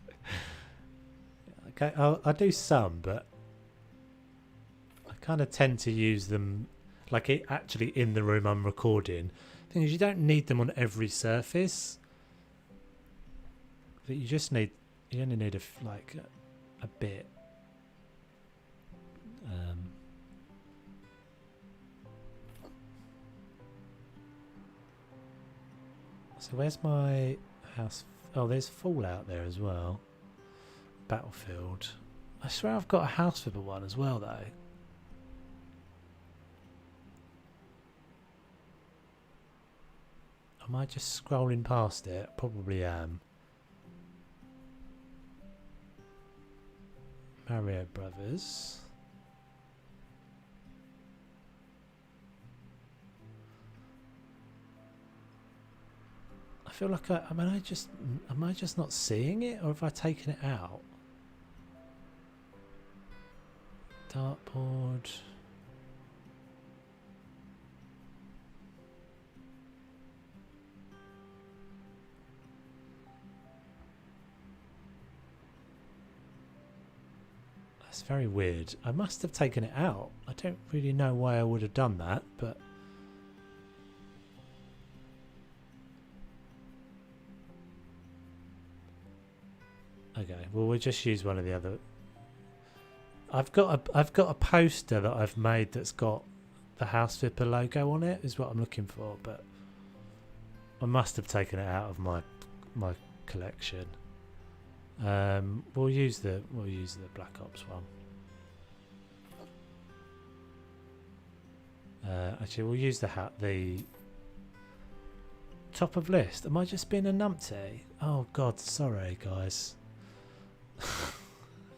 Okay, I'll do some, but I kind of tend to use them like actually in the room I'm recording. The thing is, you don't need them on every surface. But you only need a bit. So where's my house? Oh, there's Fallout there as well. Battlefield. I swear I've got a House Flipper one as well though. Am I just scrolling past it? Probably am. Mario Brothers. I feel like am I just not seeing it, or have I taken it out? Dartboard. That's very weird. I must have taken it out. I don't really know why I would have done that, but okay, well we'll just use one of the other. I've got a poster that I've made that's got the House Flipper logo on it, is what I'm looking for, but I must have taken it out of my collection. We'll use the Black Ops one. Actually, we'll use the top of list. Am I just being a numpty? Oh God, sorry guys.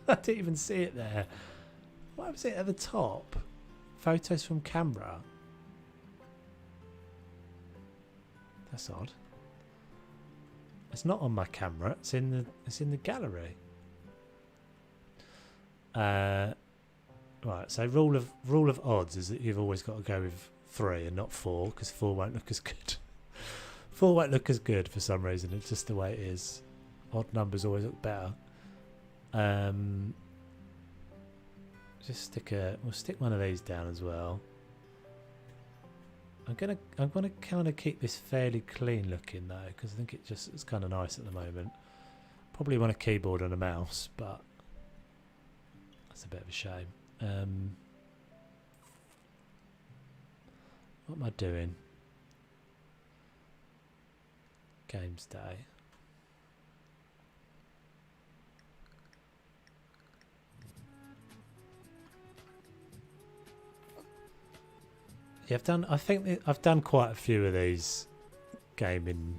I didn't even see it there. Why was it at the top? Photos from camera. That's odd. It's not on my camera. It's in the gallery. Right. So rule of odds is that you've always got to go with 3 and not 4, because 4 won't look as good. 4 won't look as good for some reason. It's just the way it is. Odd numbers always look better. Just we'll stick one of these down as well. I'm gonna kind of keep this fairly clean looking though, because I think it's kind of nice at the moment. Probably want a keyboard and a mouse, but that's a bit of a shame. What am I doing? Games day. Yeah, I think I've done quite a few of these gaming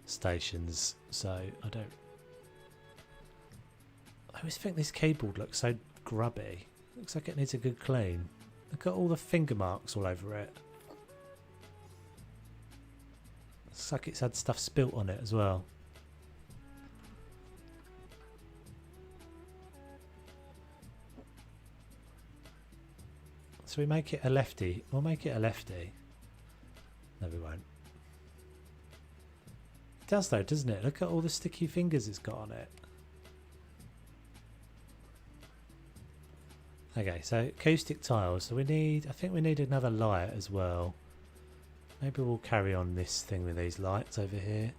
stations, so I always think this keyboard looks so grubby. Looks like it needs a good clean. Look at all the finger marks all over it. Looks like it's had stuff spilt on it as well. So we make it a lefty. We'll make it a lefty. No, we won't. It does though, doesn't it? Look at all the sticky fingers it's got on it. Okay, so acoustic tiles. So I think we need another light as well. Maybe we'll carry on this thing with these lights over here.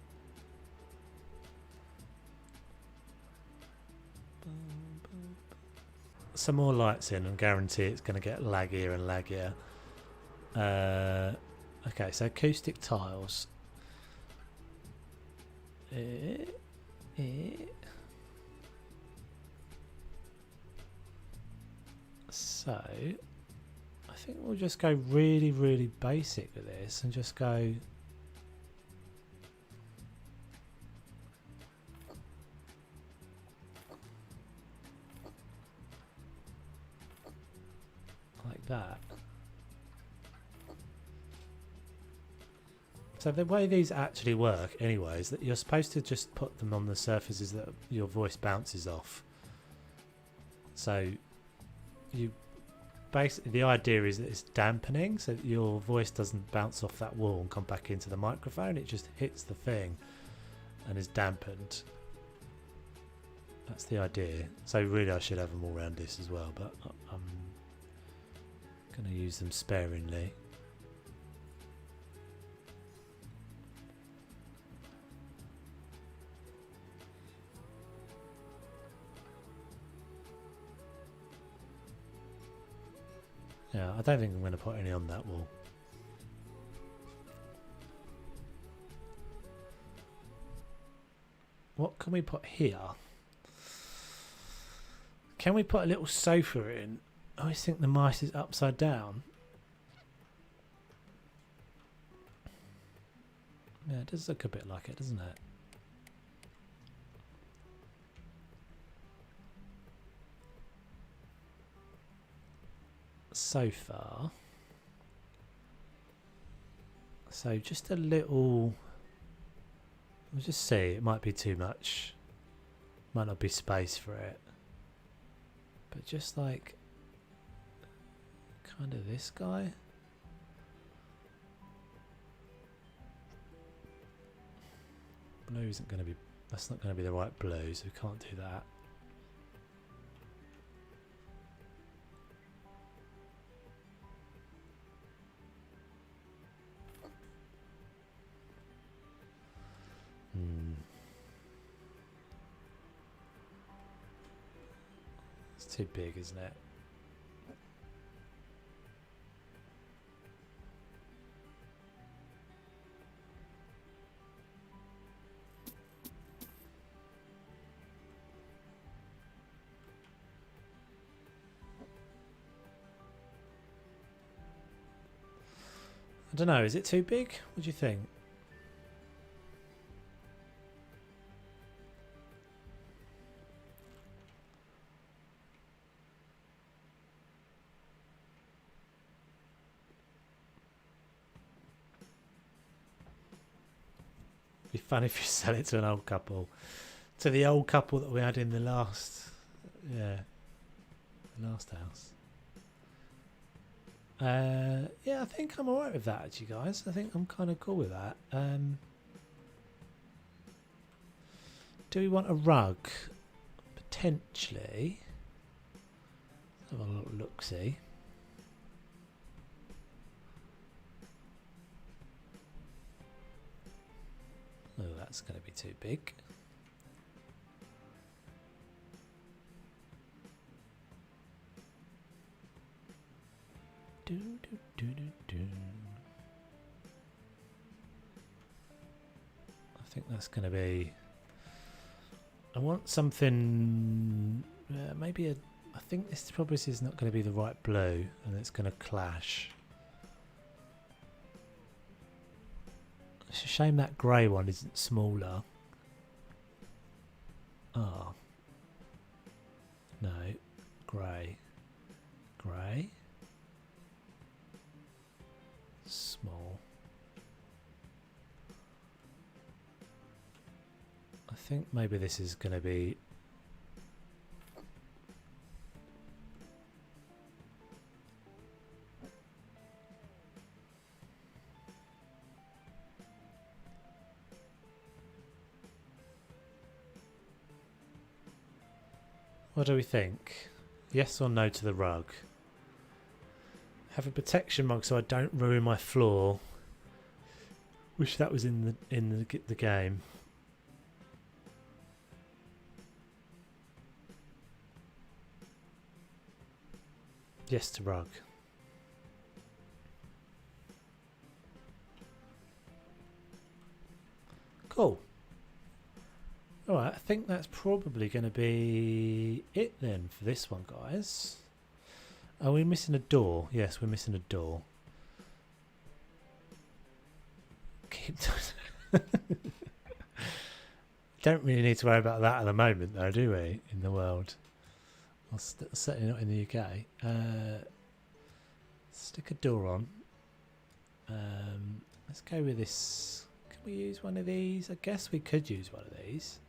Some more lights in and guarantee it's going to get laggier and laggier. Okay, so acoustic tiles. So I think we'll just go really, really basic with this and just go like that. So the way these actually work anyway is that you're supposed to just put them on the surfaces that your voice bounces off. So you basically, the idea is that it's dampening, so that your voice doesn't bounce off that wall and come back into the microphone. It just hits the thing and is dampened. That's the idea. So really I should have them all around this as well, but I'm going to use them sparingly. Yeah, I don't think I'm going to put any on that wall. What can we put here? Can we put a little sofa in? I always think the mice is upside down. Yeah, it does look a bit like it, doesn't it? Sofa. So just a little... We'll just see. It might be too much. Might not be space for it. But just like... kind of this guy. Blue isn't going to be... That's not going to be the right blue, so we can't do that. It's too big, isn't it? I don't know, is it too big? What do you think? Be fun if you sell it to an old couple. To the old couple that we had in the last... Yeah. The last house. Yeah, I think I'm alright with that actually, guys. I think I'm kind of cool with that. Do we want a rug? Potentially. Let's have a little look-see. Oh, that's going to be too big. Do, do, do, do, do. I think that's going to be... I want something... maybe a... I think this probably is not going to be the right blue and it's going to clash. It's a shame that grey one isn't smaller. Oh. No. Grey. Grey. Small. I think maybe this is going to be... What do we think? Yes or no to the rug? Have a protection mug so I don't ruin my floor. Wish that was in the game. Yes to rug. Cool. Alright, I think that's probably going to be it then for this one, guys. Are we missing a door? Yes, we're missing a door. Keep Don't really need to worry about that at the moment, though, do we? In the world. Well, certainly not in the UK. Stick a door on. Let's go with this. Can we use one of these? I guess we could use one of these.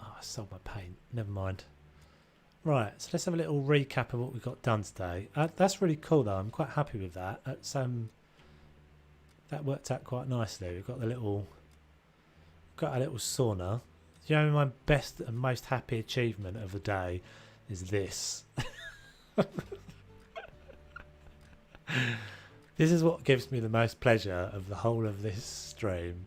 I sold my paint. Never mind. Right, so let's have a little recap of what we got done today. That's really cool, though. I'm quite happy with that. That worked out quite nicely. We've got got a little sauna. You know, my best and most happy achievement of the day is this. This is what gives me the most pleasure of the whole of this stream.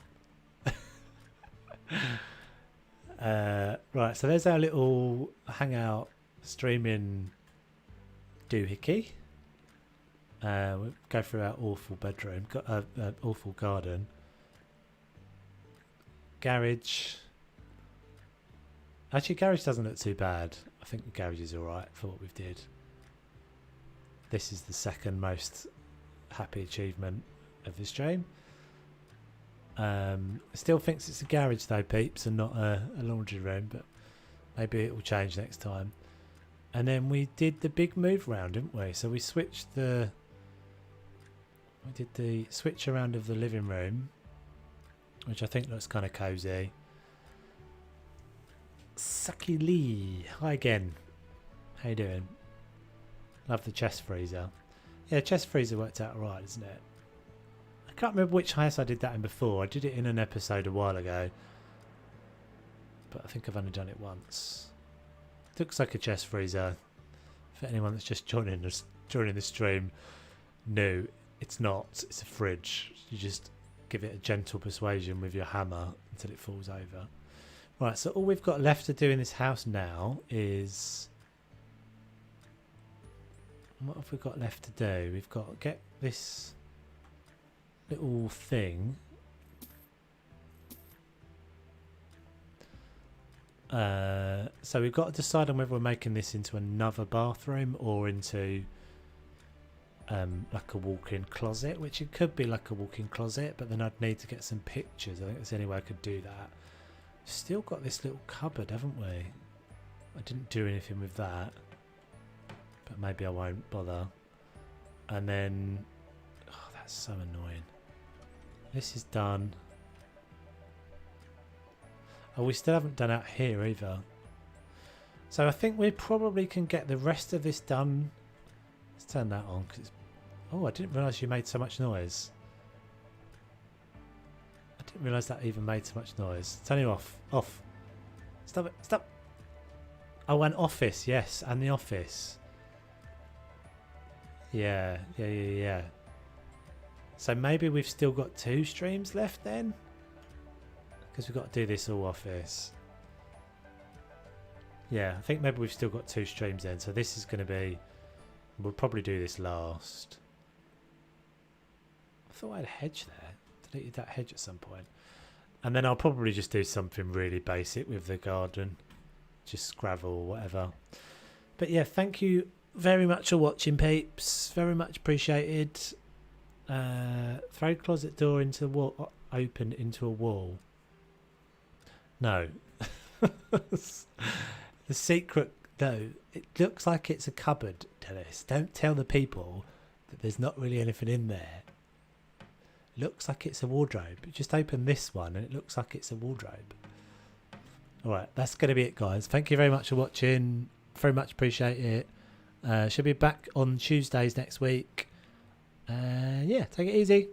Right, so there's our little hangout streaming doohickey. We'll go through our awful bedroom, awful garden. Garage. Actually, garage doesn't look too bad. I think the garage is alright for what we've did. This is the second most happy achievement of the stream. Still thinks it's a garage though, peeps, and not a laundry room, but maybe it will change next time. And then we did the big move round, didn't we? So we switched the... We did the switch around of the living room, which I think looks kind of cosy. Sucky Lee, hi again. How you doing? Love the chest freezer. Yeah, chest freezer worked out alright, isn't it? I can't remember which house I did that in before. I did it in an episode a while ago, but I think I've only done it once. Looks like a chest freezer. For anyone that's just joining the stream, no, it's not. It's a fridge. You just give it a gentle persuasion with your hammer until it falls over. Right, so all we've got left to do in this house now is... What have we got left to do? We've got to get this little thing. So we've got to decide on whether we're making this into another bathroom or into like a walk-in closet, which it could be like a walk-in closet, but then I'd need to get some pictures. I think that's the only way I could do that. Still got this little cupboard, haven't we? I didn't do anything with that, but maybe I won't bother. And then, oh, that's so annoying. This is done. Oh, we still haven't done out here either. So I think we probably can get the rest of this done. Let's turn that on, because it's... Oh, I didn't realise you made so much noise. I didn't realise that even made so much noise. Turn it off. Off. Stop it. Stop. Oh, and office. Yes, and the office. Yeah. So maybe we've still got 2 streams left then? Because we've got to do this all office. Yeah, I think maybe we've still got 2 streams then. So this is going to be... We'll probably do this last. I thought I had a hedge there. Deleted that hedge at some point. And then I'll probably just do something really basic with the garden. Just gravel or whatever. But yeah, thank you very much for watching, peeps. Very much appreciated. Throw closet door into the wall. Open into a wall. No. The secret, no. It looks like it's a cupboard, Dennis. Don't tell the people that there's not really anything in there. Looks like it's a wardrobe. Just open this one and it looks like it's a wardrobe. Alright, that's going to be it, guys. Thank you very much for watching. Very much appreciate it. Should be back on Tuesdays next week. Yeah, take it easy.